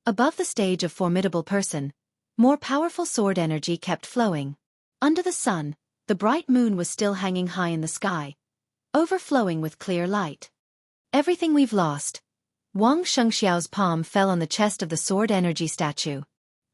Above the stage of formidable person, more powerful sword energy kept flowing. Under the sun, the bright moon was still hanging high in the sky, overflowing with clear light. Everything we've lost. Wang Xianxiao's palm fell on the chest of the sword energy statue.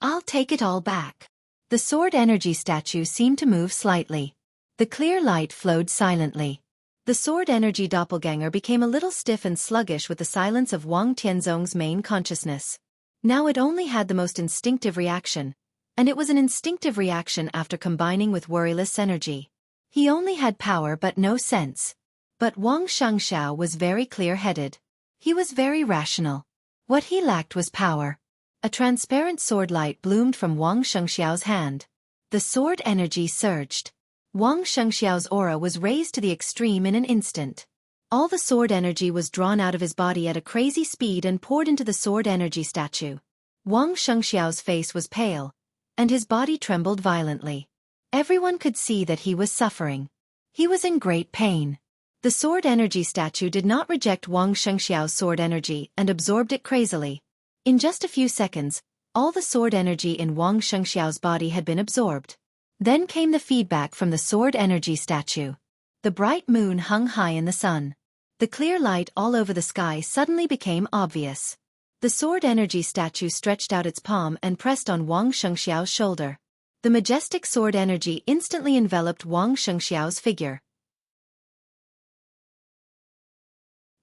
I'll take it all back. The sword energy statue seemed to move slightly. The clear light flowed silently. The sword energy doppelganger became a little stiff and sluggish with the silence of Wang Tianzong's main consciousness. Now it only had the most instinctive reaction, and it was an instinctive reaction after combining with worryless energy. He only had power but no sense. But Wang Xianxiao was very clear-headed. He was very rational. What he lacked was power. A transparent sword light bloomed from Wang Xianxiao's hand. The sword energy surged. Wang Xianxiao's aura was raised to the extreme in an instant. All the sword energy was drawn out of his body at a crazy speed and poured into the sword energy statue. Wang Xianxiao's face was pale, and his body trembled violently. Everyone could see that he was suffering. He was in great pain. The sword energy statue did not reject Wang Xianxiao's sword energy and absorbed it crazily. In just a few seconds, all the sword energy in Wang Xianxiao's body had been absorbed. Then came the feedback from the sword energy statue. The bright moon hung high in the sun. The clear light all over the sky suddenly became obvious. The sword energy statue stretched out its palm and pressed on Wang Xianxiao's shoulder. The majestic sword energy instantly enveloped Wang Xianxiao's figure.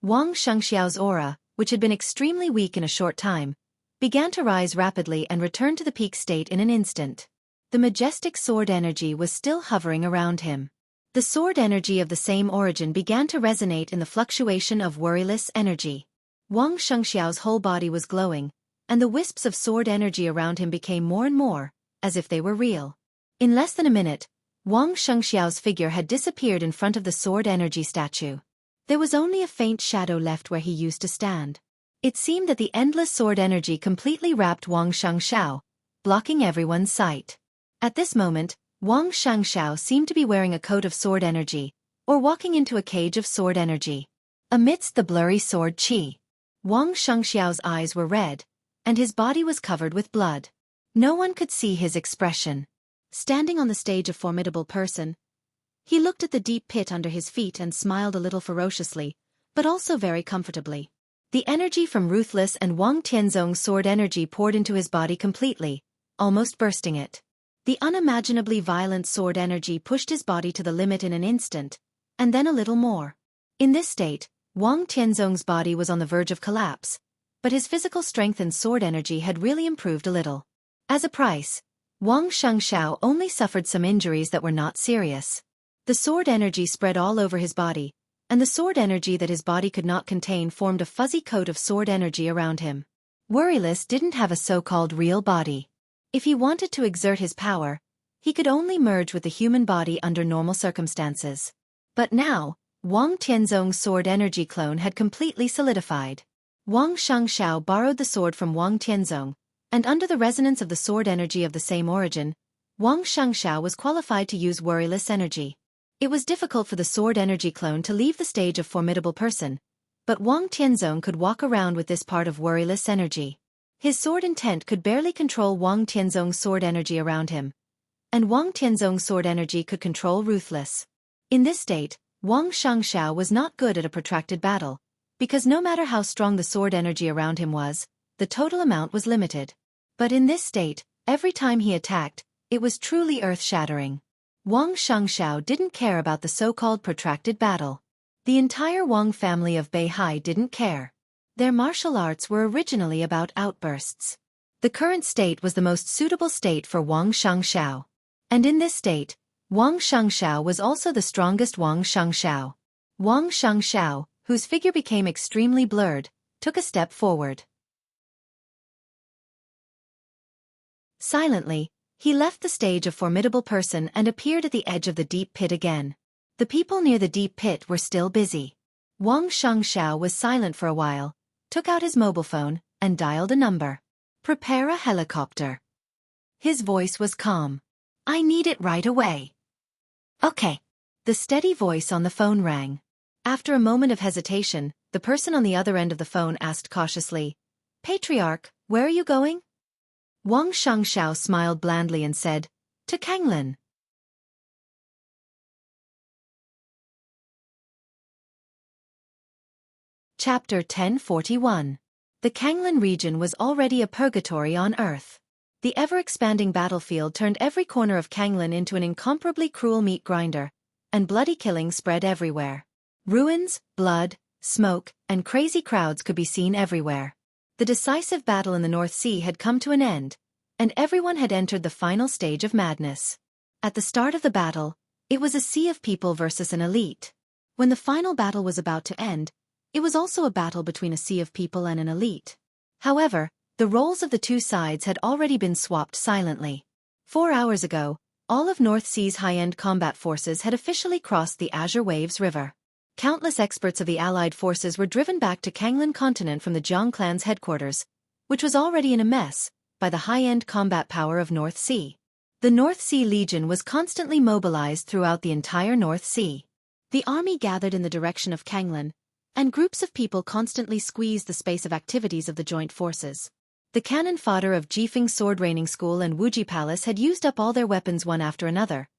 Wang Xianxiao's aura, which had been extremely weak in a short time, began to rise rapidly and return to the peak state in an instant. The majestic sword energy was still hovering around him. The sword energy of the same origin began to resonate in the fluctuation of worryless energy. Wang Xianxiao's whole body was glowing, and the wisps of sword energy around him became more and more, as if they were real. In less than a minute, Wang Xianxiao's figure had disappeared in front of the sword energy statue. There was only a faint shadow left where he used to stand. It seemed that the endless sword energy completely wrapped Wang Xianxiao, blocking everyone's sight. At this moment, Wang Xianxiao seemed to be wearing a coat of sword energy, or walking into a cage of sword energy. Amidst the blurry sword qi, Wang Xianxiao's eyes were red, and his body was covered with blood. No one could see his expression. Standing on the stage of formidable person, he looked at the deep pit under his feet and smiled a little ferociously, but also very comfortably. The energy from Ruthless and Wang Tianzong's sword energy poured into his body completely, almost bursting it. The unimaginably violent sword energy pushed his body to the limit in an instant, and then a little more. In this state, Wang Tianzong's body was on the verge of collapse, but his physical strength and sword energy had really improved a little. As a price, Xianxia only suffered some injuries that were not serious. The sword energy spread all over his body, and the sword energy that his body could not contain formed a fuzzy coat of sword energy around him. Worryless didn't have a so-called real body. If he wanted to exert his power, he could only merge with the human body under normal circumstances. But now, Wang Tianzong's sword energy clone had completely solidified. Wang Xianxiao borrowed the sword from Wang Tianzong, and under the resonance of the sword energy of the same origin, Wang Xianxiao was qualified to use worryless energy. It was difficult for the sword energy clone to leave the stage of formidable person, but Wang Tianzong could walk around with this part of worryless energy. His sword intent could barely control Wang Tianzong's sword energy around him, and Wang Tianzong's sword energy could control ruthless. In this state, Wang Xianxiao was not good at a protracted battle, because no matter how strong the sword energy around him was, the total amount was limited. But in this state, every time he attacked, it was truly earth-shattering. Wang Xianxiao didn't care about the so-called protracted battle. The entire Wang family of Beihai didn't care. Their martial arts were originally about outbursts. The current state was the most suitable state for Wang Xianxiao. And in this state, Wang Xianxiao was also the strongest Wang Xianxiao. Wang Xianxiao, whose figure became extremely blurred, took a step forward. Silently, he left the stage of formidable person and appeared at the edge of the deep pit again. The people near the deep pit were still busy. Wang Xianxiao was silent for a while, took out his mobile phone, and dialed a number. "Prepare a helicopter." His voice was calm. "I need it right away." "Okay." The steady voice on the phone rang. After a moment of hesitation, the person on the other end of the phone asked cautiously, "Patriarch, where are you going?" Wang Xianxiao smiled blandly and said, "To Kanglin." Chapter 1041. The Kanglin region was already a purgatory on Earth. The ever-expanding battlefield turned every corner of Kanglin into an incomparably cruel meat grinder, and bloody killing spread everywhere. Ruins, blood, smoke, and crazy crowds could be seen everywhere. The decisive battle in the North Sea had come to an end, and everyone had entered the final stage of madness. At the start of the battle, it was a sea of people versus an elite. When the final battle was about to end, it was also a battle between a sea of people and an elite. However, the roles of the two sides had already been swapped silently. 4 hours ago, all of North Sea's high-end combat forces had officially crossed the Azure Waves River. Countless experts of the Allied forces were driven back to Kanglin continent from the Jiang clan's headquarters, which was already in a mess, by the high-end combat power of North Sea. The North Sea Legion was constantly mobilized throughout the entire North Sea. The army gathered in the direction of Kanglin, and groups of people constantly squeezed the space of activities of the joint forces. The cannon fodder of Jifeng Sword Training School and Wuji Palace had used up all their weapons one after another,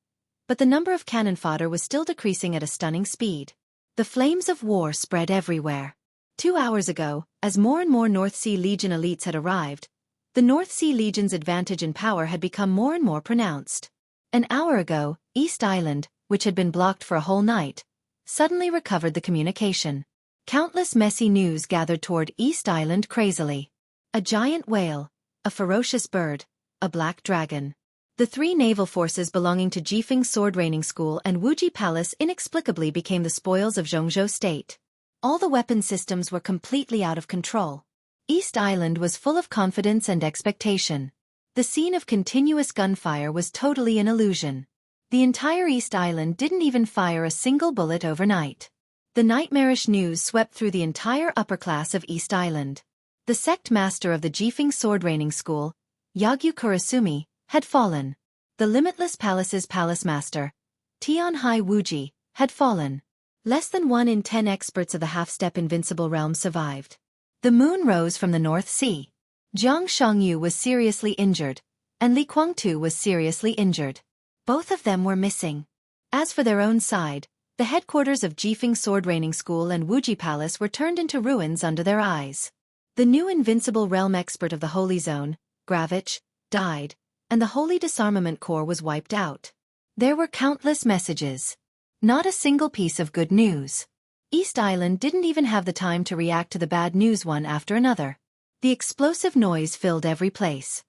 but the number of cannon fodder was still decreasing at a stunning speed. The flames of war spread everywhere. 2 hours ago, as more and more North Sea Legion elites had arrived, the North Sea Legion's advantage in power had become more and more pronounced. An hour ago, East Island, which had been blocked for a whole night, suddenly recovered the communication. Countless messy news gathered toward East Island crazily. A giant whale, a ferocious bird, a black dragon. The 3 naval forces belonging to Jifeng Sword Training School and Wuji Palace inexplicably became the spoils of Jianghu State. All the weapon systems were completely out of control. East Island was full of confidence and expectation. The scene of continuous gunfire was totally an illusion. The entire East Island didn't even fire a single bullet overnight. The nightmarish news swept through the entire upper class of East Island. The sect master of the Jifeng Sword Training School, Yagyu Kurasumi, had fallen. The Limitless Palace's palace master, Tianhai Wuji, had fallen. Less than 1 in 10 experts of the half-step invincible realm survived. The moon rose from the North Sea. Jiang Shangyu was seriously injured, and Li Guangtu was seriously injured. Both of them were missing. As for their own side, the headquarters of Jifeng Sword Training School and Wuji Palace were turned into ruins under their eyes. The new invincible realm expert of the Holy Zone, Gravich, died, and the Holy Disarmament Corps was wiped out. There were countless messages. Not a single piece of good news. East Island didn't even have the time to react to the bad news one after another. The explosive noise filled every place.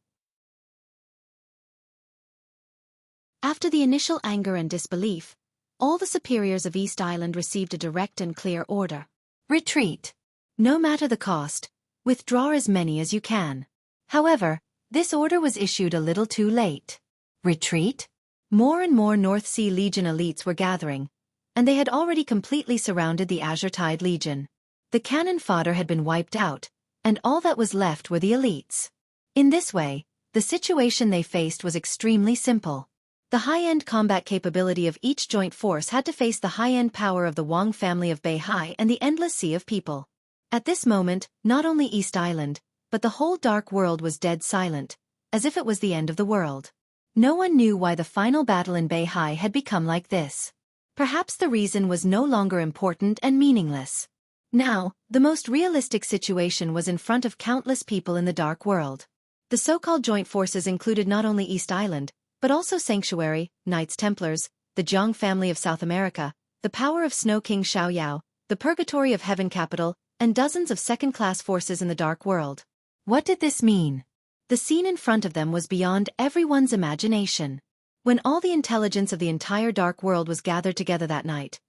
After the initial anger and disbelief, all the superiors of East Island received a direct and clear order. Retreat. No matter the cost, withdraw as many as you can. However, this order was issued a little too late. Retreat? More and more North Sea Legion elites were gathering, and they had already completely surrounded the Azure Tide Legion. The cannon fodder had been wiped out, and all that was left were the elites. In this way, the situation they faced was extremely simple. The high-end combat capability of each joint force had to face the high-end power of the Wang family of Beihai and the endless sea of people. At this moment, not only East Island, but the whole dark world was dead silent, as if it was the end of the world. No one knew why the final battle in Beihai had become like this. Perhaps the reason was no longer important and meaningless. Now, the most realistic situation was in front of countless people in the dark world. The so-called joint forces included not only East Island, but also Sanctuary, Knights Templars, the Jianghu family of South America, the power of Snow King Xiaoyao, the Purgatory of Heaven Capital, and dozens of second-class forces in the dark world. What did this mean? The scene in front of them was beyond everyone's imagination. When all the intelligence of the entire dark world was gathered together that night,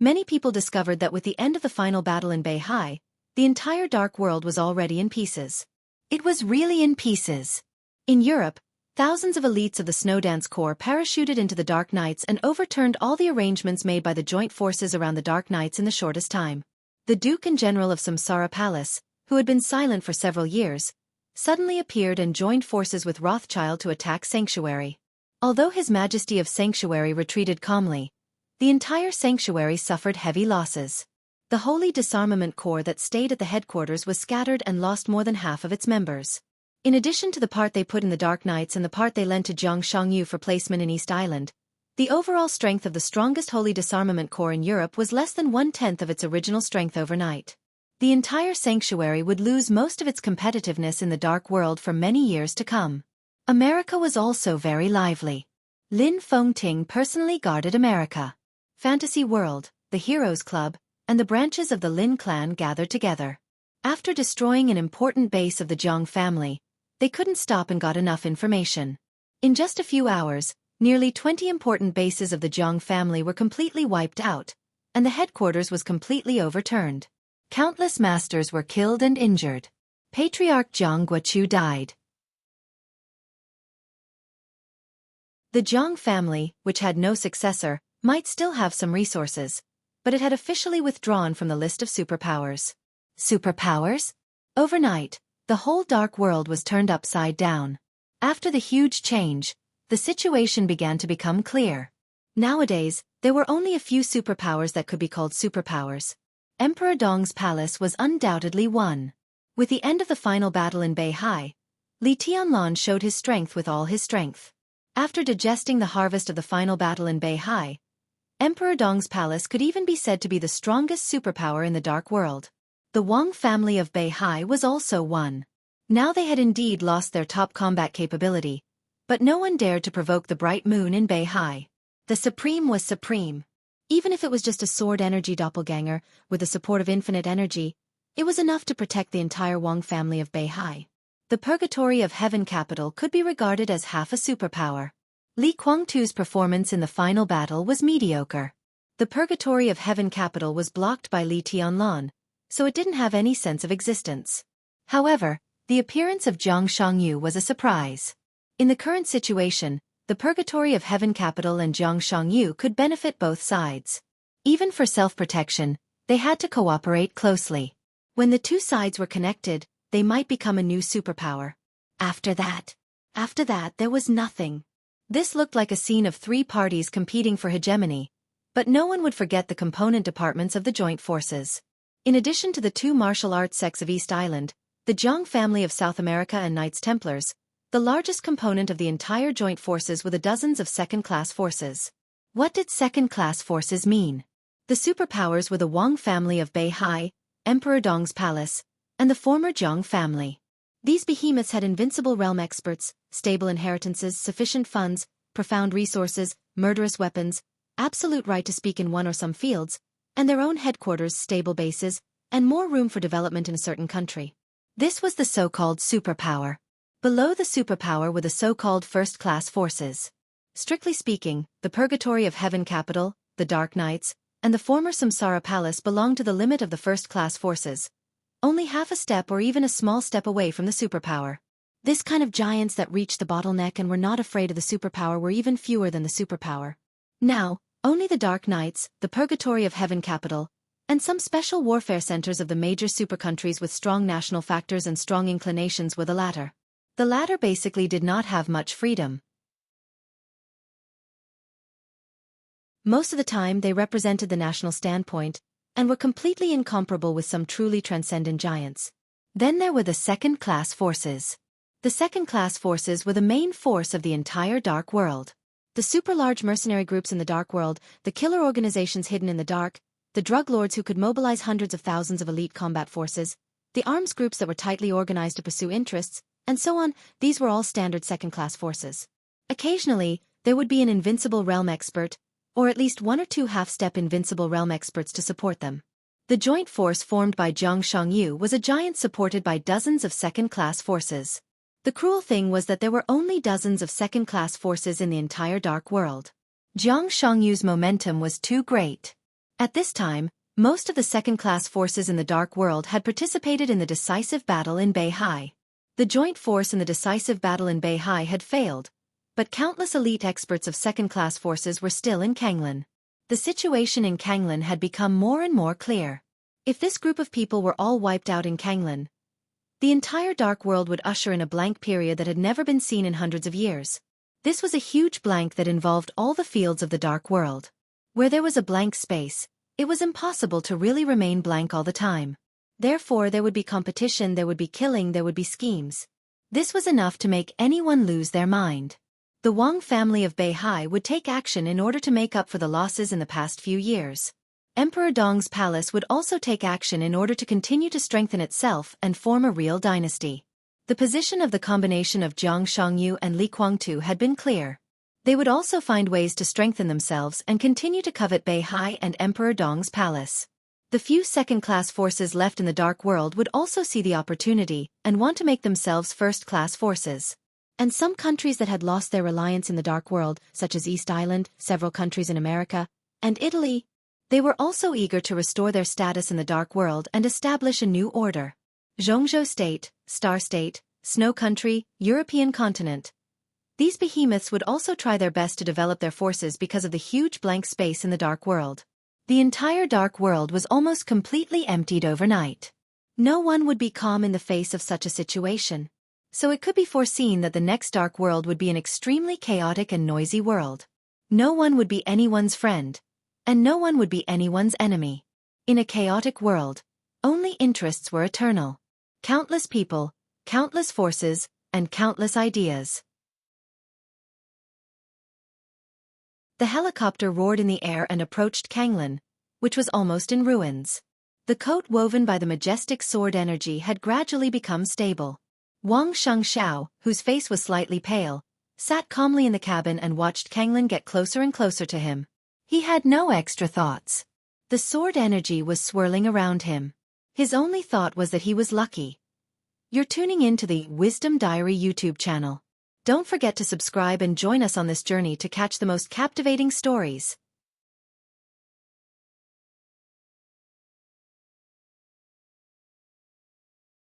many people discovered that with the end of the final battle in Beihai, the entire dark world was already in pieces. It was really in pieces. In Europe, thousands of elites of the Snowdance Corps parachuted into the Dark Knights and overturned all the arrangements made by the joint forces around the Dark Knights in the shortest time. The Duke and General of Samsara Palace, who had been silent for several years, suddenly appeared and joined forces with Rothschild to attack Sanctuary. Although His Majesty of Sanctuary retreated calmly, the entire Sanctuary suffered heavy losses. The Holy Disarmament Corps that stayed at the headquarters was scattered and lost more than half of its members. In addition to the part they put in the Dark Knights and the part they lent to Xianxia for placement in East Island, the overall strength of the strongest Holy Disarmament Corps in Europe was less than 1/10 of its original strength overnight. The entire Sanctuary would lose most of its competitiveness in the dark world for many years to come. America was also very lively. Lin Fengting personally guarded America. Fantasy World, the Heroes Club, and the branches of the Lin clan gathered together. After destroying an important base of the Jiang family, they couldn't stop and got enough information. In just a few hours, nearly 20 important bases of the Jiang family were completely wiped out, and the headquarters was completely overturned. Countless masters were killed and injured. Patriarch Jiang Guochu died. The Jiang family, which had no successor, might still have some resources, but it had officially withdrawn from the list of superpowers. Superpowers? Overnight, the whole dark world was turned upside down. After the huge change, the situation began to become clear. Nowadays, there were only a few superpowers that could be called superpowers. Emperor Dong's palace was undoubtedly one. With the end of the final battle in Beihai, Li Tianlan showed his strength with all his strength. After digesting the harvest of the final battle in Beihai, Emperor Dong's palace could even be said to be the strongest superpower in the dark world. The Wang family of Beihai was also one. Now they had indeed lost their top combat capability, but no one dared to provoke the bright moon in Beihai. The Supreme was supreme. Even if it was just a sword energy doppelganger, with the support of infinite energy, it was enough to protect the entire Wang family of Beihai. The Purgatory of Heaven Capital could be regarded as half a superpower. Li Guangtu's performance in the final battle was mediocre. The Purgatory of Heaven Capital was blocked by Li Tianlan, so it didn't have any sense of existence. However, the appearance of Jiang Shangyu was a surprise. In the current situation, the Purgatory of Heaven Capital and Jiang Shangyu could benefit both sides. Even for self-protection, they had to cooperate closely. When the two sides were connected, they might become a new superpower. After that, there was nothing. This looked like a scene of three parties competing for hegemony, but no one would forget the component departments of the joint forces. In addition to the two martial arts sects of East Island, the Jiang family of South America and Knights Templars, the largest component of the entire joint forces were the dozens of second-class forces. What did second-class forces mean? The superpowers were the Wang family of Beihai, Emperor Dong's palace, and the former Jiang family. These behemoths had invincible realm experts, stable inheritances, sufficient funds, profound resources, murderous weapons, absolute right to speak in one or some fields, and their own headquarters, stable bases, and more room for development in a certain country. This was the so-called superpower. Below the superpower were the so-called first-class forces. Strictly speaking, the Purgatory of Heaven capital, the Dark Knights, and the former Samsara Palace belonged to the limit of the first-class forces. Only half a step or even a small step away from the superpower. This kind of giants that reached the bottleneck and were not afraid of the superpower were even fewer than the superpower. Now, only the Dark Knights, the Purgatory of Heaven capital, and some special warfare centers of the major supercountries with strong national factors and strong inclinations were the latter. The latter basically did not have much freedom. Most of the time they represented the national standpoint, and were completely incomparable with some truly transcendent giants. Then there were the second-class forces. The second-class forces were the main force of the entire Dark World. The super-large mercenary groups in the Dark World, the killer organizations hidden in the dark, the drug lords who could mobilize hundreds of thousands of elite combat forces, the arms groups that were tightly organized to pursue interests, and so on, these were all standard second-class forces. Occasionally, there would be an invincible realm expert, or at least one or two half-step invincible realm experts to support them. The joint force formed by Jianghu was a giant supported by dozens of second-class forces. The cruel thing was that there were only dozens of second-class forces in the entire Dark World. Jianghu's momentum was too great. At this time, most of the second-class forces in the Dark World had participated in the decisive battle in Beihai. The joint force in the decisive battle in Beihai had failed, but countless elite experts of second-class forces were still in Kanglan. The situation in Kanglan had become more and more clear. If this group of people were all wiped out in Kanglan, the entire Dark World would usher in a blank period that had never been seen in hundreds of years. This was a huge blank that involved all the fields of the Dark World. Where there was a blank space, it was impossible to really remain blank all the time. Therefore there would be competition, there would be killing, there would be schemes. This was enough to make anyone lose their mind. The Wang family of Beihai would take action in order to make up for the losses in the past few years. Emperor Dong's palace would also take action in order to continue to strengthen itself and form a real dynasty. The position of the combination of Jianghu and Li Guangtu had been clear. They would also find ways to strengthen themselves and continue to covet Beihai and Emperor Dong's palace. The few second-class forces left in the Dark World would also see the opportunity and want to make themselves first-class forces. And some countries that had lost their reliance in the Dark World, such as East Island, several countries in America, and Italy, they were also eager to restore their status in the Dark World and establish a new order. Zhongzhou State, Star State, Snow Country, European continent. These behemoths would also try their best to develop their forces because of the huge blank space in the Dark World. The entire Dark World was almost completely emptied overnight. No one would be calm in the face of such a situation. So it could be foreseen that the next Dark World would be an extremely chaotic and noisy world. No one would be anyone's friend, and no one would be anyone's enemy. In a chaotic world, only interests were eternal. Countless people, countless forces, and countless ideas. The helicopter roared in the air and approached Kanglan, which was almost in ruins. The coat woven by the majestic sword energy had gradually become stable. Wang Xianxia, whose face was slightly pale, sat calmly in the cabin and watched Kanglan get closer and closer to him. He had no extra thoughts. The sword energy was swirling around him. His only thought was that he was lucky. You're tuning in to the Wisdom Diary YouTube channel. Don't forget to subscribe and join us on this journey to catch the most captivating stories.